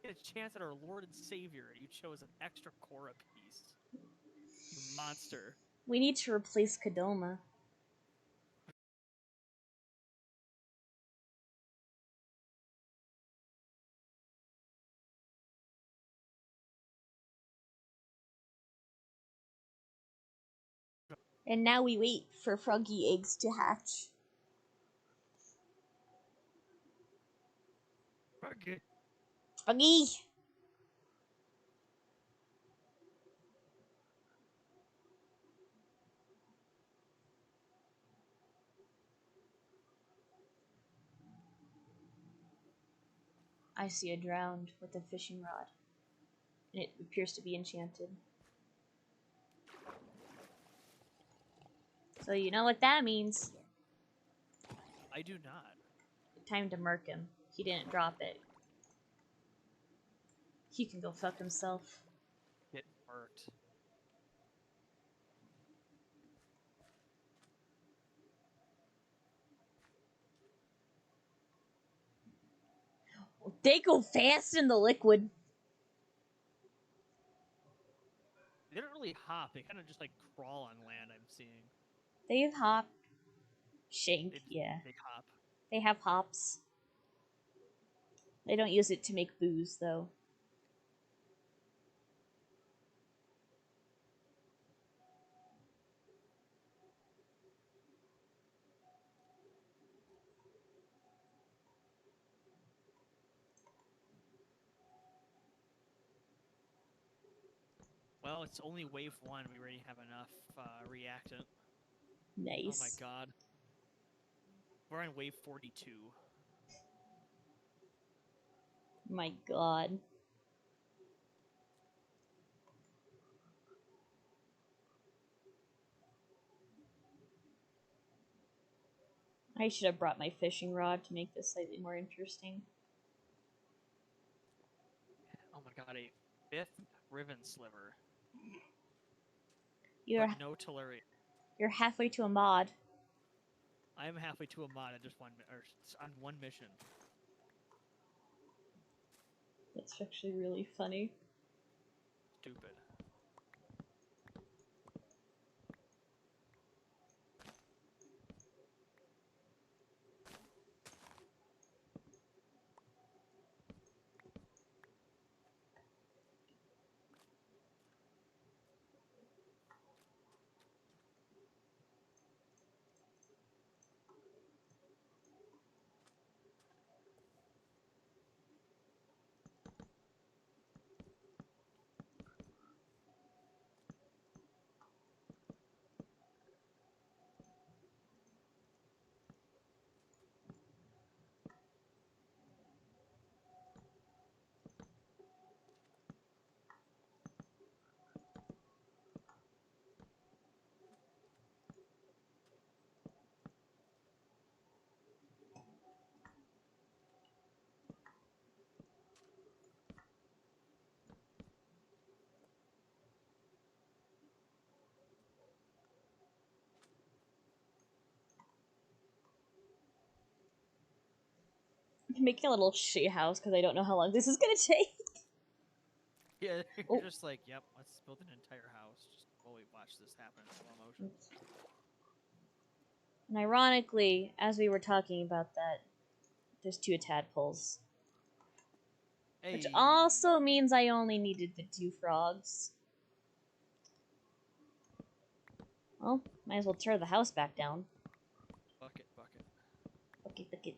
You had a chance at our Lord and Savior, and you chose an extra Korra piece. You monster.
We need to replace Kodoma. And now we wait for froggy eggs to hatch.
Okay.
Froggy! I see a drowned with a fishing rod. And it appears to be enchanted. So you know what that means.
I do not.
Time to murk him. He didn't drop it. He can go fuck himself.
Get murked.
They go fast in the liquid.
They don't really hop. They kind of just like crawl on land. I'm seeing.
They've hopped. Shank, yeah.
They hop.
They have hops. They don't use it to make booze, though.
Well, it's only wave 1. We already have enough reactant.
Nice.
Oh my god. We're on wave 42.
My god. I should have brought my fishing rod to make this slightly more interesting.
Oh my god, a 5th Riven Sliver.
You're
But no Tellurian.
you're halfway to a mod.
I am halfway to a mod on one mission.
That's actually really funny.
Stupid.
I'm making a little shit house because I don't know how long this is gonna take.
Yeah, you're
Oh.
just like, yep, let's build an entire house just while we watch this happen in slow motion.
And ironically, as we were talking about that, there's 2 tadpoles.
Hey.
Which also means I only needed the 2 frogs. Well, might as well tear the house back down.
Bucket, bucket.
Bucket, bucket.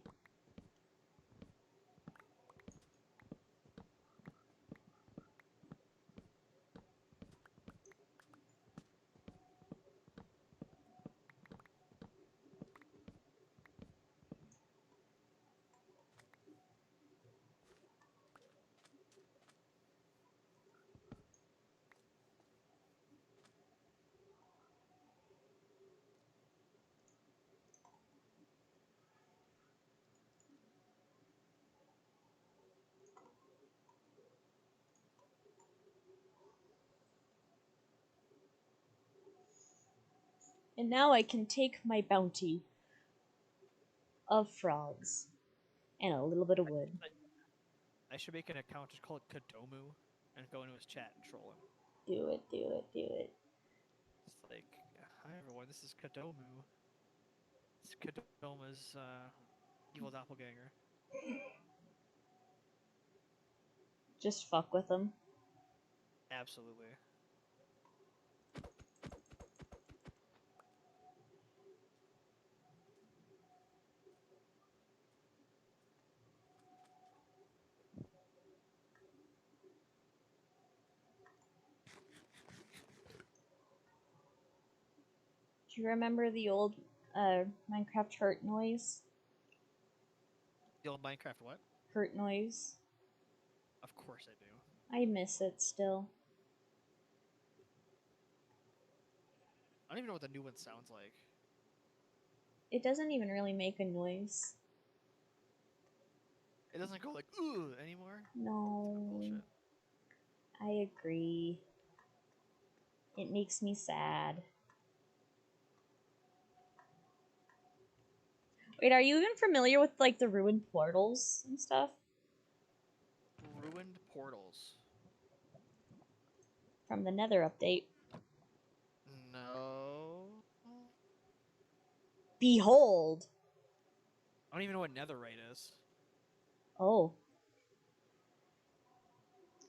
And now I can take my bounty of frogs and a little bit of wood.
I should make an account just call it Kadomu and go into his chat and troll him.
Do it, do it, do it.
It's like, hi everyone, this is Kadomu. It's Kadoma's evil doppelganger.
Just fuck with them.
Absolutely.
Do you remember the old Minecraft hurt noise?
The old Minecraft what?
Hurt noise.
Of course I do.
I miss it still.
I don't even know what the new one sounds like.
It doesn't even really make a noise.
It doesn't go like ooh anymore.
No.
Bullshit.
I agree. It makes me sad. Wait, are you even familiar with like the ruined portals and stuff?
Ruined portals.
From the Nether update.
No.
Behold!
I don't even know what netherite is.
Oh.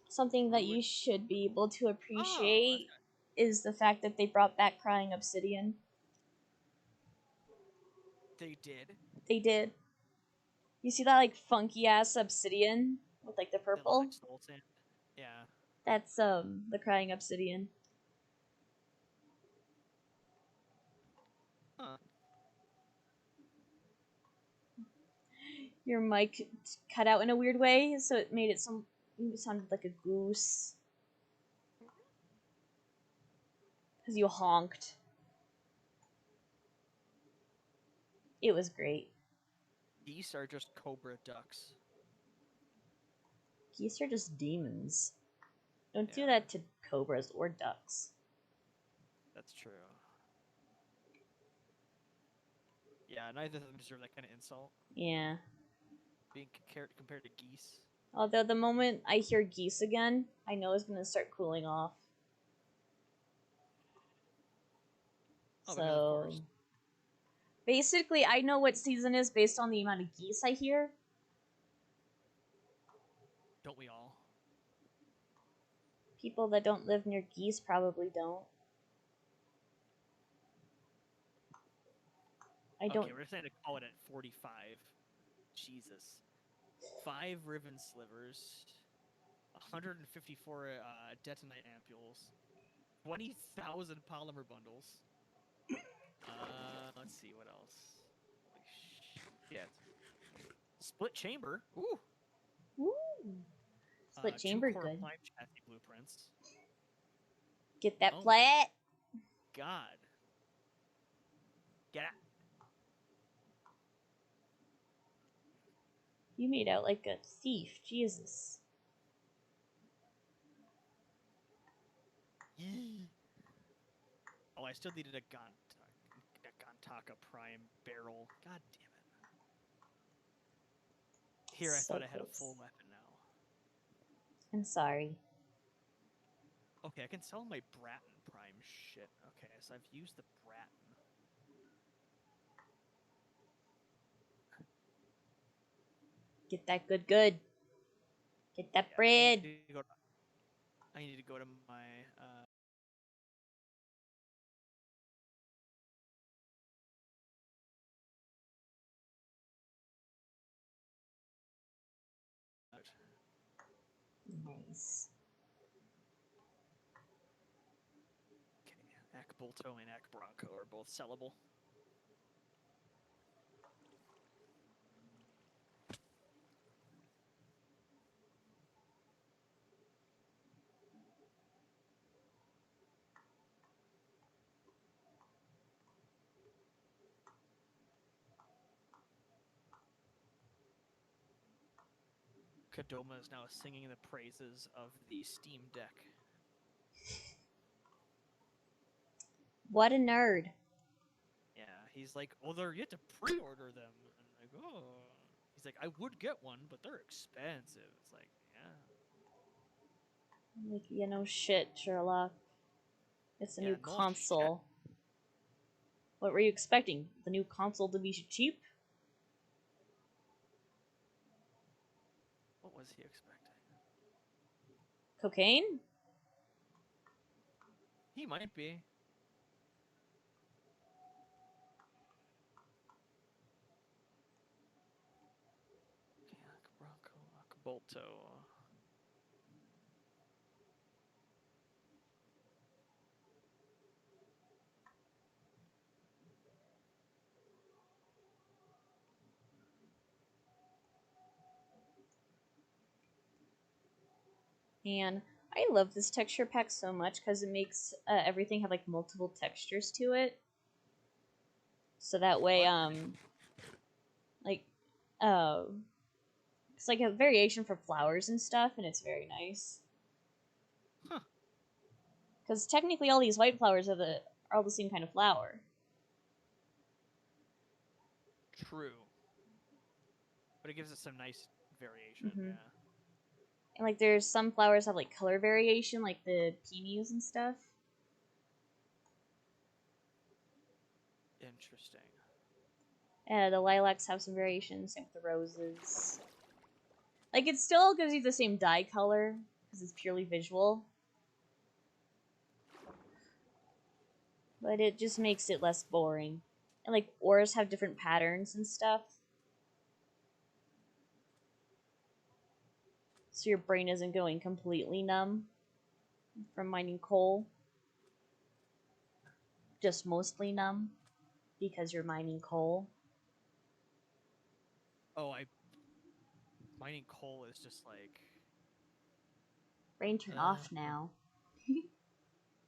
Something that you
Ruined-
should be able to
Oh,
appreciate
okay.
is the fact that they brought back crying obsidian.
They did.
They did. You see that like funky ass obsidian with like the
That looks
purple?
like soul sand. Yeah.
That's the crying obsidian.
Huh.
Your mic cut out in a weird way, so it made it sounded like a goose. Because you honked. It was great.
Geese are just cobra ducks.
Geese are just demons. Don't do
Yeah.
that to cobras or ducks.
That's true. Yeah, neither of them deserve that kind of insult.
Yeah.
Being compared to geese.
Although the moment I hear geese again, I know it's gonna start cooling off.
Oh, because of course.
Basically, I know what season is based on the amount of geese I hear.
Don't we all?
People that don't live near geese probably don't. I don't.
Okay, we're just going to call it at 45. Jesus. 5 riven slivers. 154 detonite ampules. 20,000 polymer bundles. Let's see what else. Holy shit. Split chamber. Ooh.
Ooh. Split chamber,
2 core
good.
prime chassis blueprints.
Get that
Oh
flat.
God. Get out.
You made out like a thief. Jesus.
Yee. Oh, I still needed a Gantaka Prime barrel. God damn it. Here, I
So
thought I had a
close.
full weapon now.
I'm sorry.
Okay, I can sell my Bratton Prime shit. Okay, so I've used the Bratton.
Get that good. Get that bread.
I need to go to my
Nice.
okay, Akbolto and Ak Bronco are both sellable. Kadoma is now singing the praises of the Steam Deck.
What a nerd.
He's like, well, you have to pre-order them. And I'm like, oh. He's like, I would get one, but they're expensive. It's like, yeah.
Like, you know, shit, Sherlock. It's a
Yeah,
new
no
console. What were you expecting? The new console to be cheap?
What was he expecting?
Cocaine?
He might be. Bronco, Acapulco.
And I love this texture pack so much because it makes everything have like multiple textures to it. So that way, like, uh, it's like a variation for flowers and stuff, and it's very nice.
Huh.
Because technically, all these white flowers are all the same kind of flower.
True. But it gives us some nice variation,
Mm-hmm.
yeah.
And like, there's some flowers have like color variation, like the peonies and stuff.
Interesting.
The lilacs have some variation, same with the roses. Like, it still gives you the same dye color, because it's purely visual. But it just makes it less boring. And, like, auras have different patterns and stuff. So your brain isn't going completely numb from mining coal. Just mostly numb, because you're mining coal.
Oh, mining coal is just like
Brain turn off now.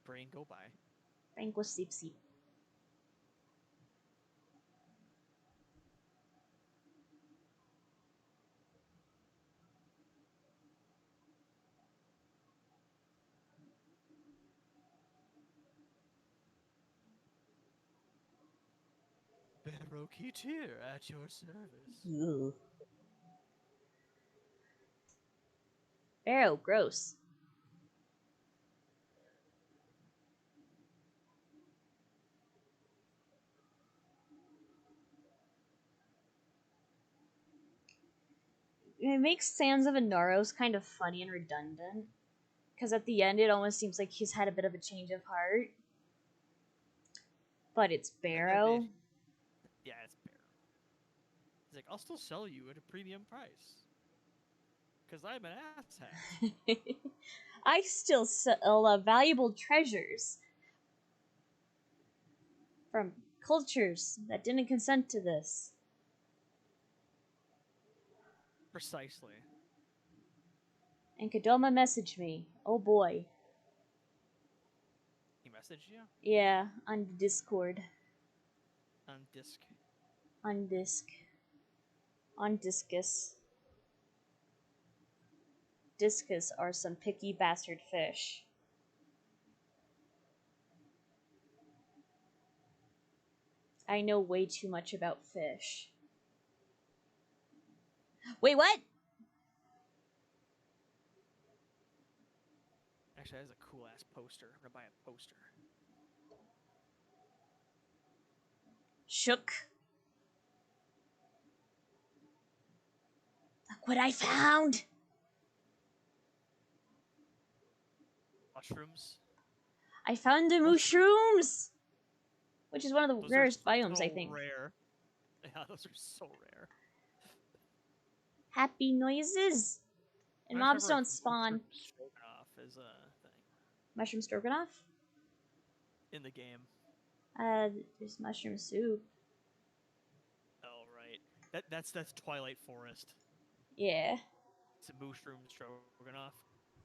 brain go by.
Brain go sleep.
Barrow-Keteer at your service.
Ugh. Barrow, gross. It makes Sands of Inoros kind of funny and redundant. Because at the end, it almost seems like he's had a bit of a change of heart. But it's Barrow.
Yeah, it's Barrow. He's like, I'll still sell you at a premium price. Because I'm an asshat.
I still sell valuable treasures from cultures that didn't consent to this.
Precisely.
And Kadoma messaged me. Oh boy.
He messaged you?
Yeah, on Discord.
On disc.
On disc. On Discus. Discus are some picky bastard fish. I know way too much about fish. Wait, what?
Actually, that's a cool ass poster. I'm gonna buy a poster.
Shook. Look what I found!
Mushrooms.
I found the mushrooms! Which is one of the
Those
rarest
are
biomes,
so
I think.
Rare. Yeah, those are so rare.
Happy noises! And
I
mobs
remember
don't spawn.
Stroganoff is a thing
Mushroom stroganoff?
in the game.
There's mushroom soup.
Oh right, that's Twilight Forest.
Yeah.
It's a mushroom stroganoff,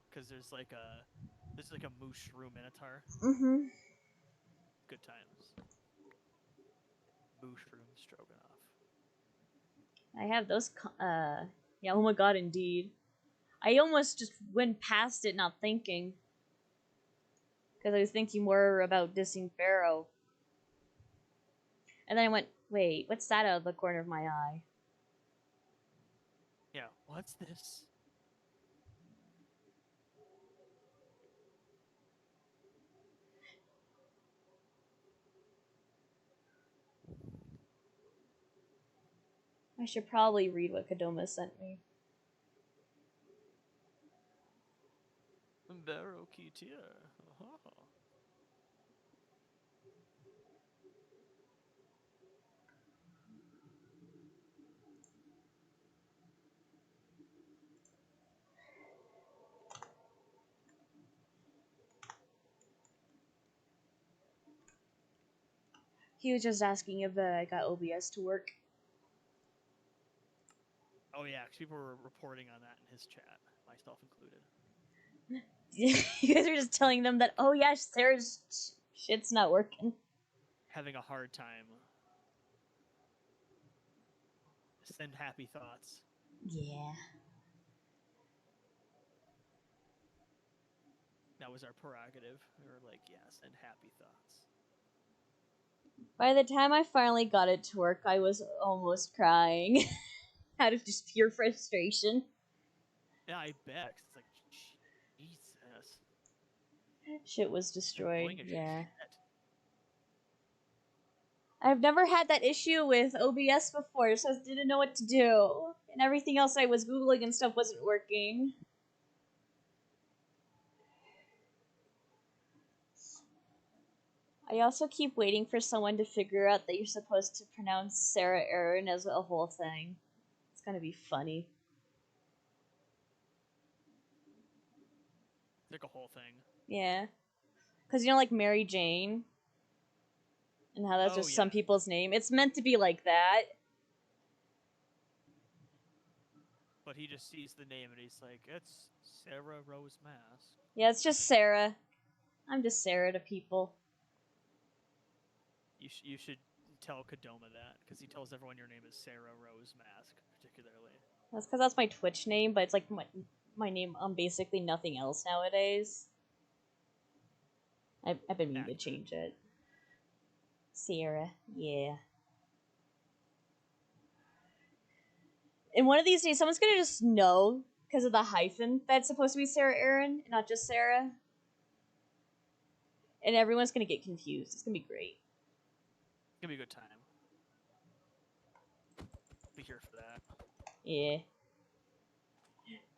because there's like a mushroom minotaur.
Mm-hmm.
Good times. Mushroom stroganoff.
I have those. Yeah. Oh my god, indeed. I almost just went past it, not thinking, because I was thinking more about dissing Pharaoh. And then I went, wait, what's that out of the corner of my eye?
Yeah, what's this?
I should probably read what Kadoma sent me.
Baroketeer. Oh.
He was just asking if I got OBS to work.
Oh yeah, 'cause people were reporting on that in his chat, myself included.
You guys are just telling them that, oh yeah, Sarah's shit's not working.
Having a hard time. Send happy thoughts.
Yeah.
That was our prerogative. We were like, yeah, send happy thoughts.
By the time I finally got it to work, I was almost crying. Out of just pure frustration.
Yeah, I bet. 'Cause it's like, Jesus.
Shit was destroyed.
Annoying as
Yeah.
shit.
I've never had that issue with OBS before, so I didn't know what to do. And everything else I was Googling and stuff wasn't working. I also keep waiting for someone to figure out that you're supposed to pronounce Sarah Aaron as a whole thing. It's gonna be funny.
It's like a whole thing.
Yeah. Because you know, like Mary Jane? And how that's just some people's name. It's meant to be like that.
But he just sees the name and he's like, it's Sarah Rose Mask.
Yeah, it's just Sarah. I'm just Sarah to people.
You should tell Kadoma that, because he tells everyone your name is Sarah Rose Mask, particularly.
That's because that's my Twitch name, but it's like my name on basically nothing else nowadays. I've been meaning to change it. Sarah, yeah. And one of these days, someone's gonna just know because of the hyphen that's supposed to be Sarah Aaron, and not just Sarah. And everyone's gonna get confused. It's gonna be great.
It's gonna be a good time. Be here for that.
Yeah.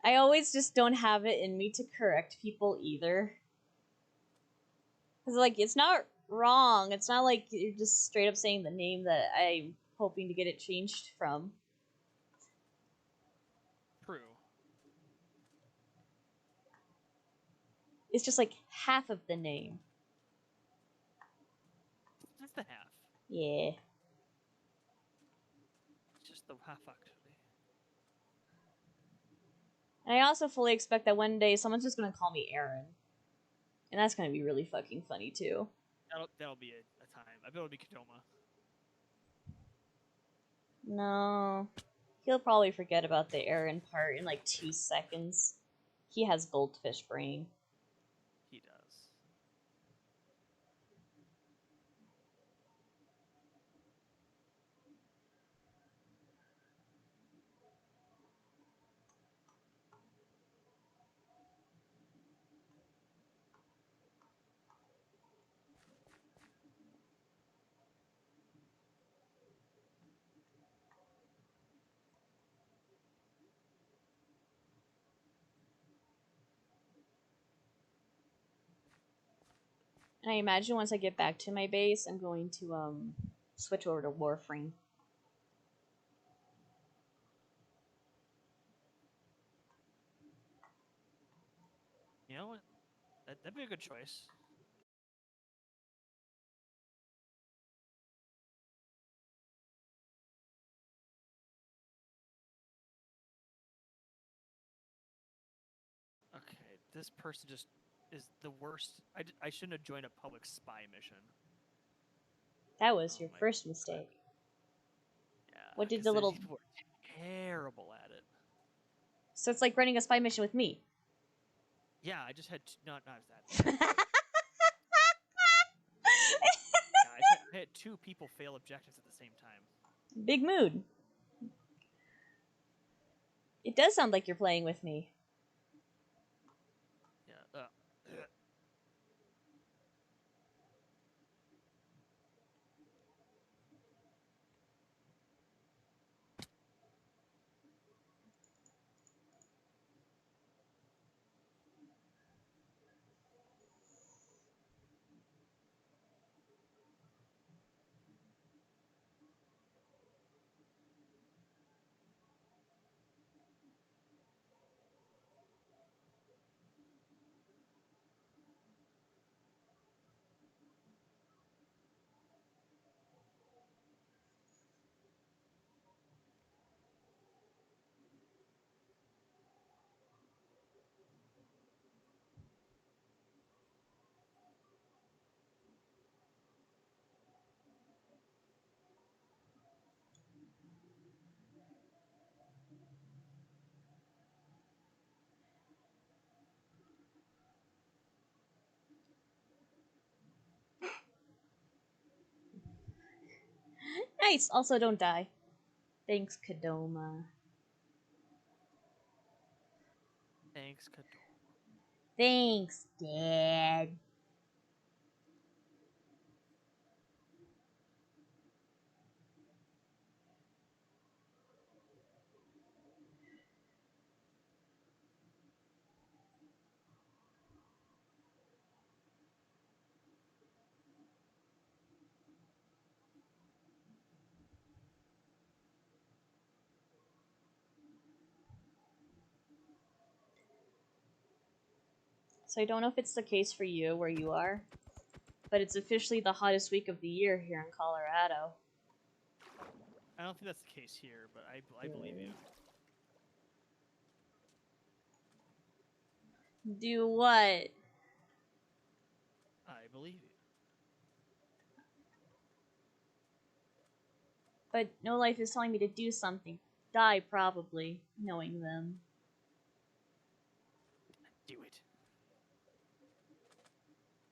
I always just don't have it in me to correct people either. Because, like, it's not wrong. It's not like you're just straight up saying the name that I'm hoping to get it changed from.
True.
It's just like half of the name.
Just the half.
Yeah.
Just the half, actually.
And I also fully expect that one day someone's just gonna call me Aaron. And that's gonna be really fucking funny, too.
That'll be a time. I bet it'll be Kadoma.
No. He'll probably forget about the Aaron part in like 2 seconds. He has goldfish brain.
He does.
And I imagine once I get back to my base, I'm going to switch over to Warframe.
You know what? That'd be a good choice. Okay, this person just is the worst. I shouldn't have joined a public spy mission.
That was your first mistake.
Yeah.
What did the little...
people are terrible at it.
So it's like running a spy mission with me.
Yeah, I just had not that. Yeah, I had 2 people fail objectives at the same time.
Big mood. It does sound like you're playing with me.
Yeah.
Nice. Also, don't die. Thanks, Kadoma.
Thanks, Kador.
Thanks, Dad. So I don't know if it's the case for you where you are, but it's officially the hottest week of the year here in Colorado.
I don't think that's the case here, but I believe you.
Do what?
I believe you.
But No Life is telling me to do something. Die, probably, knowing them.
Do it.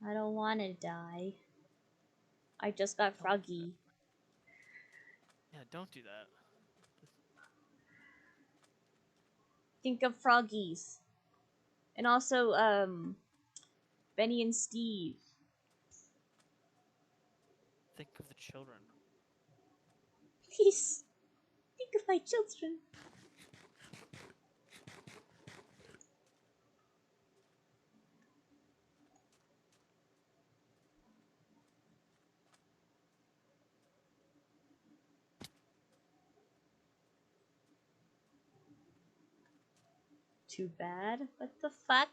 I don't want to die. I just got
Don't do that.
froggy.
Yeah, don't do that.
Think of froggies. And also, Benny and Steve.
Think of the children.
Please, think of my children. Too bad. What the fuck?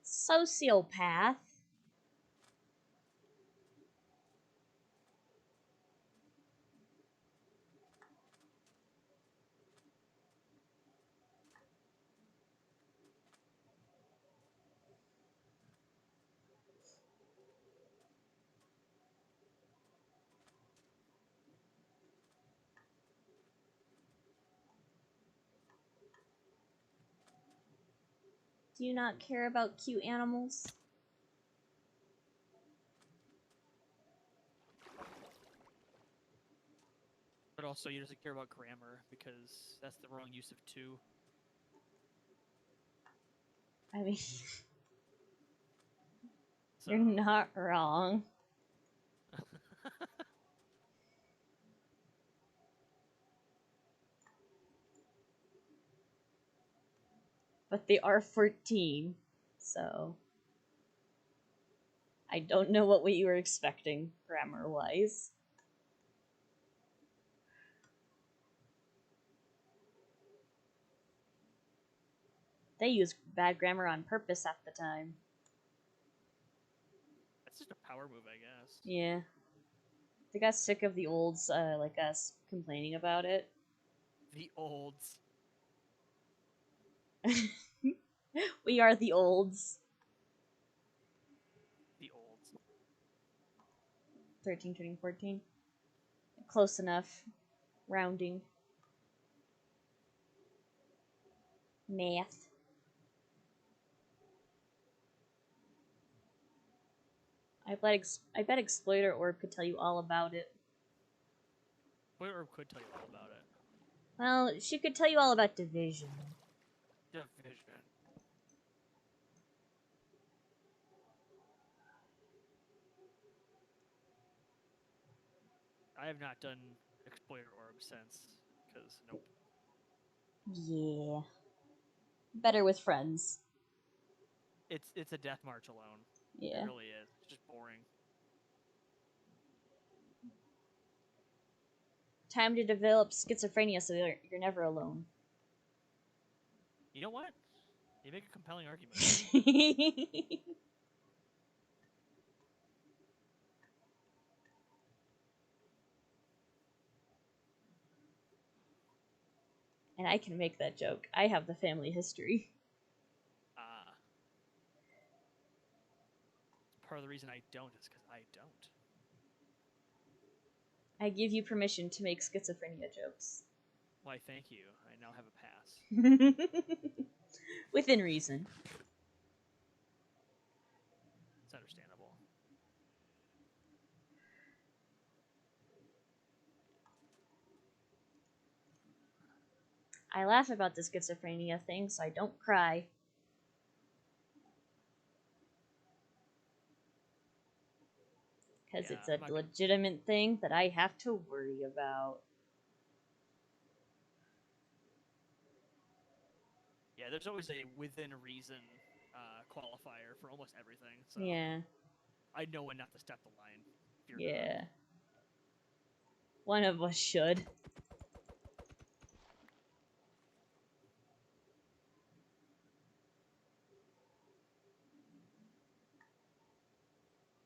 Sociopath. Do you not care about cute animals?
But also, you doesn't care about grammar because that's the wrong use of to.
I mean,
So.
you're not wrong. But they are 14, so I don't know what you were expecting grammar-wise. They use bad grammar on purpose half the time.
That's just a power move, I guess.
Yeah. They got sick of the olds like us complaining about it.
The olds.
We are the olds.
The olds.
13, turning 14. Close enough. Rounding. Math. I bet Exploiter Orb could tell you all about it.
Or could tell you all about it.
Well, she could tell you all about Division.
Division. I have not done Exploiter Orb since, because nope.
Yeah. Better with friends.
It's a death march alone.
Yeah.
It really is. It's just boring.
Time to develop schizophrenia so you're never alone.
You know what? You make a compelling argument.
And I can make that joke. I have the family history.
Part of the reason I don't is because I don't.
I give you permission to make schizophrenia jokes.
Why, thank you. I now have a pass.
Within reason.
It's understandable.
I laugh about the schizophrenia thing, so I don't cry. Because it's a legitimate thing that I have to worry about.
Yeah, there's always a within reason qualifier for almost everything. So
yeah.
I know when not to step the line.
Yeah. Not. One of us should.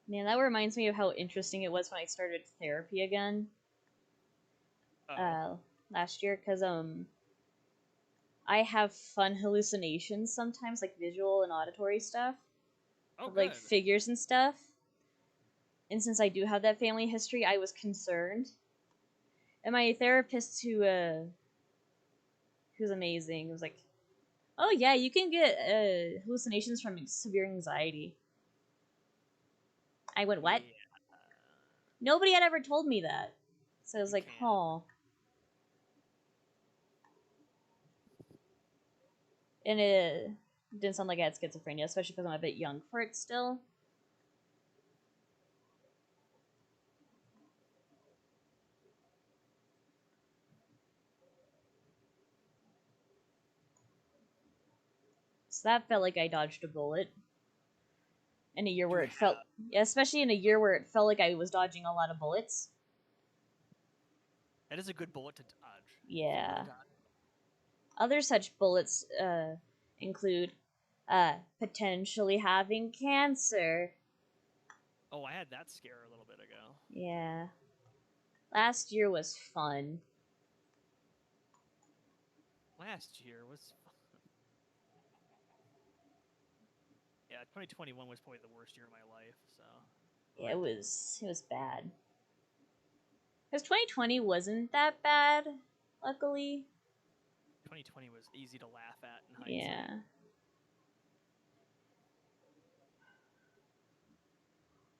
Man, that reminds me of how interesting it was when I started therapy again. Last year, because I have fun hallucinations sometimes, like visual and auditory stuff.
Oh,
of, like figures and stuff. And since I do have that family history, I was concerned. And my therapist, who's amazing, was like, "Oh yeah, you can get hallucinations from severe anxiety." I went, "What?" Yeah. Nobody had ever told me that, so I was like, "Huh." And it didn't sound like I had schizophrenia, especially because I'm a bit young for it still. So that felt like I dodged a bullet. In a year where especially in a year where it felt like I was dodging a lot of bullets.
That is a good bullet to dodge.
Yeah. Other such bullets include potentially having cancer.
Oh, I had that scare a little bit ago.
Yeah. Last year was fun.
Last year was fun. Yeah, 2021 was probably the worst year of my life, so.
Yeah, it was bad. Because 2020 wasn't that bad, luckily.
2020 was easy to laugh at in hindsight.
Yeah.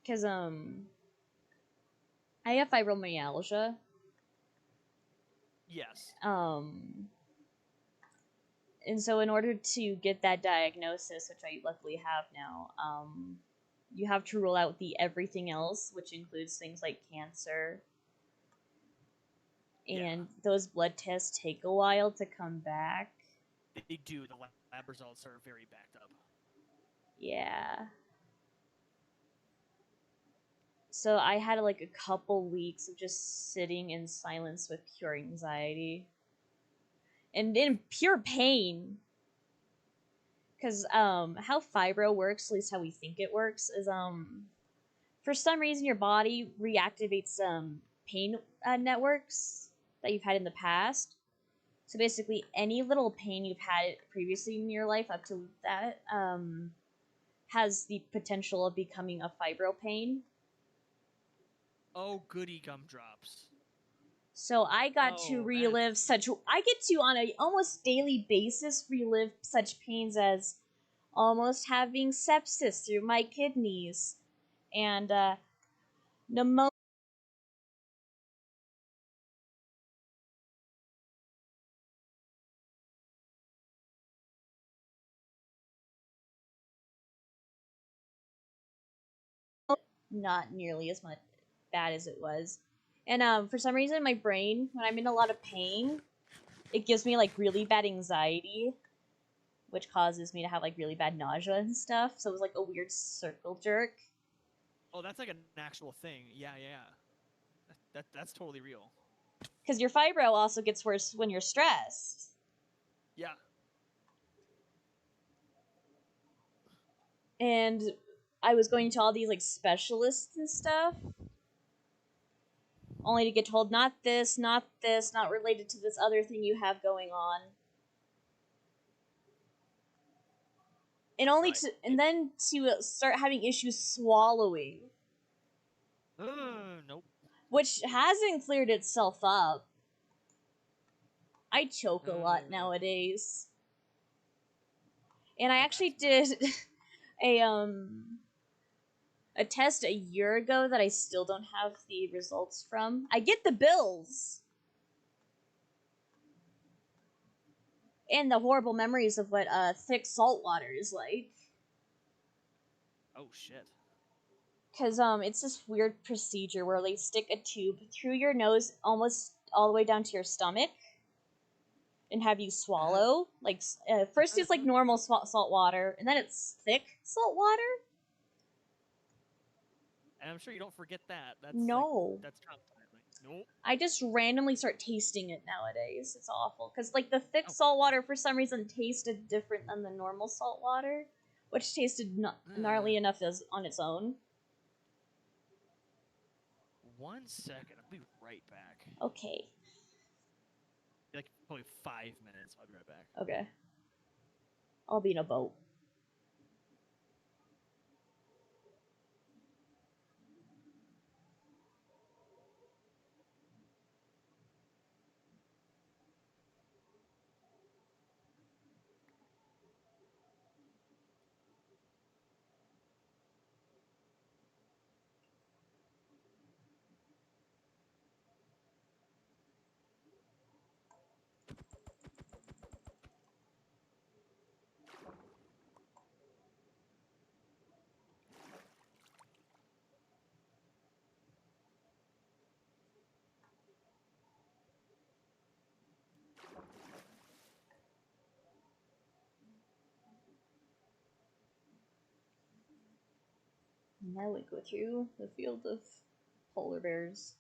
Because, I have fibromyalgia.
Yes.
And so in order to get that diagnosis, which I luckily have now, you have to rule out the everything else, which includes things like cancer. And those blood tests take a while to come back.
They do. The lab results are very backed up.
Yeah. So I had like a couple weeks of just sitting in silence with pure anxiety. And in pure pain. Because how fibro works, at least how we think it works, is for some reason your body reactivates pain networks that you've had in the past. So basically, any little pain you've had previously in your life up to that has the potential of becoming a fibro pain.
Oh, goody gumdrops.
So I got to relive I get to on a almost daily basis relive such pains as almost having sepsis through my kidneys, and pneumonia. Not nearly as much bad as it was. And for some reason, my brain, when I'm in a lot of pain, it gives me like really bad anxiety, which causes me to have like really bad nausea and stuff. So it was like a weird circle jerk.
Oh, that's like an actual thing. Yeah, yeah. That's totally real.
Because your fibro also gets worse when you're stressed.
Yeah.
And I was going to all these like specialists and stuff, only to get told not this, not this, not related to this other thing you have going on. And only
Right.
to and then to start having issues swallowing,
Nope.
which hasn't cleared itself up. I choke a lot nowadays. And I
Oh,
actually
that's
did a a test a year ago that I still don't have the results from. I get the bills and the horrible memories of what thick salt water is like.
Oh shit.
Cause it's this weird procedure where they stick a tube through your nose almost all the way down to your stomach and have you swallow. Like first it's like normal salt water, and then it's thick salt water.
And I'm sure you don't forget that.
No,
That's traumatizing. Nope.
I just randomly start tasting it nowadays. It's awful because like the thick
Oh.
salt water for some reason tasted different than the normal salt water, which tasted gnarly enough as on its own.
1 second. I'll be right back.
Okay.
Like probably 5 minutes. I'll be right back.
Okay. I'll be in a boat. Now we go through the field of polar bears.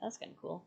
That's kind of cool.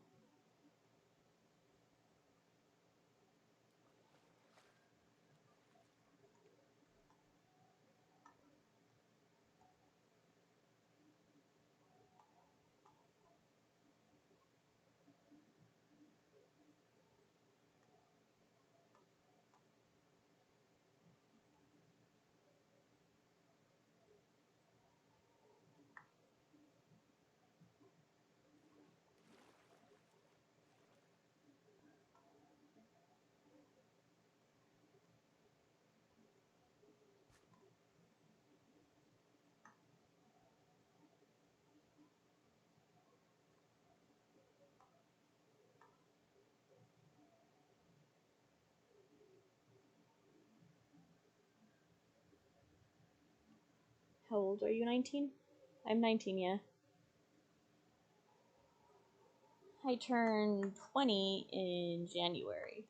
How old are you? 19? I'm 19, yeah. I turned 20 in January.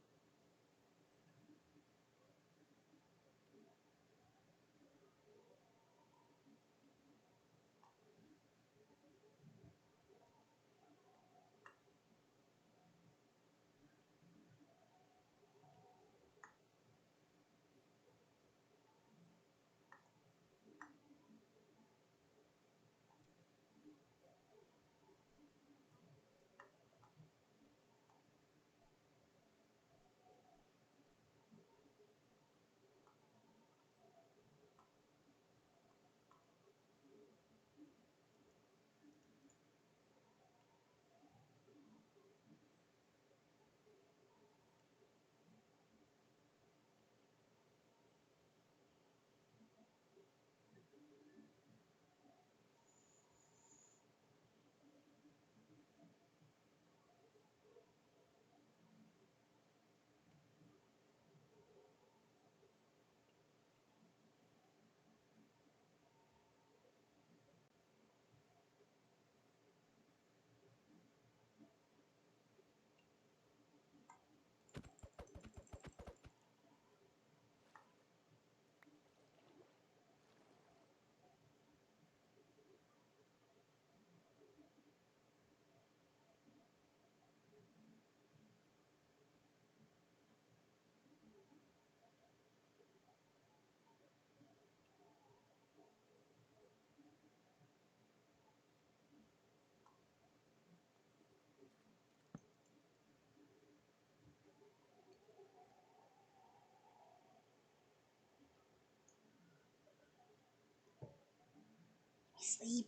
Sleep.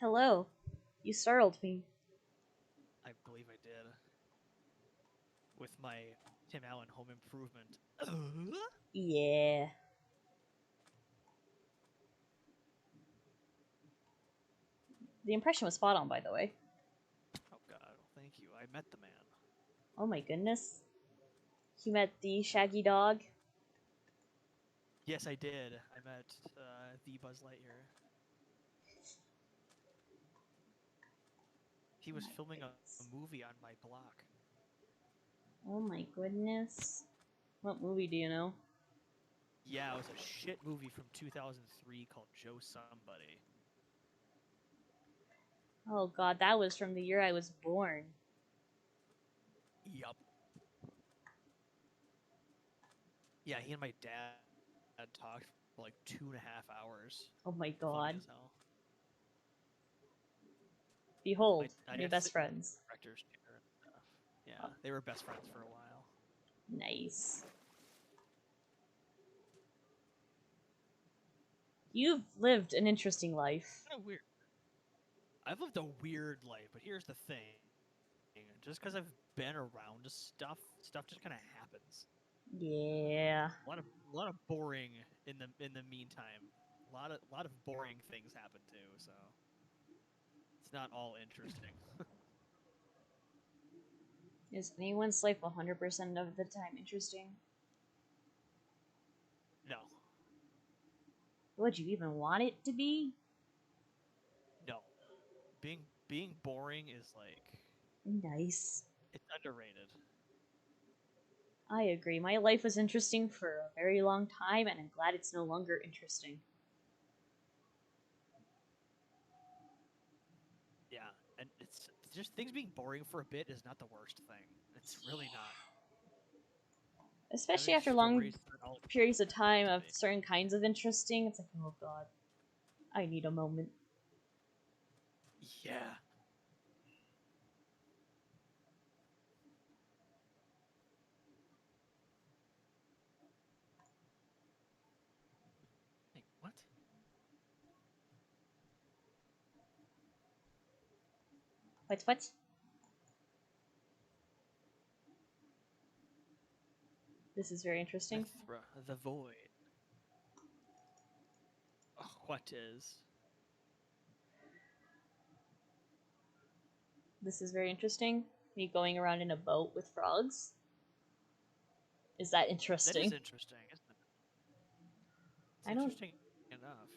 Hello. You startled me.
I believe I did. With my Tim Allen Home Improvement.
Yeah. The impression was spot on, by the way.
Oh god, thank you. I met the man.
Oh my goodness. You met the Shaggy Dog?
Yes, I did. I met the Buzz Lightyear. He was filming a movie on my block.
Oh my goodness. What movie do you know?
Yeah, it was a shit movie from 2003 called Joe Somebody.
Oh god, that was from the year I was born.
Yup. Yeah, he and my dad talked for like 2.5 hours.
Oh my
Funny
god.
as hell.
Behold,
I
my
got to
best
sit in the
friends.
director's chair and stuff. Yeah,
Oh,
they were best friends for a while.
nice. You've lived an interesting life.
Kind of weird. I've lived a weird life, but here's the thing. Just because I've been around stuff just kind of happens.
Yeah.
A lot of boring in the meantime. A lot of boring things happen too, so it's not all interesting.
Is anyone's life 100% of the time interesting?
No,
Would you even want it to be?
no. Being boring is like
Nice.
it's underrated.
I agree. My life was interesting for a very long time, and I'm glad it's no longer interesting.
Yeah, and it's just things being boring for a bit is not the worst thing. It's really not.
Especially
Having
after long
stories that all
periods of time
to
of
me.
certain kinds of interesting, it's like, oh god, I need a moment.
Yeah. Wait, what?
What? This is very interesting.
The void. Oh, what is?
This is very interesting. Me going around in a boat with frogs. Is that
That is
interesting?
interesting, isn't it? It's
I don't.
interesting enough.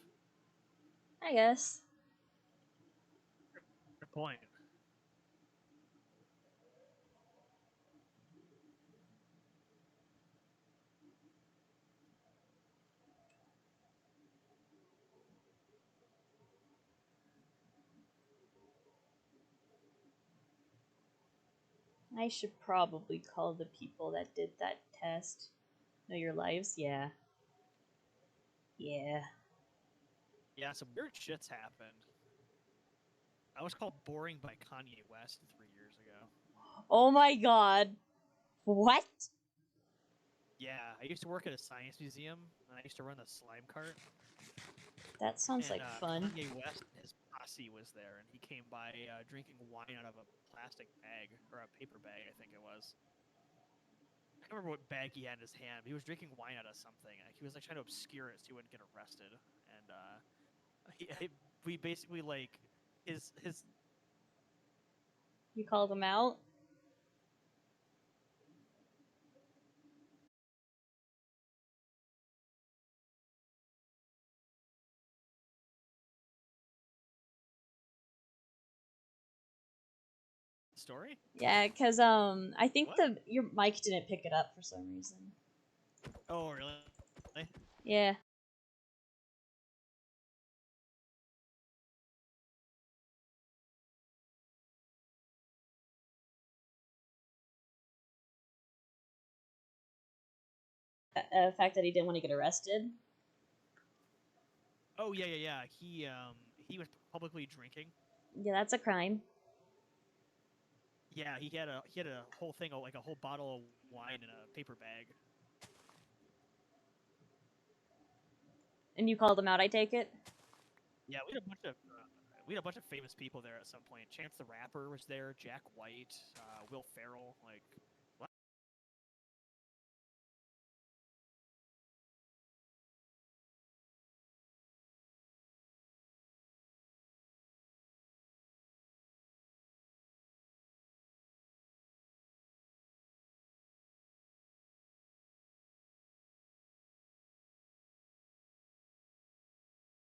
I guess.
Good point.
I should probably call the people that did that test. Know your lives? Yeah. Yeah.
Yeah, some weird shits happened. I was called boring by Kanye West 3 years ago.
Oh my god. What?
Yeah, I used to work at a science museum, and I used to run the slime cart.
That sounds
And
like fun.
Kanye West and his posse was there, and he came by drinking wine out of a plastic bag, or a paper bag, I think it was. I can't remember what bag he had in his hand, but he was drinking wine out of something. Like, he was like trying to obscure it so he wouldn't get arrested. And we basically like his
You called them out?
story?
Yeah, because I think
What?
your mic didn't pick it up for some reason.
Oh, really?
Yeah. The fact that he didn't want to get arrested.
Oh yeah. He was publicly drinking.
Yeah, that's a crime.
Yeah, he had a whole thing, like a whole bottle of wine in a paper bag.
And you called him out, I take it?
Yeah, we had a bunch of famous people there at some point. Chance the Rapper was there. Jack White, Will Ferrell. Like, what?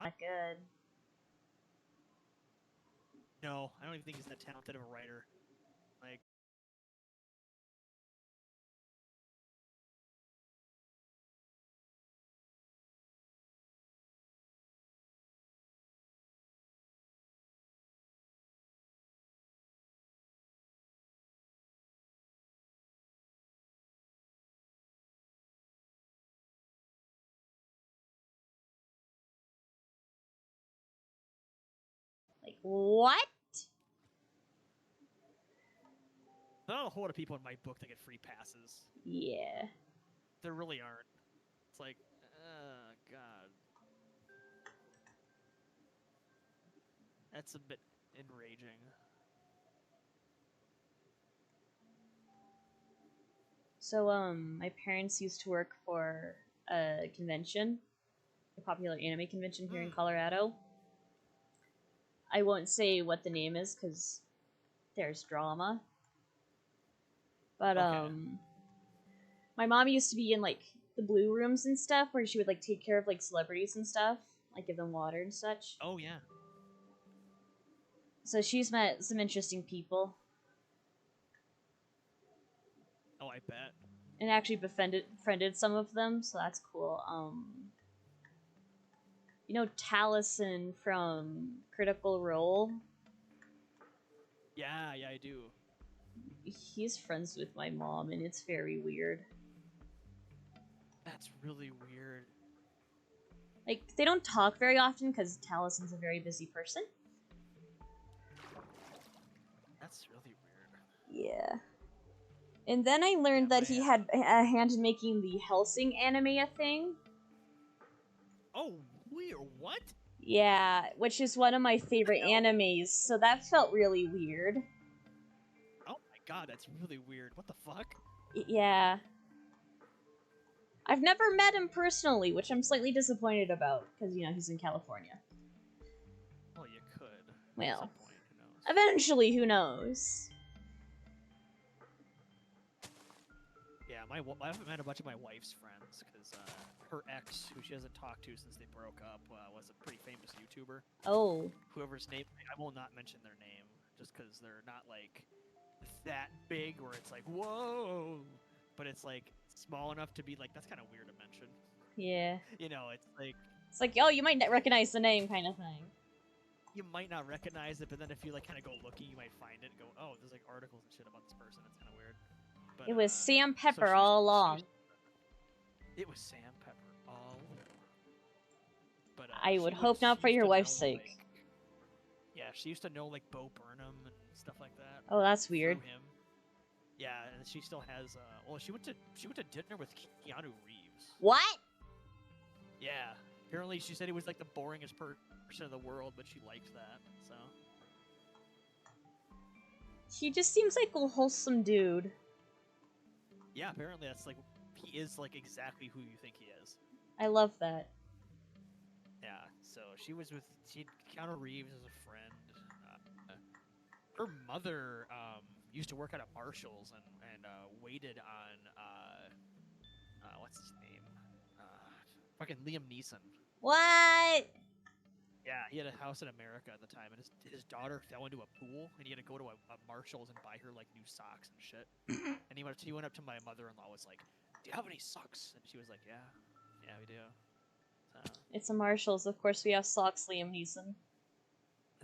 Not good.
No, I don't even think he's that talented of a writer. Like,
Like, what?
not a whole lot of people in my book that get free passes.
Yeah.
There really aren't. It's like, God, that's a bit enraging.
So, my parents used to work for a convention, a popular anime convention here in
Mm.
Colorado. I won't say what the name is because there's drama. But
Okay.
my mom used to be in like the blue rooms and stuff where she would like take care of like celebrities and stuff, like give them water and such.
Oh yeah.
So she's met some interesting people
Oh, I bet.
and actually befriended some of them, so that's cool. You know Taliesin from Critical Role?
Yeah, I do.
He's friends with my mom, and it's very weird.
That's really weird.
Like they don't talk very often because Taliesin's a very busy person.
That's really weird.
Yeah. And then I
Yeah,
learned that he had a hand in making the Helsing anime a thing.
Oh, weird. What?
Yeah, which is one of my favorite
hell?
animes, so that felt really weird.
Oh my god, that's really weird. What the fuck?
Yeah. I've never met him personally, which I'm slightly disappointed about, because, you know, he's in California.
Well, you could. At some
Well,
point, who knows?
eventually, who knows?
Yeah, I haven't met a bunch of my wife's friends because her ex, who she hasn't talked to since they broke up, was a pretty famous YouTuber.
Oh.
Whoever's name, I will not mention their name, just because they're not like that big where it's like whoa, but it's like small enough to be like that's kind of weird to mention.
Yeah.
You know, it's like
It's like, oh, you might not recognize the name kind of thing.
you might not recognize it, but then if you like kind of go looking, you might find it and go, oh, there's like articles and shit about this person. It's kind of weird. But
It was Sam
so
Pepper all along.
it was Sam Pepper all along. But
I would hope not for your wife's sake.
Yeah, she used to know like Bo Burnham and stuff like that.
Oh, that's weird.
Through him. Yeah, and she still has. Well, she went to dinner with Keanu Reeves.
What?
Yeah, apparently she said he was like the boringest person in the world, but she liked that. So.
He just seems like a wholesome dude.
Yeah, apparently that's like he is like exactly who you think he is.
I love that.
Yeah, so Keanu Reeves as a friend. Her mother used to work at a Marshalls and waited on what's his name? Fucking Liam Neeson.
What?
Yeah, he had a house in America at the time, and his daughter fell into a pool, and he had to go to a Marshalls and buy her like new socks and shit. And he went up to my mother-in-law, was like, "Do you have any socks?" And she was like, "Yeah, yeah, we do." So
It's a Marshalls. Of course, we have socks, Liam Neeson.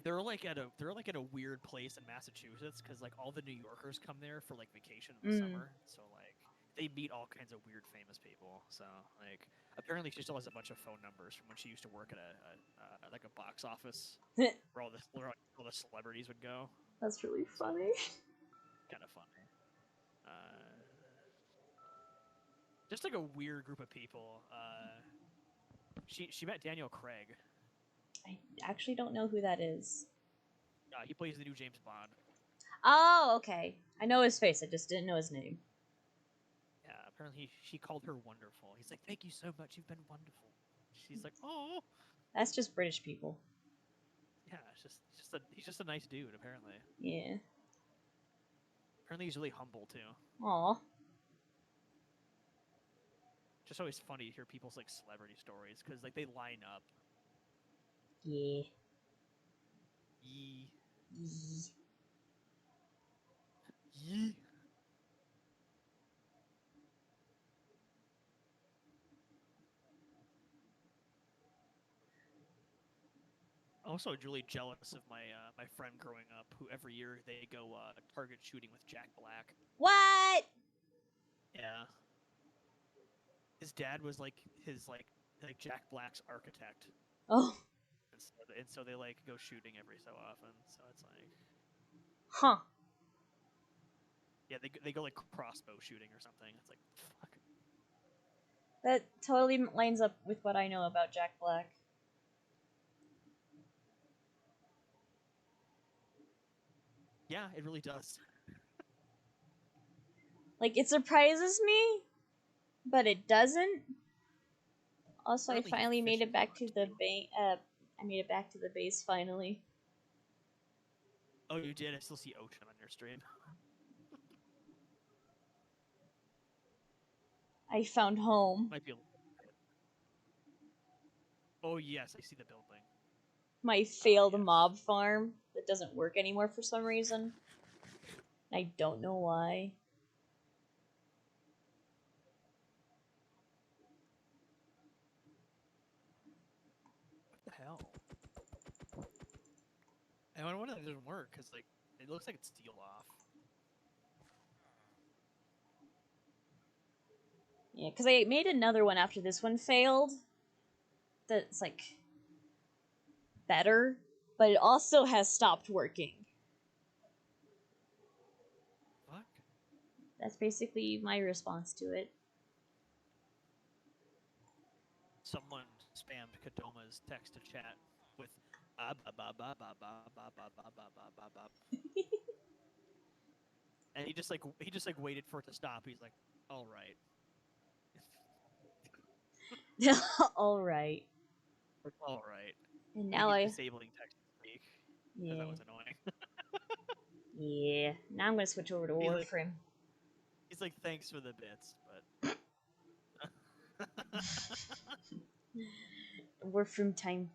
they're like at a weird place in Massachusetts because like all the New Yorkers come there for like vacation in the summer, so like they meet all kinds of weird famous people. So like apparently she still has a bunch of phone numbers from when she used to work at a like a box office where all the celebrities would go.
That's really
So
funny.
kind of funny. Uh, just like a weird group of people. She met Daniel Craig.
I actually don't know who that is.
He plays the new James Bond.
Oh, okay. I know his face. I just didn't know his name.
Yeah, apparently she called her wonderful. He's like, "Thank you so much. You've been wonderful." She's like, "Oh."
That's just British people.
Yeah, he's just a nice dude. Apparently,
Yeah.
he's really humble too.
Aw.
Just always funny to hear people's like celebrity stories because like they line up.
Yeah.
Yee
Yee.
yee. Also, really jealous of my friend growing up, who every year they go target shooting with Jack Black.
What?
Yeah, his dad was like his Jack Black's architect,
Oh.
and so they like go shooting every so often. So it's like,
Huh.
yeah, they go like crossbow shooting or something. It's like, fuck.
That totally lines up with what I know about Jack Black.
Yeah, it really does.
Like, it surprises me, but it doesn't. Also, I
Apparently he
finally made
fished
it back
a
to
lot
the
too.
I made it back to the base finally.
Oh, you did? I still see Ocean on your stream.
I found home.
Might be a little bit. Oh yes, I see the building.
My failed
Yes.
mob farm that doesn't work anymore for some reason. I don't know why.
What the hell? I wonder why that doesn't work because like it looks like it's sealed off.
Yeah, because I made another one after this one failed. That's like better, but it also has stopped working.
Fuck.
That's basically my response to it.
Someone spammed Kadoma's text to chat with ba ba ba ba ba ba ba ba ba ba ba ba, and he just like waited for it to stop. He's like, "All right,
All right.
all right."
And
And then
now
he's
I,
disabling text to speak because that
yeah,
was annoying.
yeah. Now I'm gonna switch over to Warframe.
He's like, "Thanks for the bits, but."
Warframe time.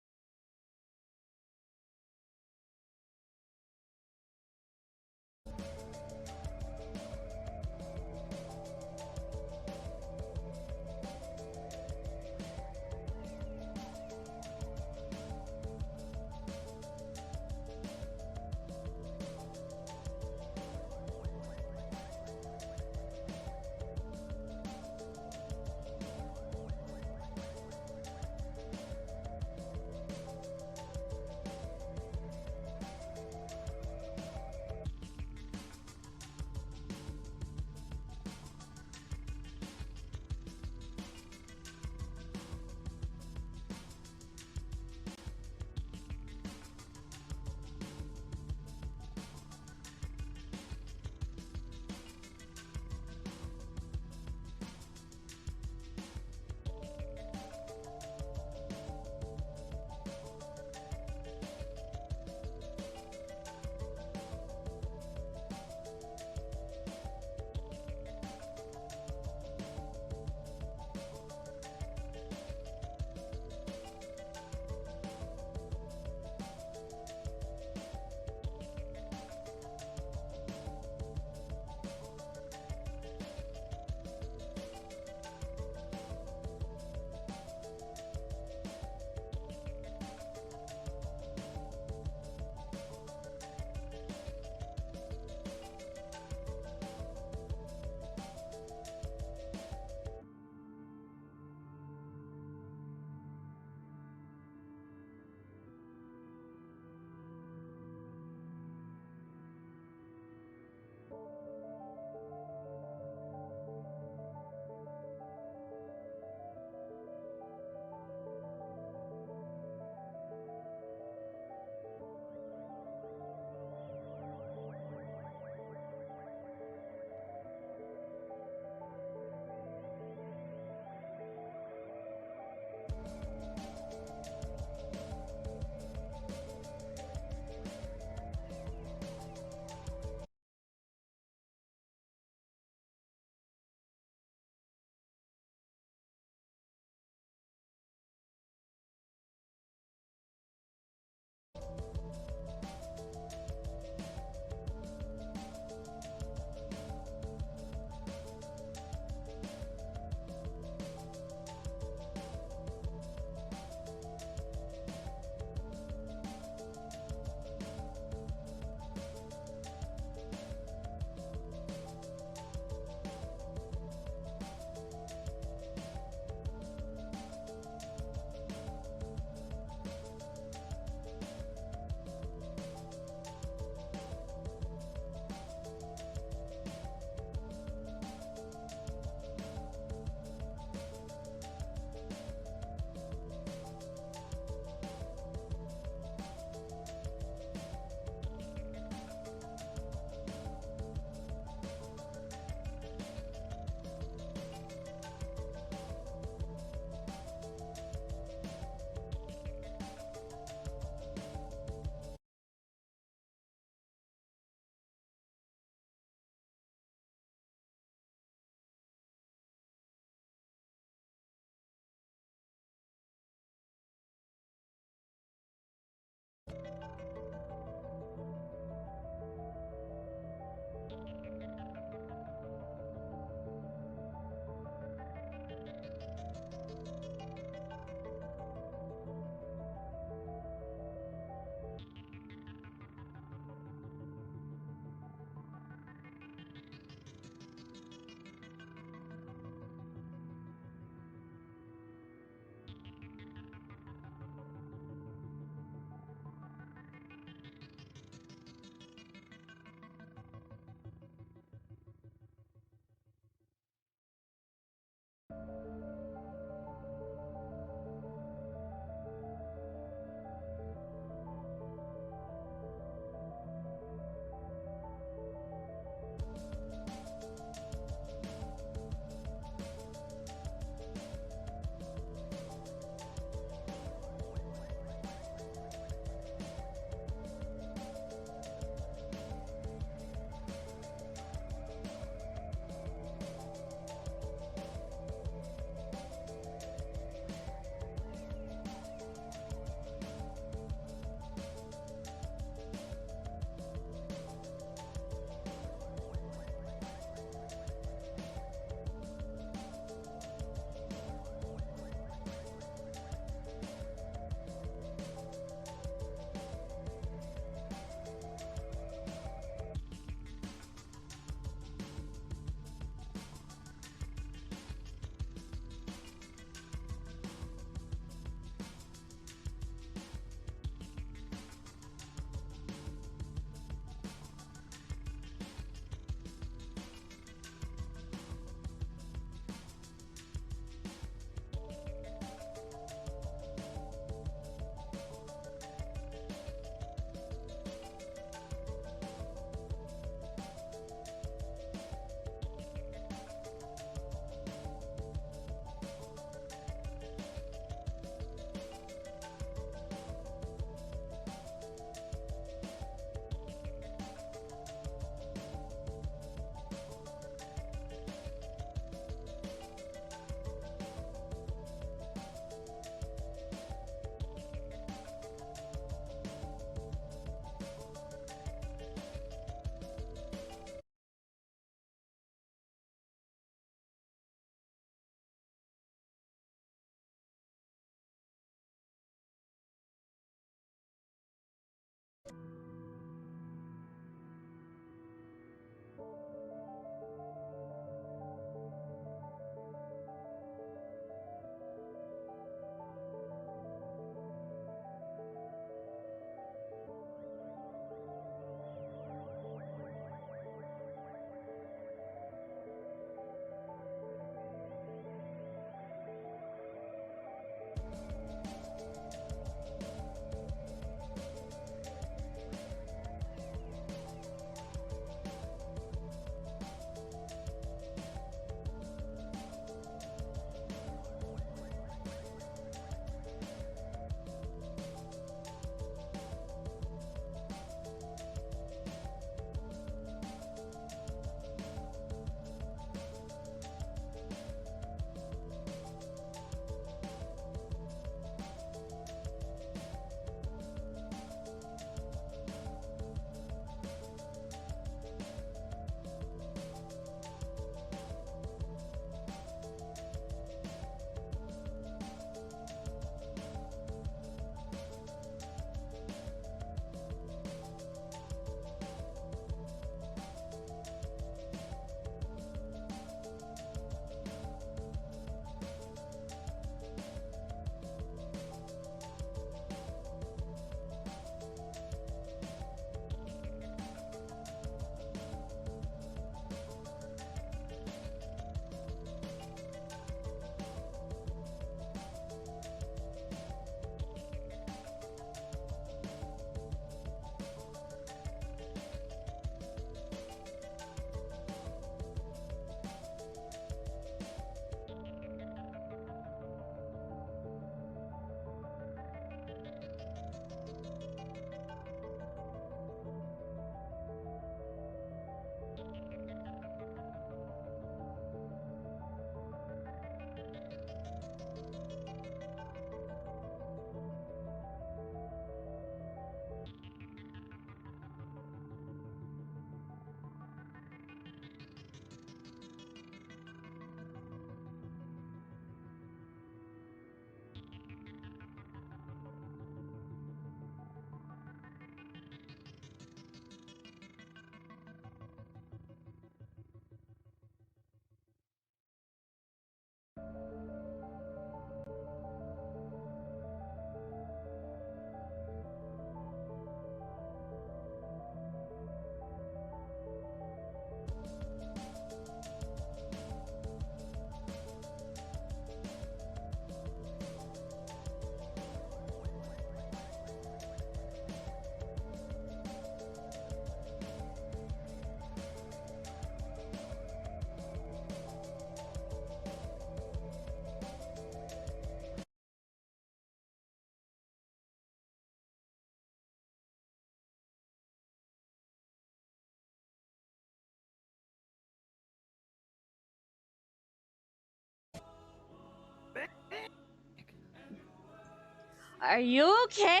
Are you okay?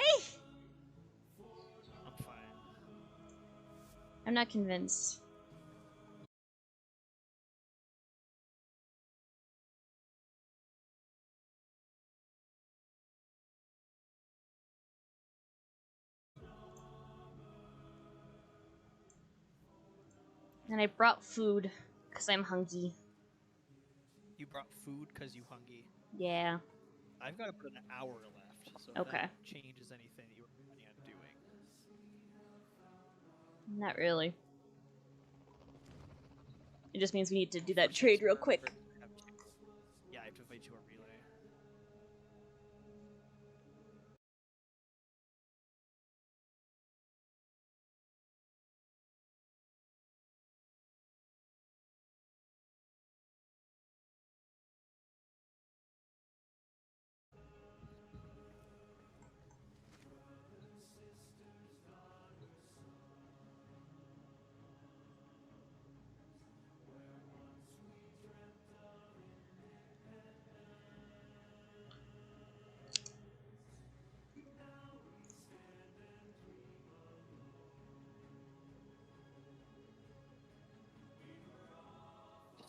I'm fine.
I'm not convinced. And I brought food, because I'm hungry.
You brought food because you hungry.
Yeah.
I've got about an hour left, so if
Okay.
that changes anything that you were planning on doing.
Not really. It just means we need to do
Well,
that
first things
trade real quick.
first, yeah, I have to invite you to a relay.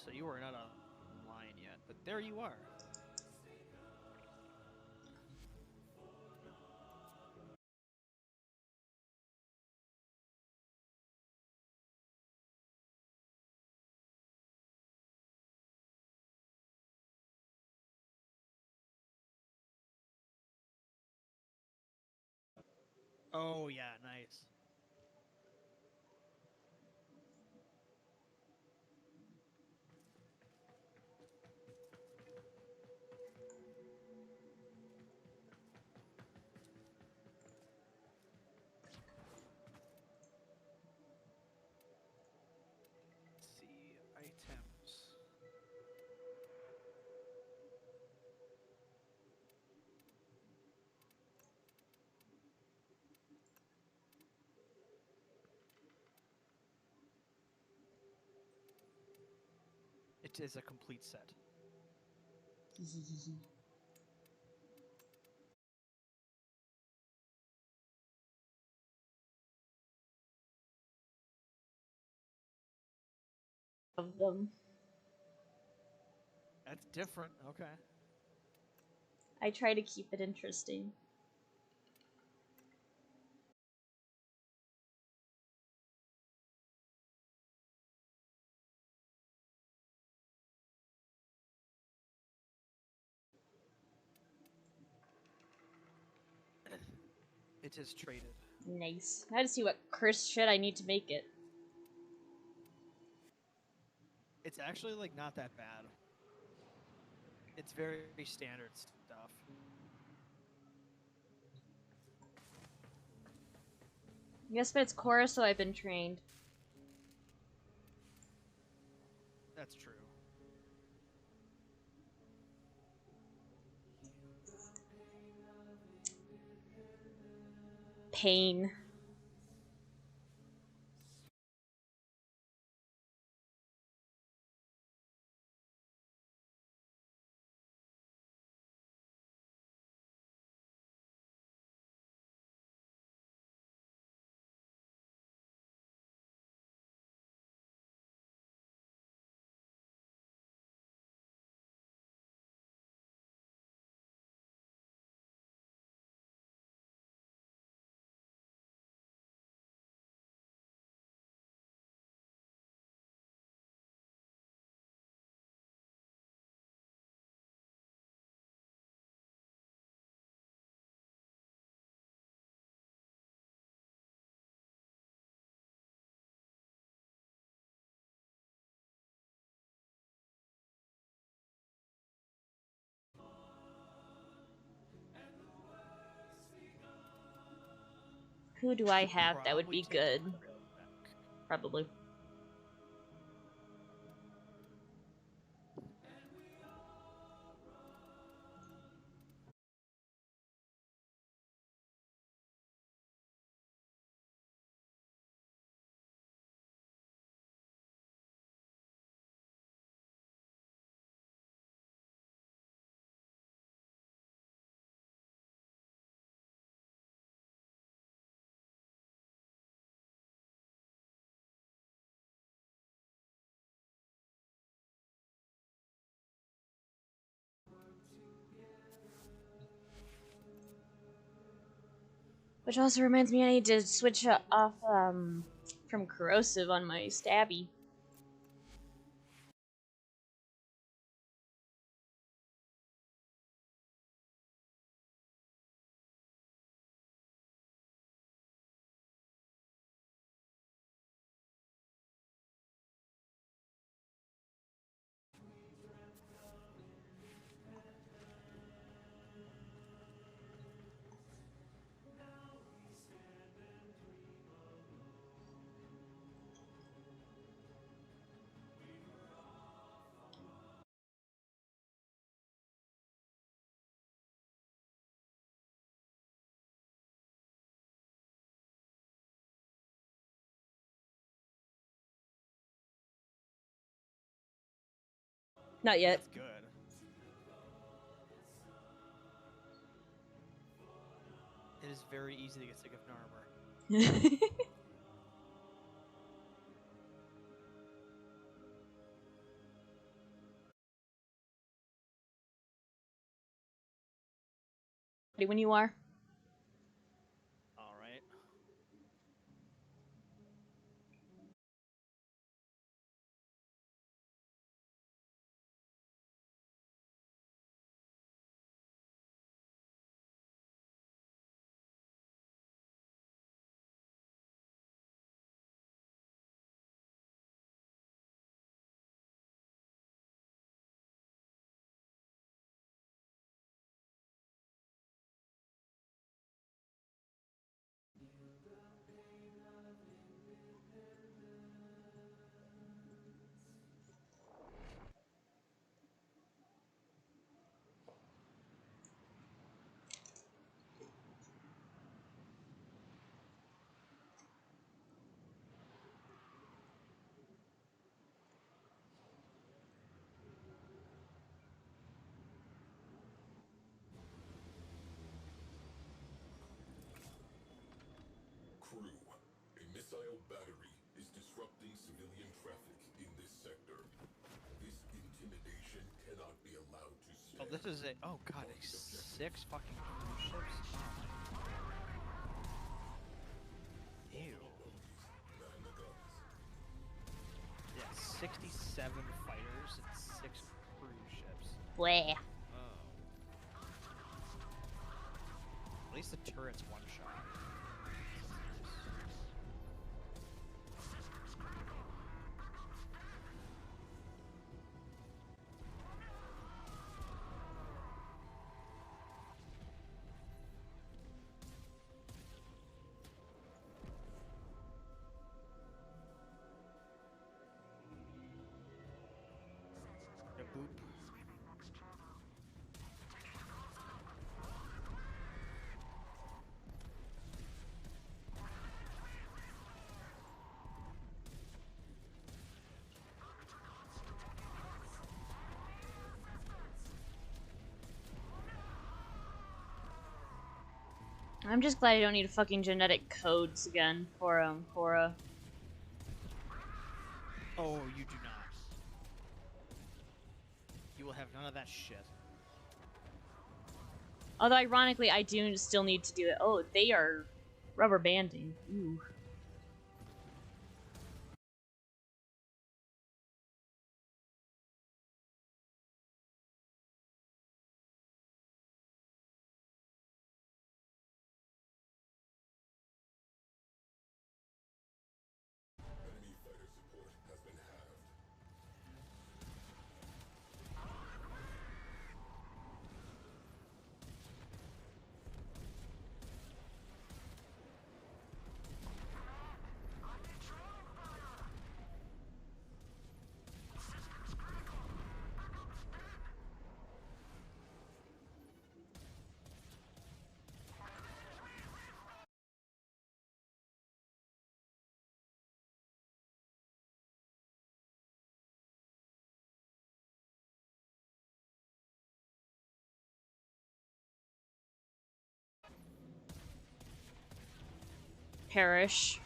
So you are not online yet, but there you are. Oh yeah, nice. Let's see, items. It is a complete set.
Of them.
That's different. Okay.
I try to keep it interesting.
It is traded.
Nice. I had to see what cursed shit I need to make it.
It's actually like not that bad. It's very standard stuff.
Yes, but it's Korra, so I've been trained.
That's true.
Pain. Who do I have that would
Probably
be
take
good?
Gabriel back.
Probably. Which also reminds me I need to switch off from corrosive on my stabby. Not yet.
That's good. It is very easy to get sick of Narmer.
When you are.
All right.
Crew, a missile battery is disrupting civilian traffic in this sector. This intimidation cannot be allowed to stand.
Oh, this is a. Oh god, it's 6 fucking cruise ships. Ew.
Man the guns.
Yeah, 67 fighters and 6 cruise ships.
Bleh.
Oh. At least the turret's one shot. Yeah, boop.
I'm just glad I don't need fucking genetic codes again for Cora.
Oh, you do not. You will have none of that shit.
Although ironically, I do still need to do it. Oh, they are rubber banding. Ooh.
Enemy fighter support has been halved.
Perish.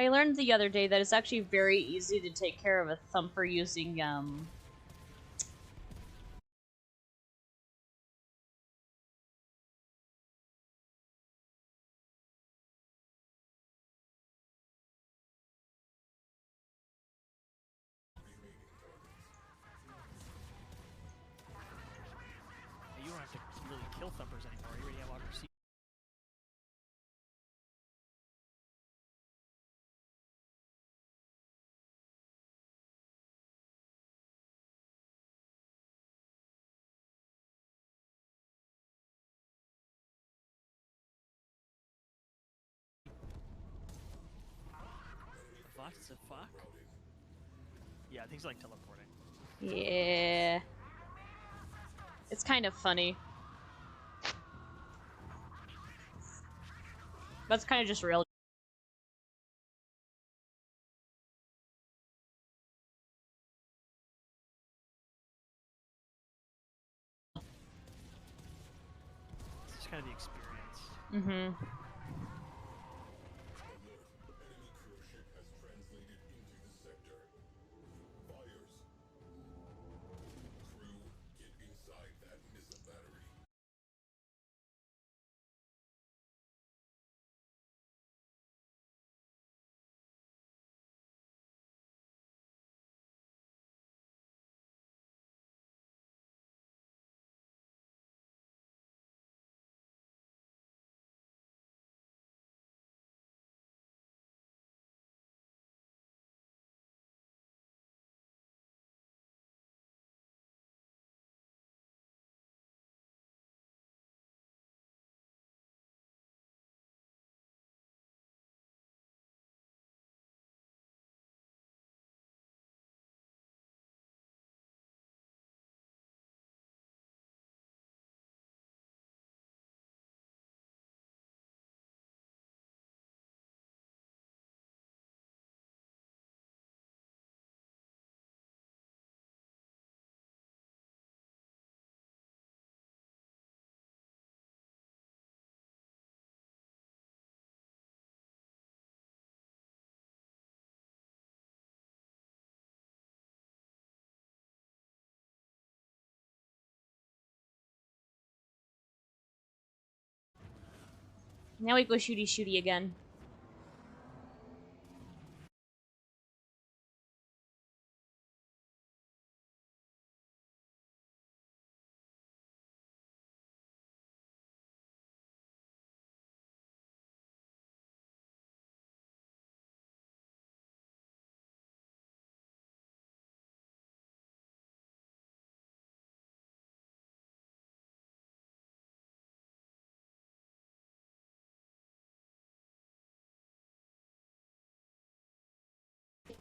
I learned the other day that it's actually very easy to take care of a thumper using,
You don't have to really kill thumpers anymore. You already have all your What the fuck? Yeah, things like teleporting.
yeah. It's kind of funny. That's kind of just real.
It's just kind of the experience.
Mm-hmm.
Enemy cruise ship has translated into the sector. Fires. Crew, get inside that missile battery.
Now we go shooty shooty again.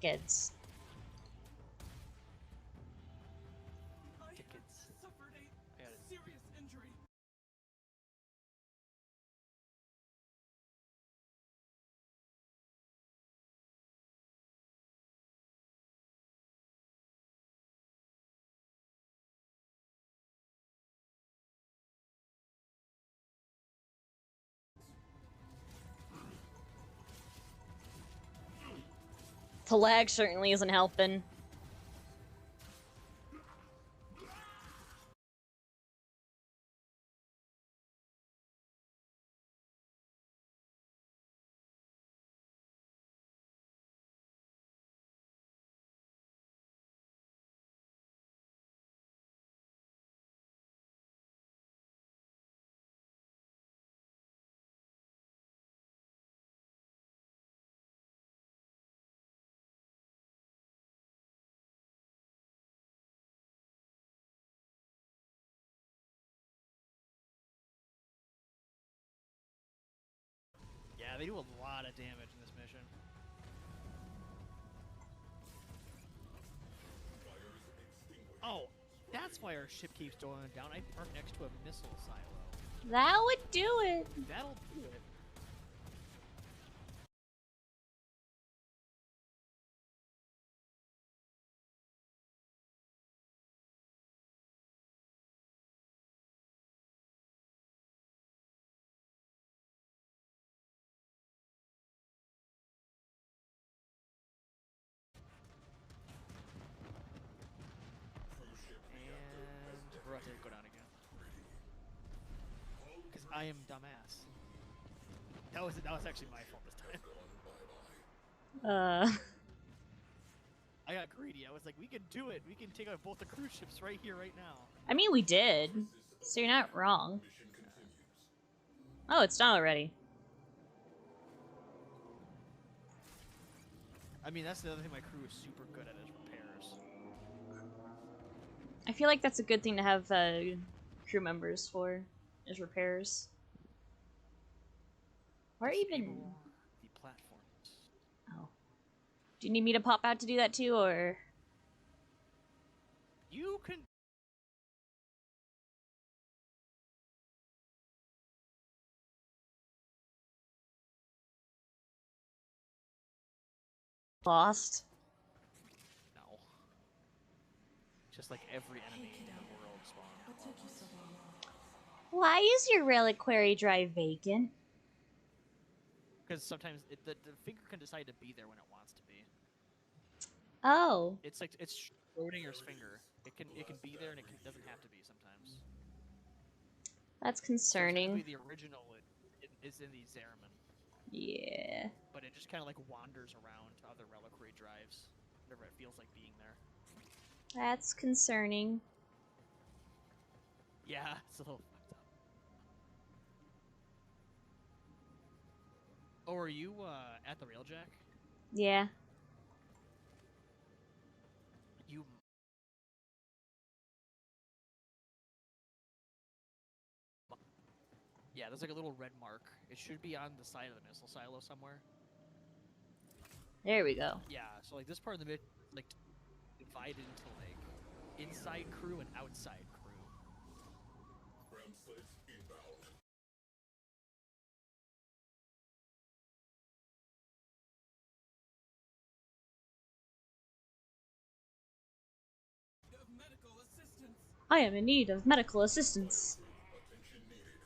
Kids.
Tickets.
Suffered a
I got it.
serious injury.
The lag certainly isn't helping.
Yeah, they do a lot of damage in this mission.
Fires extinguished.
Oh, that's why our ship keeps going down. I parked next to a missile silo.
That would do it.
That'll do it. about to go down again. Because I am dumbass. That was actually my fault this time. I got greedy. I was like, we can do it. We can take out both the cruise ships right here, right now.
I mean, we did. So you're not wrong. Oh, it's done already.
I mean, that's the other thing my crew is super good at is repairs.
I feel like that's a good thing to have crew members for, is repairs. Or even...
Disable the platforms.
Oh. Do you need me to pop out to do that too, or...?
You can...
Lost?
No. Just like every enemy in the world spawn.
Why is your reliquary drive vacant?
Because sometimes the finger can decide to be there when it wants to be.
Oh.
It's like it's Schrodinger's finger. It can be there and doesn't have to be sometimes.
That's
So
concerning.
technically the original is in the Zeraman.
Yeah.
But it just kind of like wanders around other reliquary drives whenever it feels like being there.
That's concerning.
Yeah, it's a little fucked up. Oh, are you at the Railjack?
Yeah.
You. Yeah, there's like a little red mark. It should be on the side of the missile silo somewhere.
There we go.
Yeah, so like this part of the mid, like divided into like inside crew and outside crew.
Ground slates inbound.
I am in need of medical assistance.
Attention needed.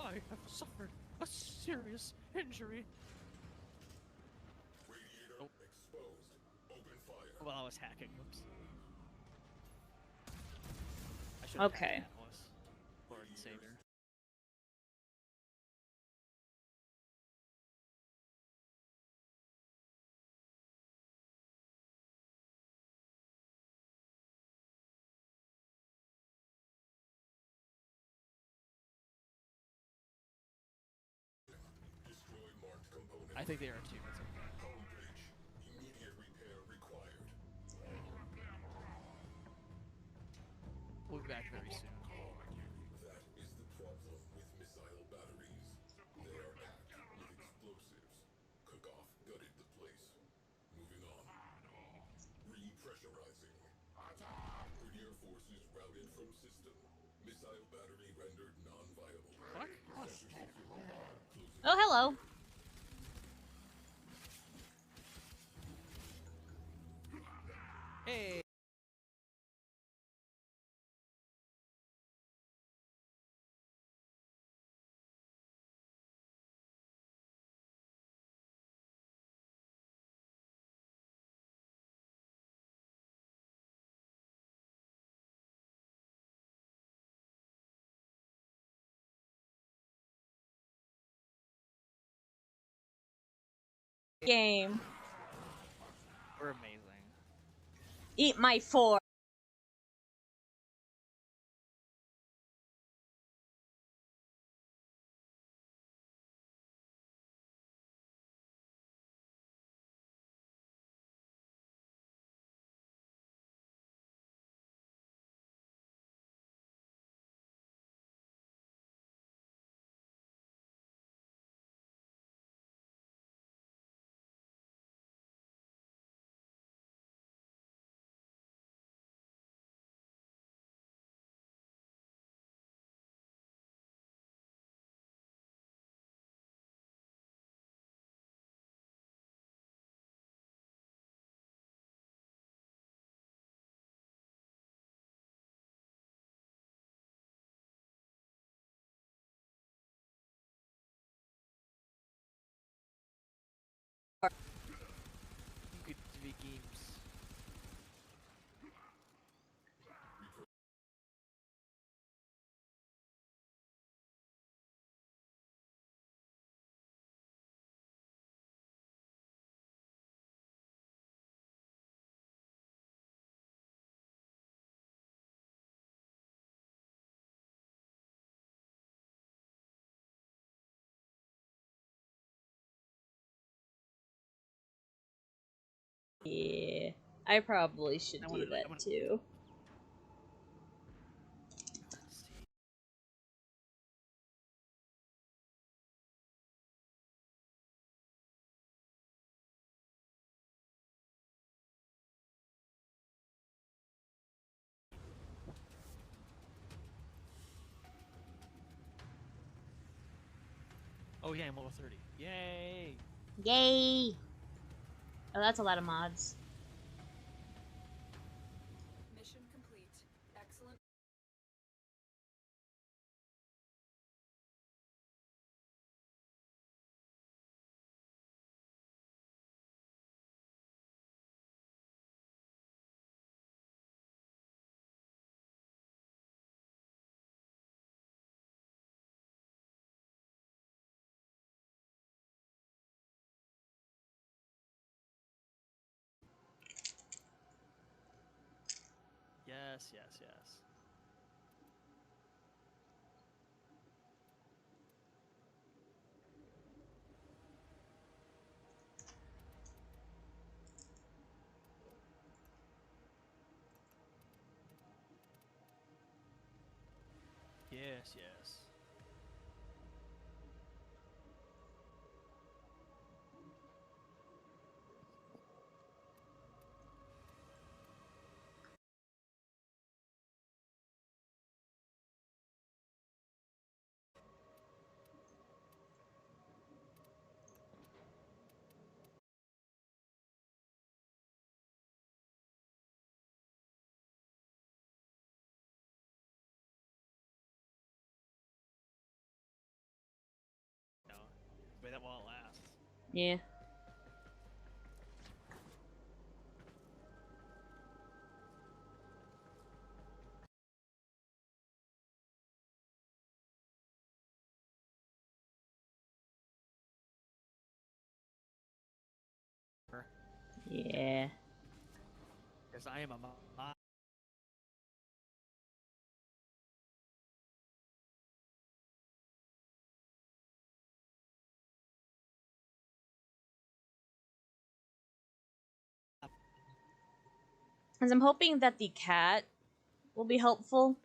I have suffered a serious injury.
Radiator exposed. Open fire.
While I was hacking. Whoops. I should have
Okay.
hacked Atlas. Lord and Savior.
Destroy marked component.
I think they are too. It's okay.
Home bridge. Immediate repair required.
We'll be back very soon.
That is the problem with missile batteries. They are packed with explosives. Cook-off gutted the place. Moving on. Repressurizing. Rainier forces routed from system. Missile battery rendered non-viable.
Fuck.
Oh, hello.
Hey.
Game.
We're amazing.
Eat my fork.
You could be games.
Yeah, I probably should
I
do
wanna- I
that
wanna-
too.
Let's see. Oh yeah, I'm level 30. Yay!
Yay! Oh, that's a lot of mods.
Mission complete. Excellent.
Yes, yes, yes. Yes, yes. No. Wait that while it lasts.
Yeah. Yeah.
Because I am a mod.
Because I'm hoping that the cat will be helpful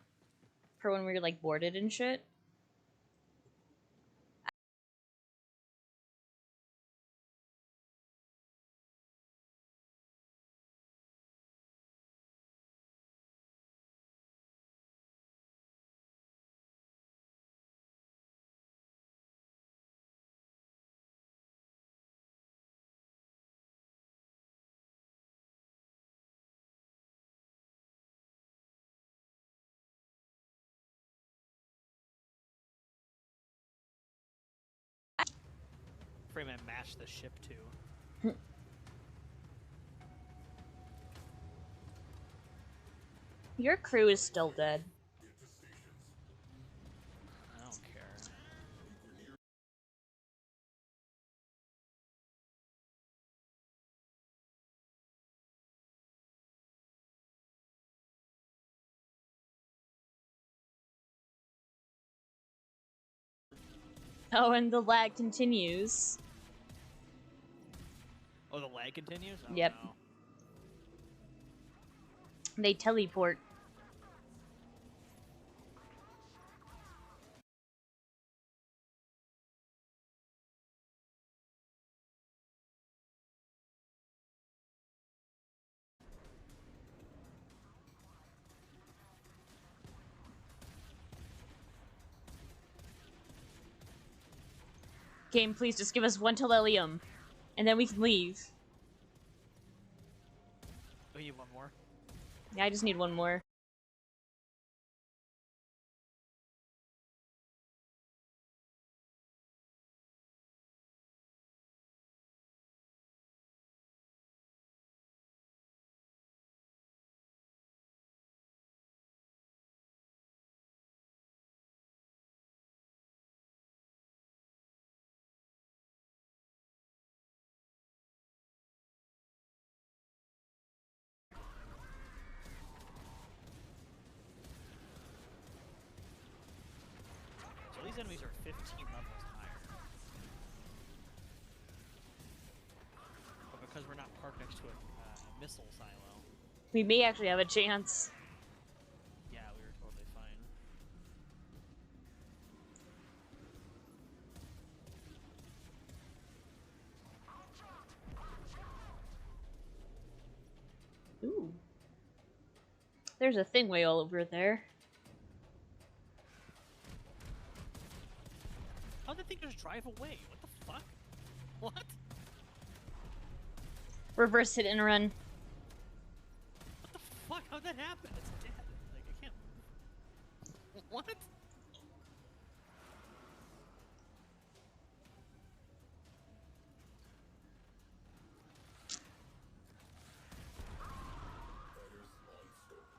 for when we're like boarded and shit.
Frame and match the ship to.
Your crew is still dead.
I don't care.
Oh, and the lag continues.
Oh, the lag continues? Oh,
Yep.
no.
They teleport. Game, please just give us one Telelium, and then we can leave.
Oh, you want more?
Yeah, I just need one more.
So these enemies are 15 levels higher. But because we're not parked next to a missile silo.
We may actually have a chance.
Yeah, we were totally fine.
Ooh. There's a thing way all over there.
How'd the thing just drive away? What the fuck? What?
Reverse hit and run.
What the fuck? How'd that happen? It's dead. Like, I can't move. What?
Fighters on scope.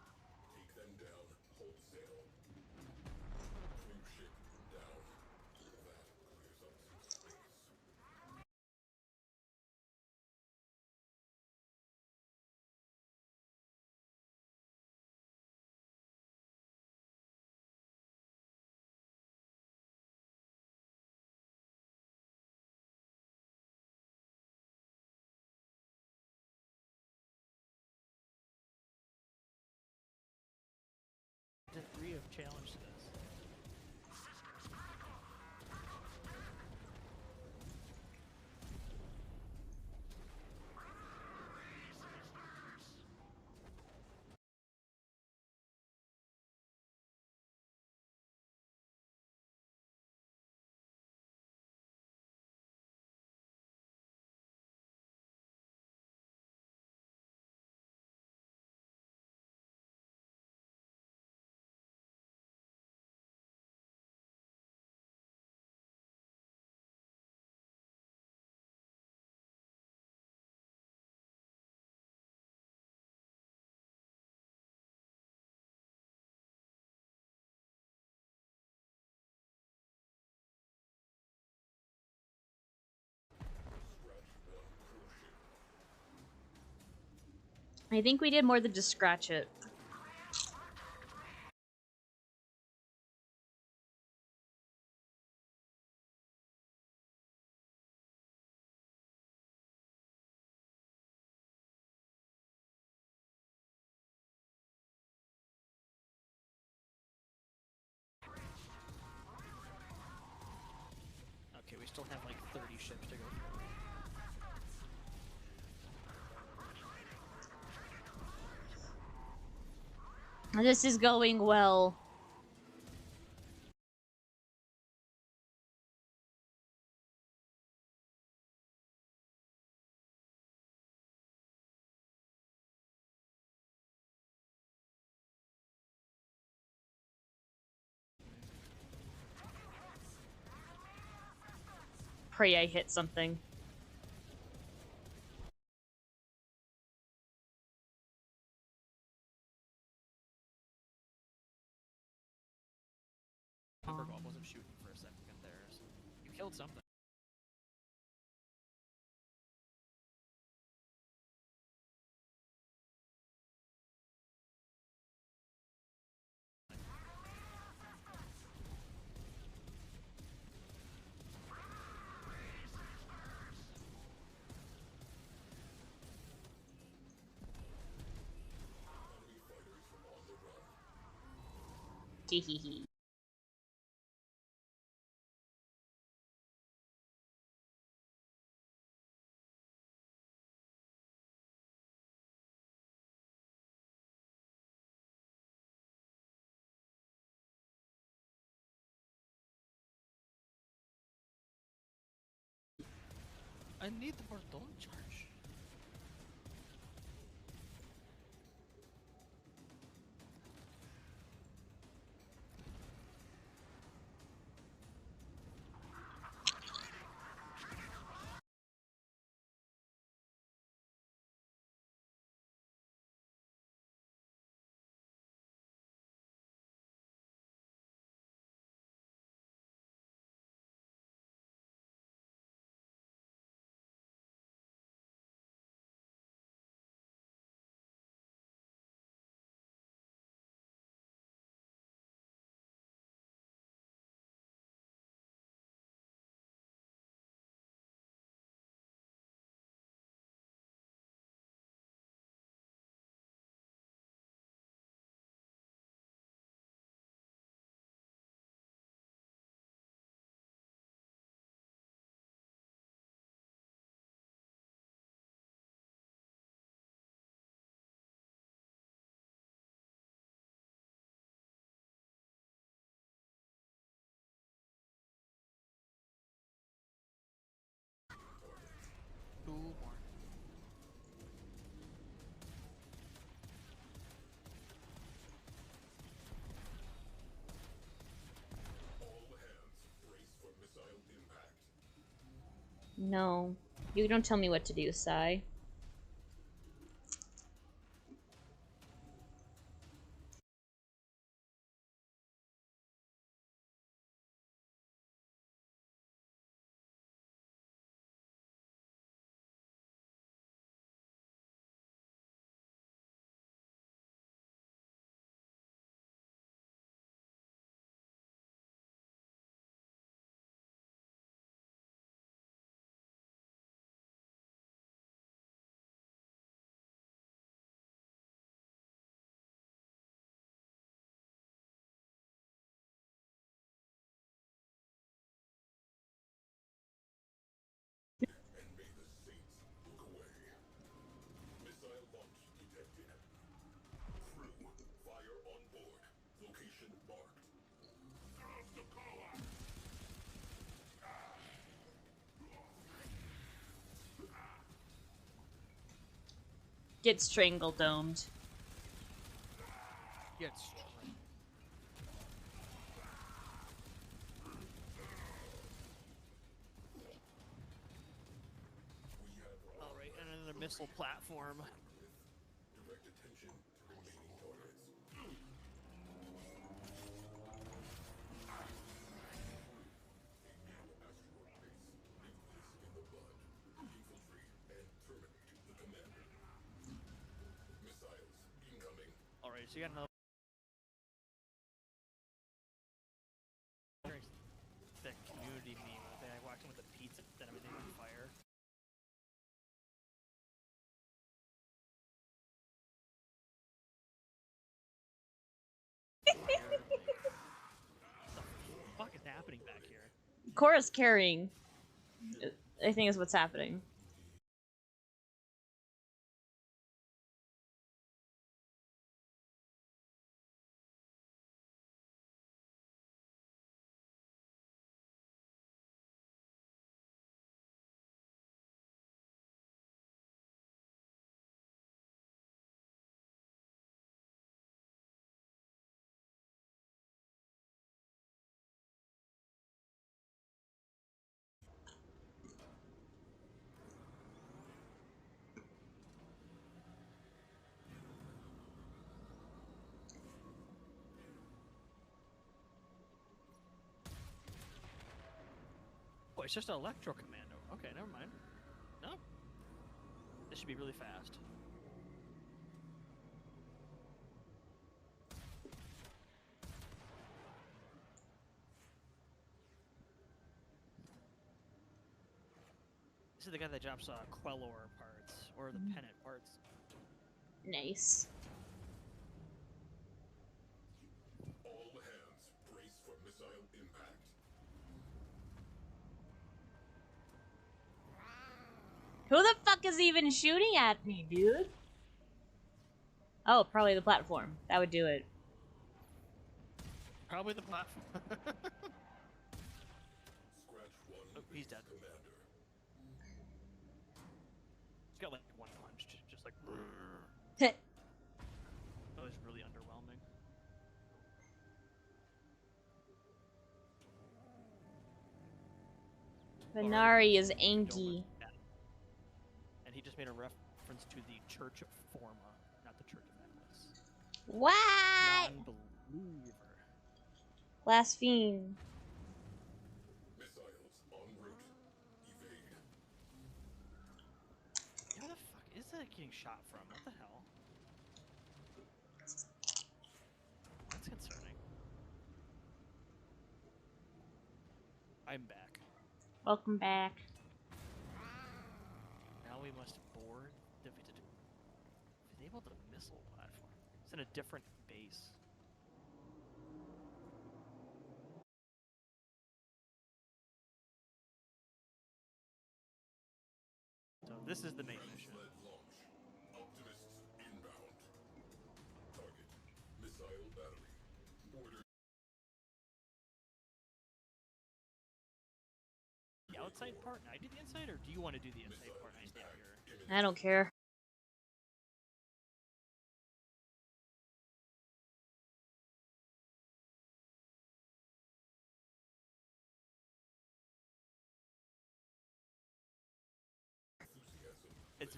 Take them down wholesale. Crew ship down. That clears up some space.
Degree of challenge to this.
I think we did more than just scratch it.
Okay, we still have like 30 ships to go through.
This is going well. Pray I hit something.
Timbergolf wasn't shooting for a second there, so you killed something.
Hehehe.
I need the Bardon charge.
No. You don't tell me what to do, Sai.
And may the saints look away. Missile launch detected. Crew, fire on board. Location marked.
Get strangle domed.
Get straight. Alright, and another missile platform.
Direct attention to remaining targets. A new asteroid base. Nip this in the bud. Infiltrate and terminate the commander. Missiles incoming.
Alright, so you got another. The community meme. They walked in with a pizza, then everything on fire. What the fuck is happening back here?
Cora's carrying. I think is what's happening.
Oh, it's just an electro commando. Okay, never mind. No. This should be really fast. This is the guy that drops Quelor parts, or the pennant parts.
Nice.
All hands brace for missile impact.
Who the fuck is even shooting at me, dude? Oh, probably the platform. That would do it.
Probably the platform.
Scratch one.
Oh, he's dead.
Commander.
He's got like one punch, just like.
Heh.
That was really underwhelming.
Venari is
Doman.
Anki.
And he just made a reference to the Church of Forma, not the Church of Atlas.
What?
Non-believer.
Blaspheme.
Missiles en route. Evade.
Where the fuck is that getting shot from? What the hell? That's concerning. I'm back.
Welcome back.
Now we must board the disable the missile platform. It's in a different base. So this is the main mission.
Led launch. Optimists inbound. Target. Missile battery. Order.
The outside part, and I do the inside, or do you want to do the inside part and I stay out here?
I don't care.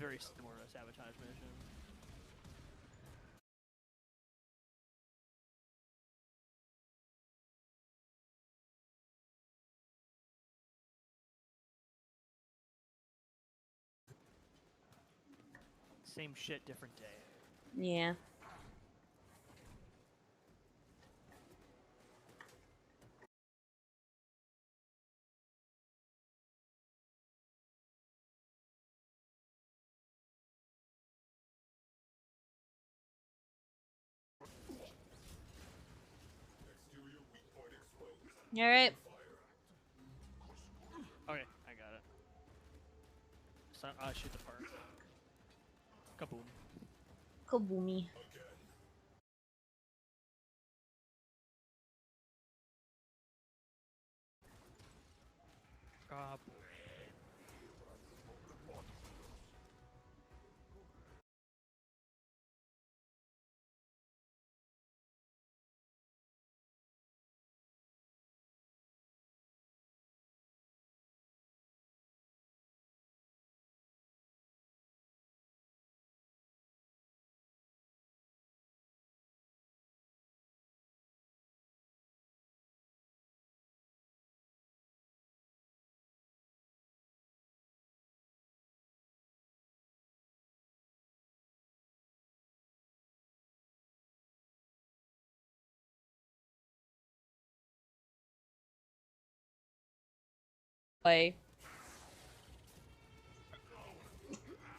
very similar to Sabotage Mission. Same shit, different day.
Yeah.
Exterior weak point exposed.
Alright.
Okay, I got it. So, shoot the part. Kaboom.
Kaboomy.
Again.
Kaboom.
Way.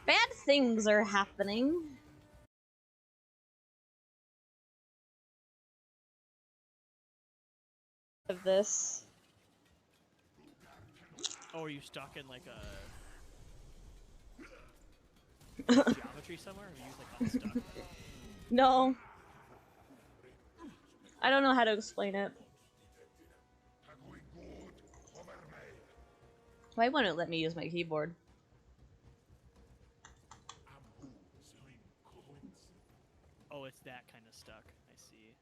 Bad things are happening. Of this.
Oh, are you stuck in like a geometry somewhere? Or are you like unstuck?
No. I don't know how to explain it. Why won't it let me use my keyboard?
Oh, it's that kind of stuck. I see.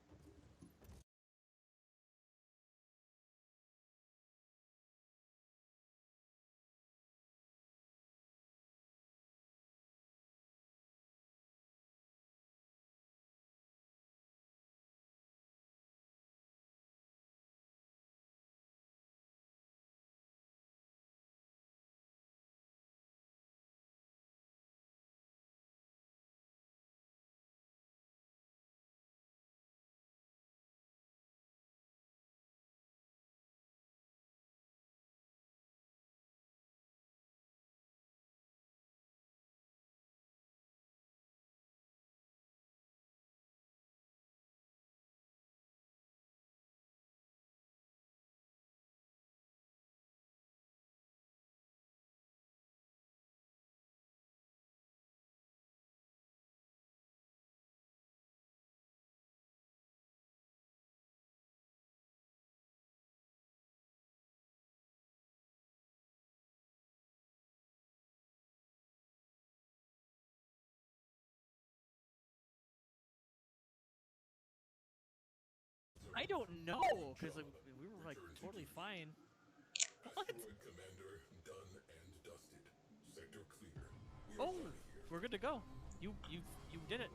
I don't know, because like, we were like totally fine. What?
Asteroid Commander done and dusted. Sector clear. We are
Oh,
out of here.
we're good to go. You did it.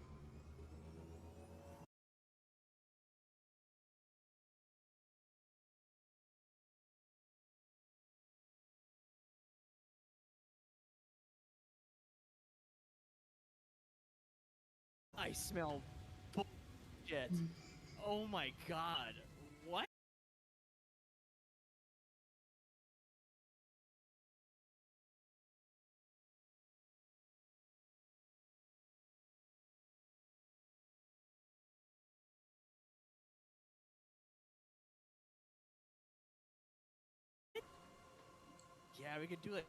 I smell bullshit. Oh my god. What? Yeah, we could do like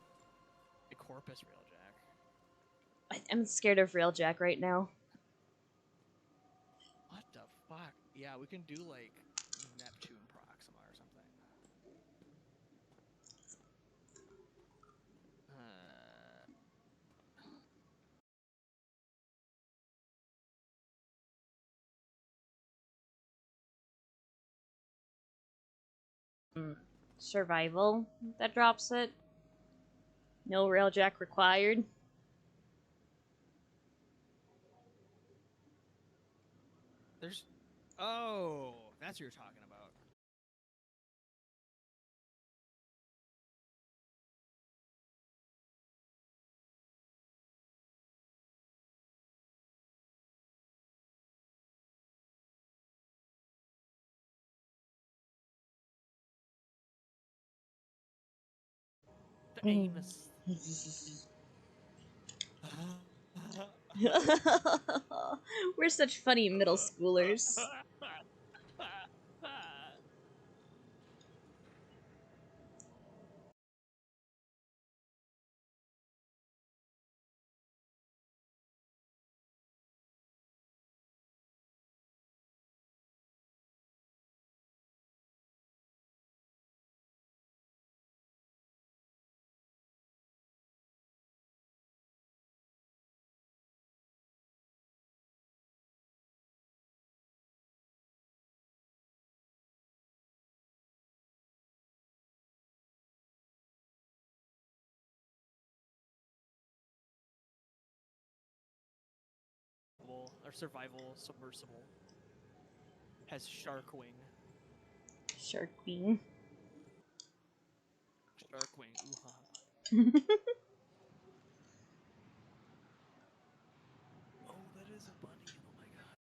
a Corpus Railjack.
I'm scared of Railjack right now.
What the fuck? Yeah, we can do like Neptune Proxima or something.
Survival that drops it. No Railjack required.
There's. Oh, that's what you're talking about. The Amos.
We're such funny middle schoolers.
Or survival submersible has shark wing.
Shark Queen.
Shark wing. Ooh ha. Oh, that is a bunny. Oh my god.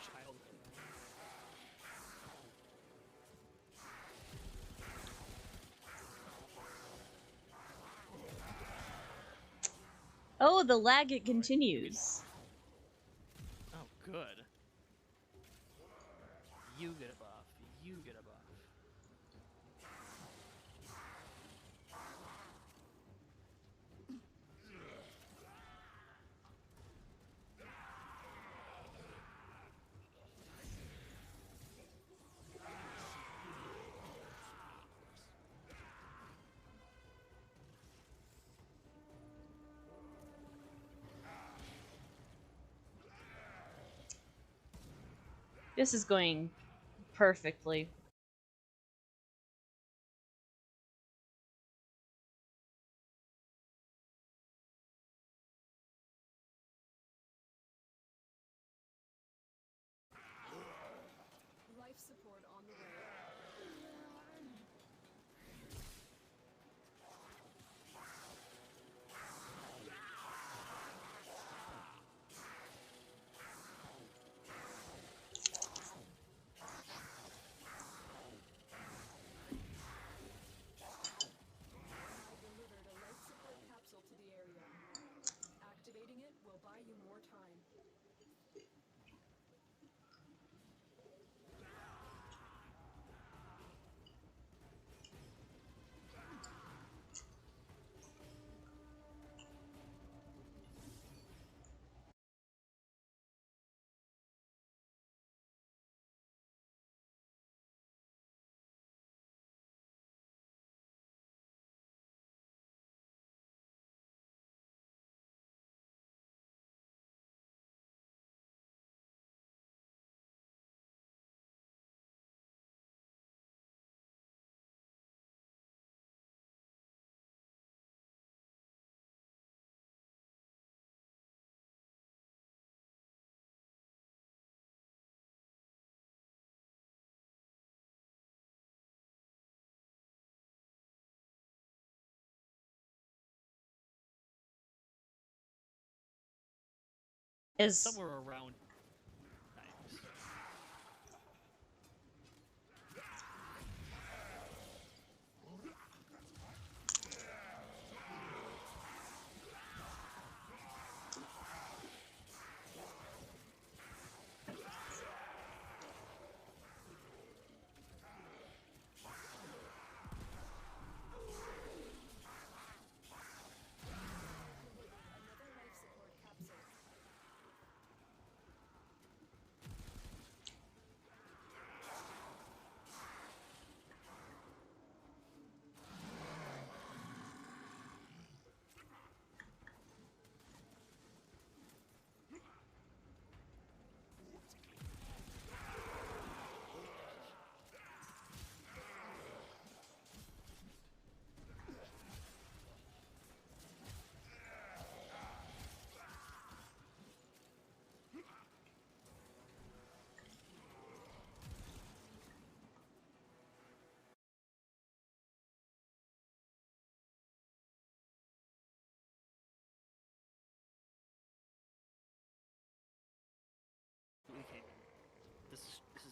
Child.
Oh, the lag, it continues.
Oh, good. You get a buff. You get a buff.
This is going perfectly.
Life support on the way. I delivered a life support capsule to the area. Activating it will buy you more time.
Is
Somewhere around. Nice.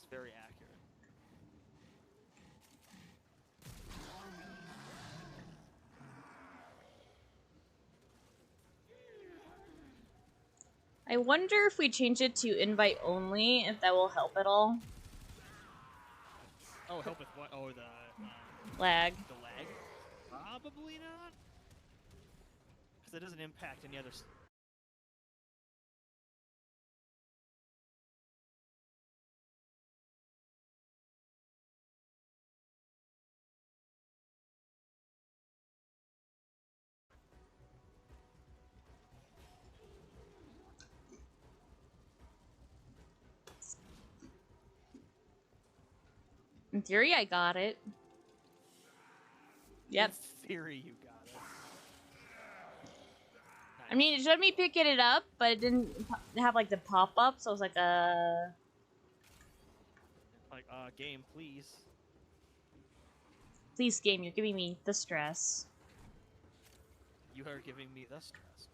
very accurate.
I wonder if we change it to invite only, if that will help at all.
Oh, help with what? Oh,
Lag.
the lag? Probably not. Because it doesn't impact any other.
In theory, I got it. Yep.
In theory, you got it.
I mean, it showed me picking it up, but it didn't have like the pop up, so I was like,
Like, game, please.
please, game, you're giving me the stress.
You are giving me the stress.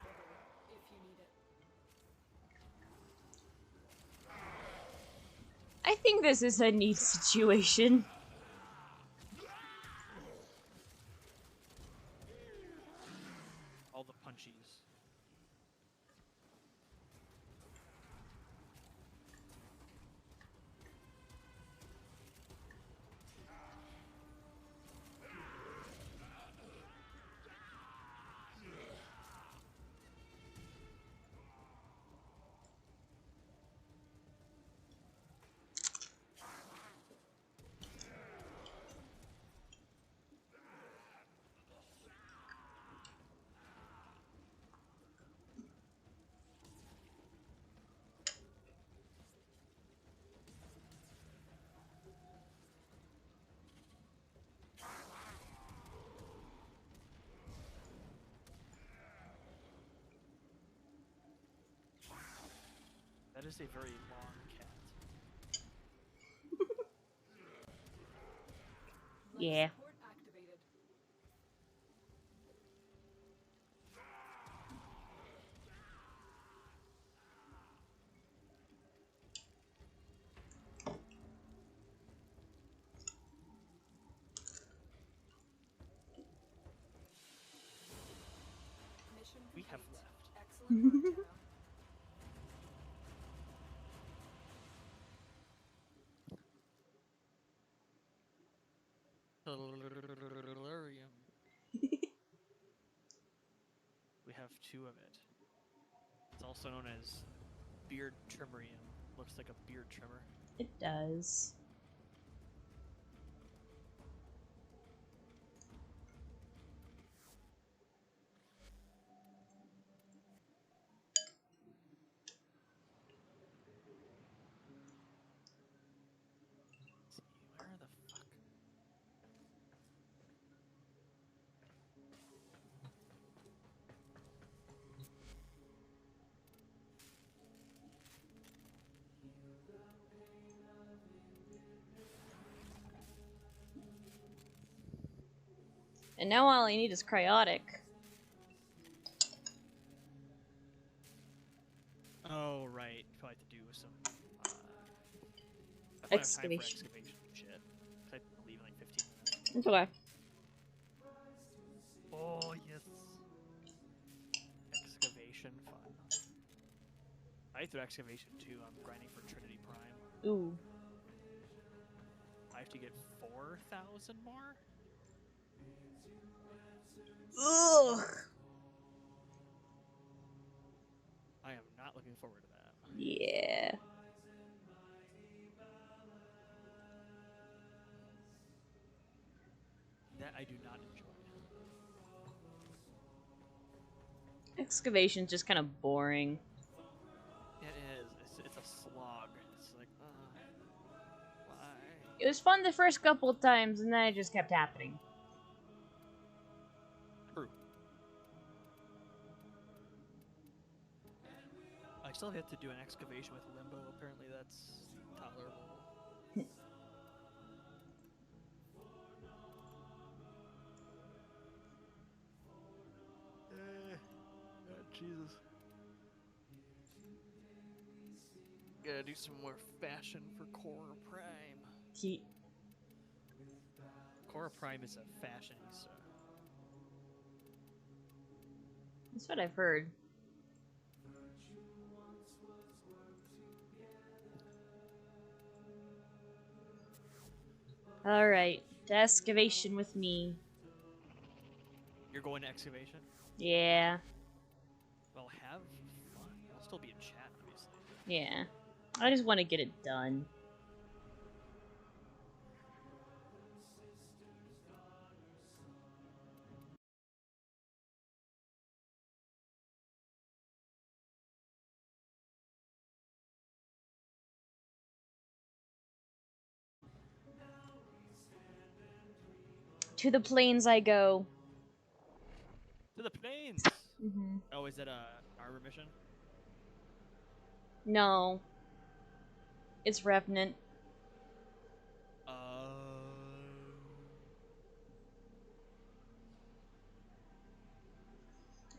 If you need it.
I think this is a neat situation.
All the punchies. That is a very long cat.
Yeah.
Support activated. Mission
We have
complete.
left.
Excellent work, Jenna.
Tellurium. We have 2 of it. It's also known as beard trimmerium. Looks like a beard trimmer.
It does.
Let's see, where the fuck?
And now all I need is cryotic.
Oh, right. Probably have to do some. I have time for
Excavation.
excavation shit. 'Cause I leave in like 15 minutes.
It's okay.
Oh, yes. Excavation fun. I do excavation too. I'm grinding for Trinity Prime.
Ooh.
I have to get 4,000 more?
Ugh.
I am not looking forward to that.
Yeah.
That I do not enjoy.
Excavation's just kind of boring.
It is. It's a slog. It's like, why?
It was fun the first couple of times, and then it just kept happening.
True. I still have to do an excavation with Limbo. Apparently, that's tolerable. Jesus. Gotta do some more fashion for Cora Prime.
He,
Cora Prime is a fashionista.
that's what I've heard. Alright, to excavation with me.
You're going to excavation?
Yeah,
Well, have fun. I'll still be in chat, obviously.
yeah. I just want to get it done. To the plains I go.
To the plains!
Mm-hmm.
Oh, is that a armor mission?
No. It's Revenant.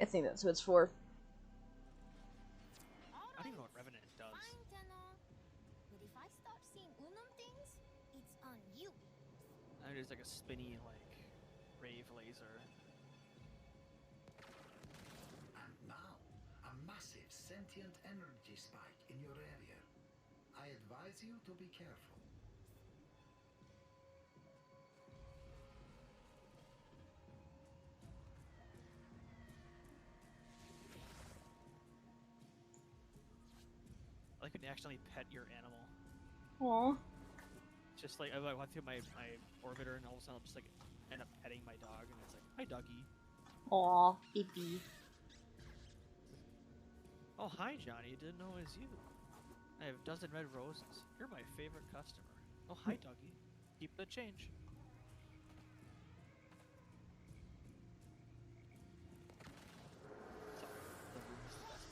I think that's what it's for.
I don't even know what Revenant does.
Fine, Tenno. But if I start seeing Unum things, it's on you.
I mean, there's like a spinny, like, rave laser.
And now, a massive sentient energy spike in your area. I advise you to be careful.
I can actually pet your animal.
Aw.
Just like, I went through my orbiter and all of a sudden I'll just like end up petting my dog and it's like, hi doggy.
Aw, baby.
Oh, hi Johnny, didn't know it was you. I have a dozen red roses. You're my favorite customer. Oh, hi doggy. Keep the change. Sorry, the room is the best.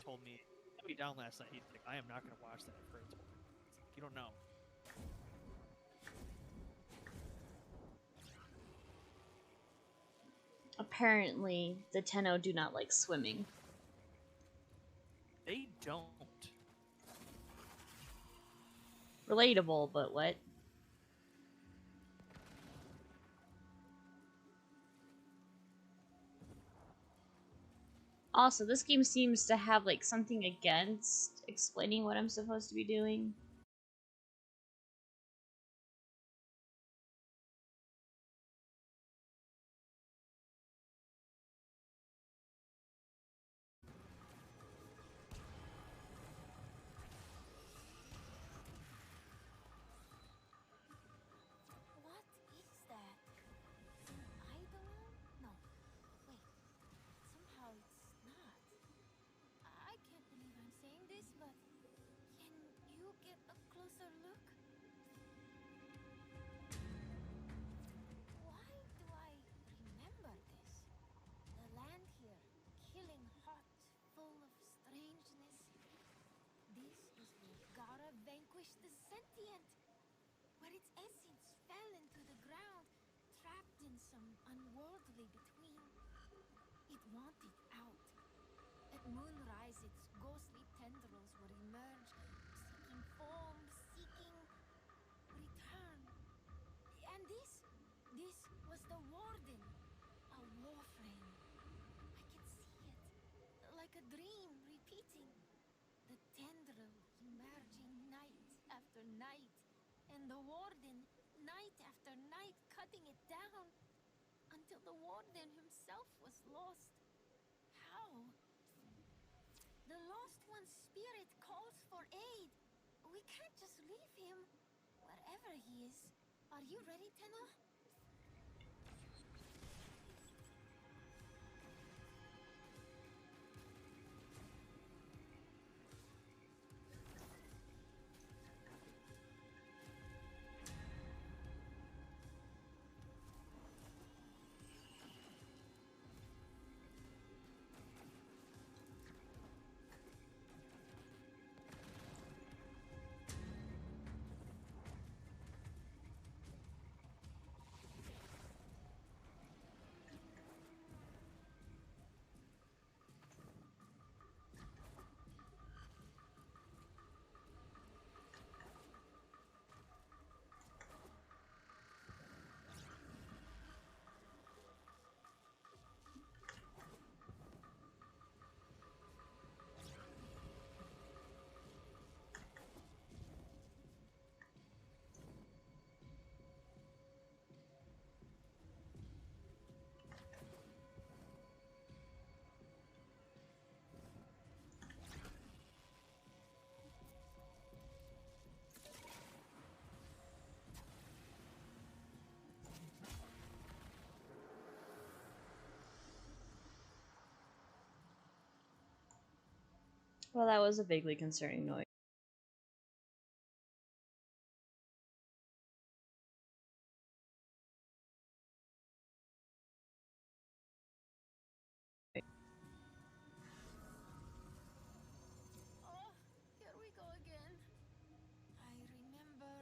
Told me, I'll be down last night. He's like, I am not going to watch that. I've heard it's horrible. It's like, you don't know.
Apparently, the Tenno do not like swimming.
They don't.
Relatable, but what? Also, this game seems to have like something against explaining what I'm supposed to be doing.
What is that? Idol? No. Wait. Somehow it's not. I can't believe I'm saying this, but can you get a closer look? Why do I remember this? The land here, killing hot, full of strangeness. This is where Gara vanquished the sentient, where its essence fell into the ground, trapped in some unworldly between. It wanted out. At moonrise, its ghostly tendrils would emerge, seeking form, seeking return. And this was the Warden, a warframe. I can see it, like a dream repeating. The tendril emerging night after night, and the Warden night after night cutting it down, until the Warden himself was lost. How? The Lost One's spirit calls for aid. We can't just leave him, wherever he is. Are you ready, Tenno?
Well, that was a vaguely concerning noise.
Oh, here we go again. I remember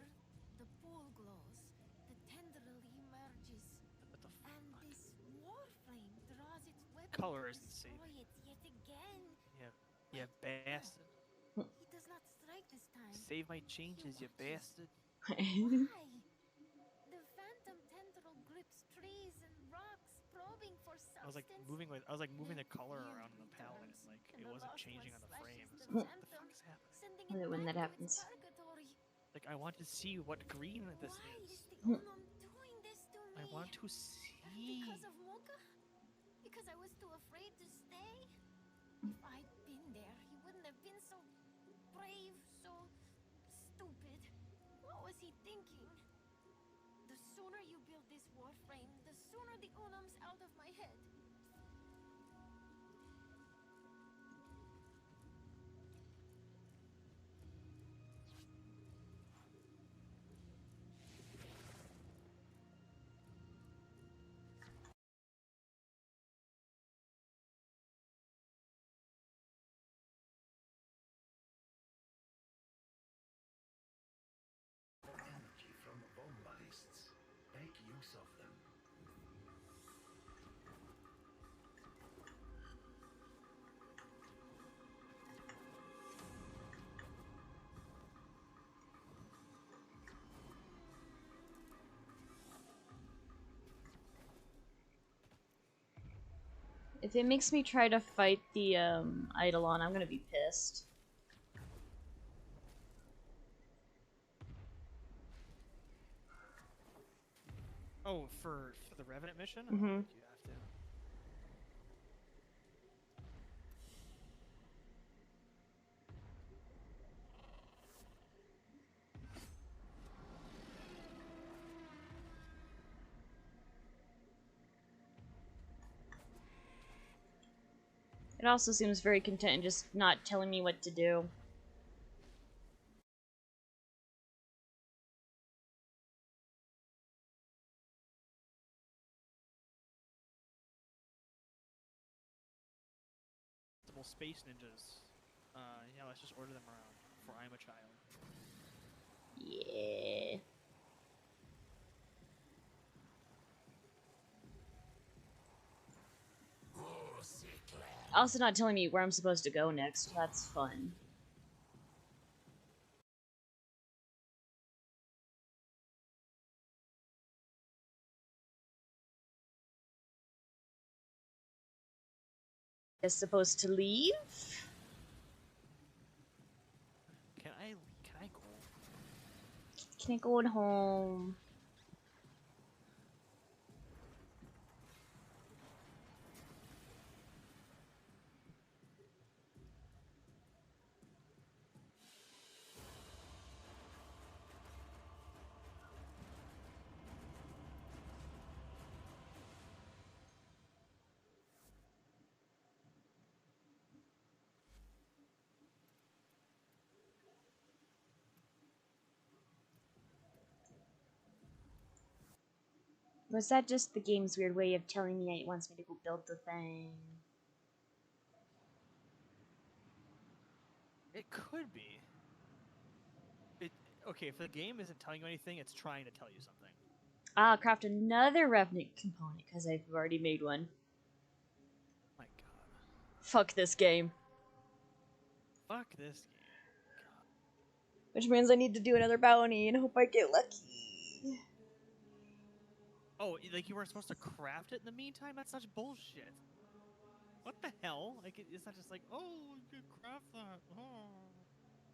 the pool glows, the tendril emerges,
What the
and
fuck?
this war flame draws its weapon
Color
to
isn't
destroy
saving.
it yet again.
Yeah, you bastard.
He does not strike this time.
Save my
He
changes, you
watches.
bastard.
Why? The phantom tendril grips trees and rocks, probing for substance.
I was like moving
Then
the color
yield
around the palette,
returns,
and like
and
it
the
wasn't
lost
changing
one
on the
slashes
frames.
the
What the
phantom,
fuck is happening?
sending
Love
it
it when
back
that
to its
happens.
purgatory.
Like I want to see what green this
Why
is.
is the Unum doing this to me?
I want to see.
Because of Mocha? Because I was too afraid to stay? If I'd been there, he wouldn't have been so brave, so stupid. What was he thinking? The sooner you build this warframe, the sooner the Unum's out of my head.
Energy from Vombalists. Make use of them.
If it makes me try to fight the Eidolon, I'm gonna be pissed.
Oh, for the Revenant mission? I don't
Mhm.
think you have to.
It also seems very content in just not telling me what to do.
Multiple space ninjas. Yeah, let's just order them around. For I'm a child.
Yeah. Also not telling me where I'm supposed to go next. That's fun. Is supposed to leave?
Can I go?
Can I go home? Was that just the game's weird way of telling me it wants me to go build the thing?
It could be. It okay, if the game isn't telling you anything, it's trying to tell you something.
I'll craft another Revenant component because I've already made one.
My god.
Fuck this game.
Fuck this game. God.
Which means I need to do another bounty and hope I get lucky.
Oh, like you were supposed to craft it in the meantime? That's such bullshit. What the hell? Like, it's not just like, oh, you could craft that. Oh.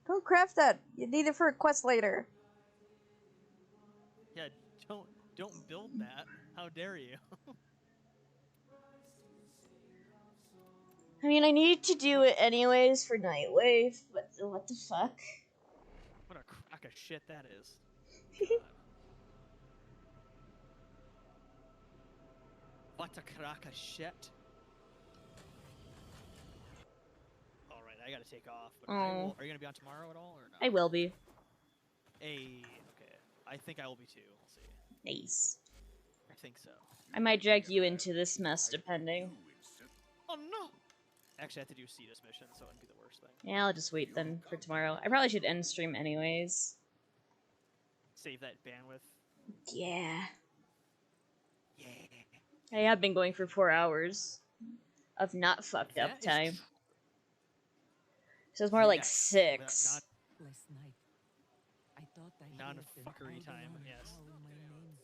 Don't craft that. You need it for a quest later.
Yeah, don't build that. How dare you?
I mean, I need to do it anyways for Nightwave, but what the fuck?
What a crack of shit that is. God. What a crack of shit. Alright, I gotta take off. But
Oh.
are you gonna be on tomorrow at all or no?
I will be.
Okay. I think I will be too. We'll see.
Nice.
I think so.
I might drag you into this mess, depending.
Oh no! Actually, I have to do a Cetus mission, so it wouldn't be the worst thing.
Yeah, I'll just wait then for tomorrow. I probably should end stream anyways.
Save that bandwidth.
Yeah.
Yeah.
I have been going for 4 hours of not fucked up
That is
time.
tr-
So it's more like
Yes,
6.
not
Last night, I thought I heard an
non-fuckery time,
Aldebaran
yes.
calling my name.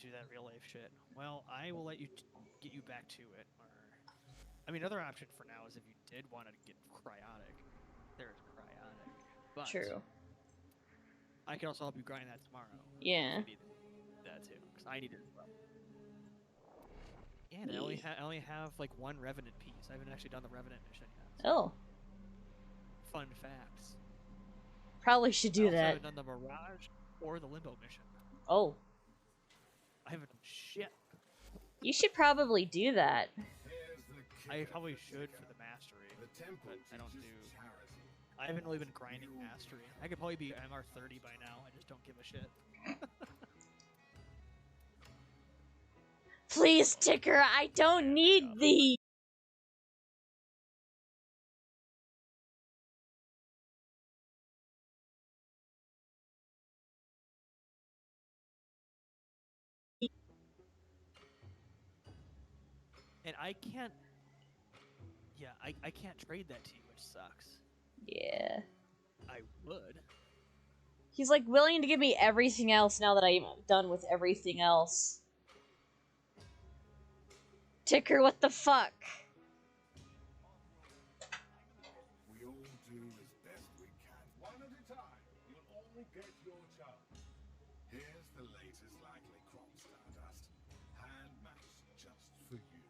do that real life shit. Well, I will let you get you back to it. Or, I mean, another option for now is if you did want to get cryotic, there's cryotic. But
True.
I can also help you grind that tomorrow.
Yeah.
If you need that too, because I need it as well. Yeah, and I only have like one Revenant piece. I haven't actually done the Revenant mission yet.
Oh.
Fun facts.
Probably should
I
do
also
that.
haven't done the Mirage or the Limbo mission.
Oh.
I haven't done shit.
You should probably do that.
I probably should for the mastery, but I don't do. I haven't really been grinding mastery. I could probably be MR30 by now. I just don't give a shit.
Please, Ticker, I don't need thee.
And I can't. Yeah, I can't trade that to you, which sucks.
Yeah.
I would.
He's like willing to give me everything else now that I'm done with everything else. Ticker, what the fuck?
We all do as best we can. One at a time. You'll only get your chance. Here's the latest likely crop stardust. Hand matched just for you.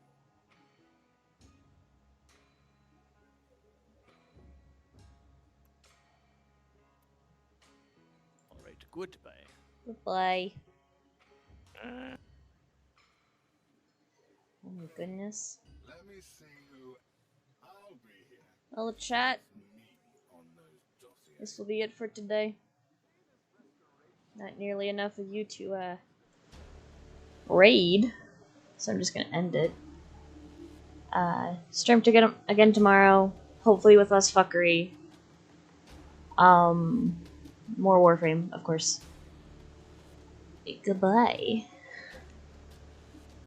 Alright, goodbye.
Goodbye. Oh my goodness.
Let me see who I'll be here.
Well, chat,
Me on those dossiers.
this will be it for today. Not nearly enough of you to, raid. So I'm just gonna end it. Stream again tomorrow. Hopefully with less fuckery. More Warframe, of course. Goodbye.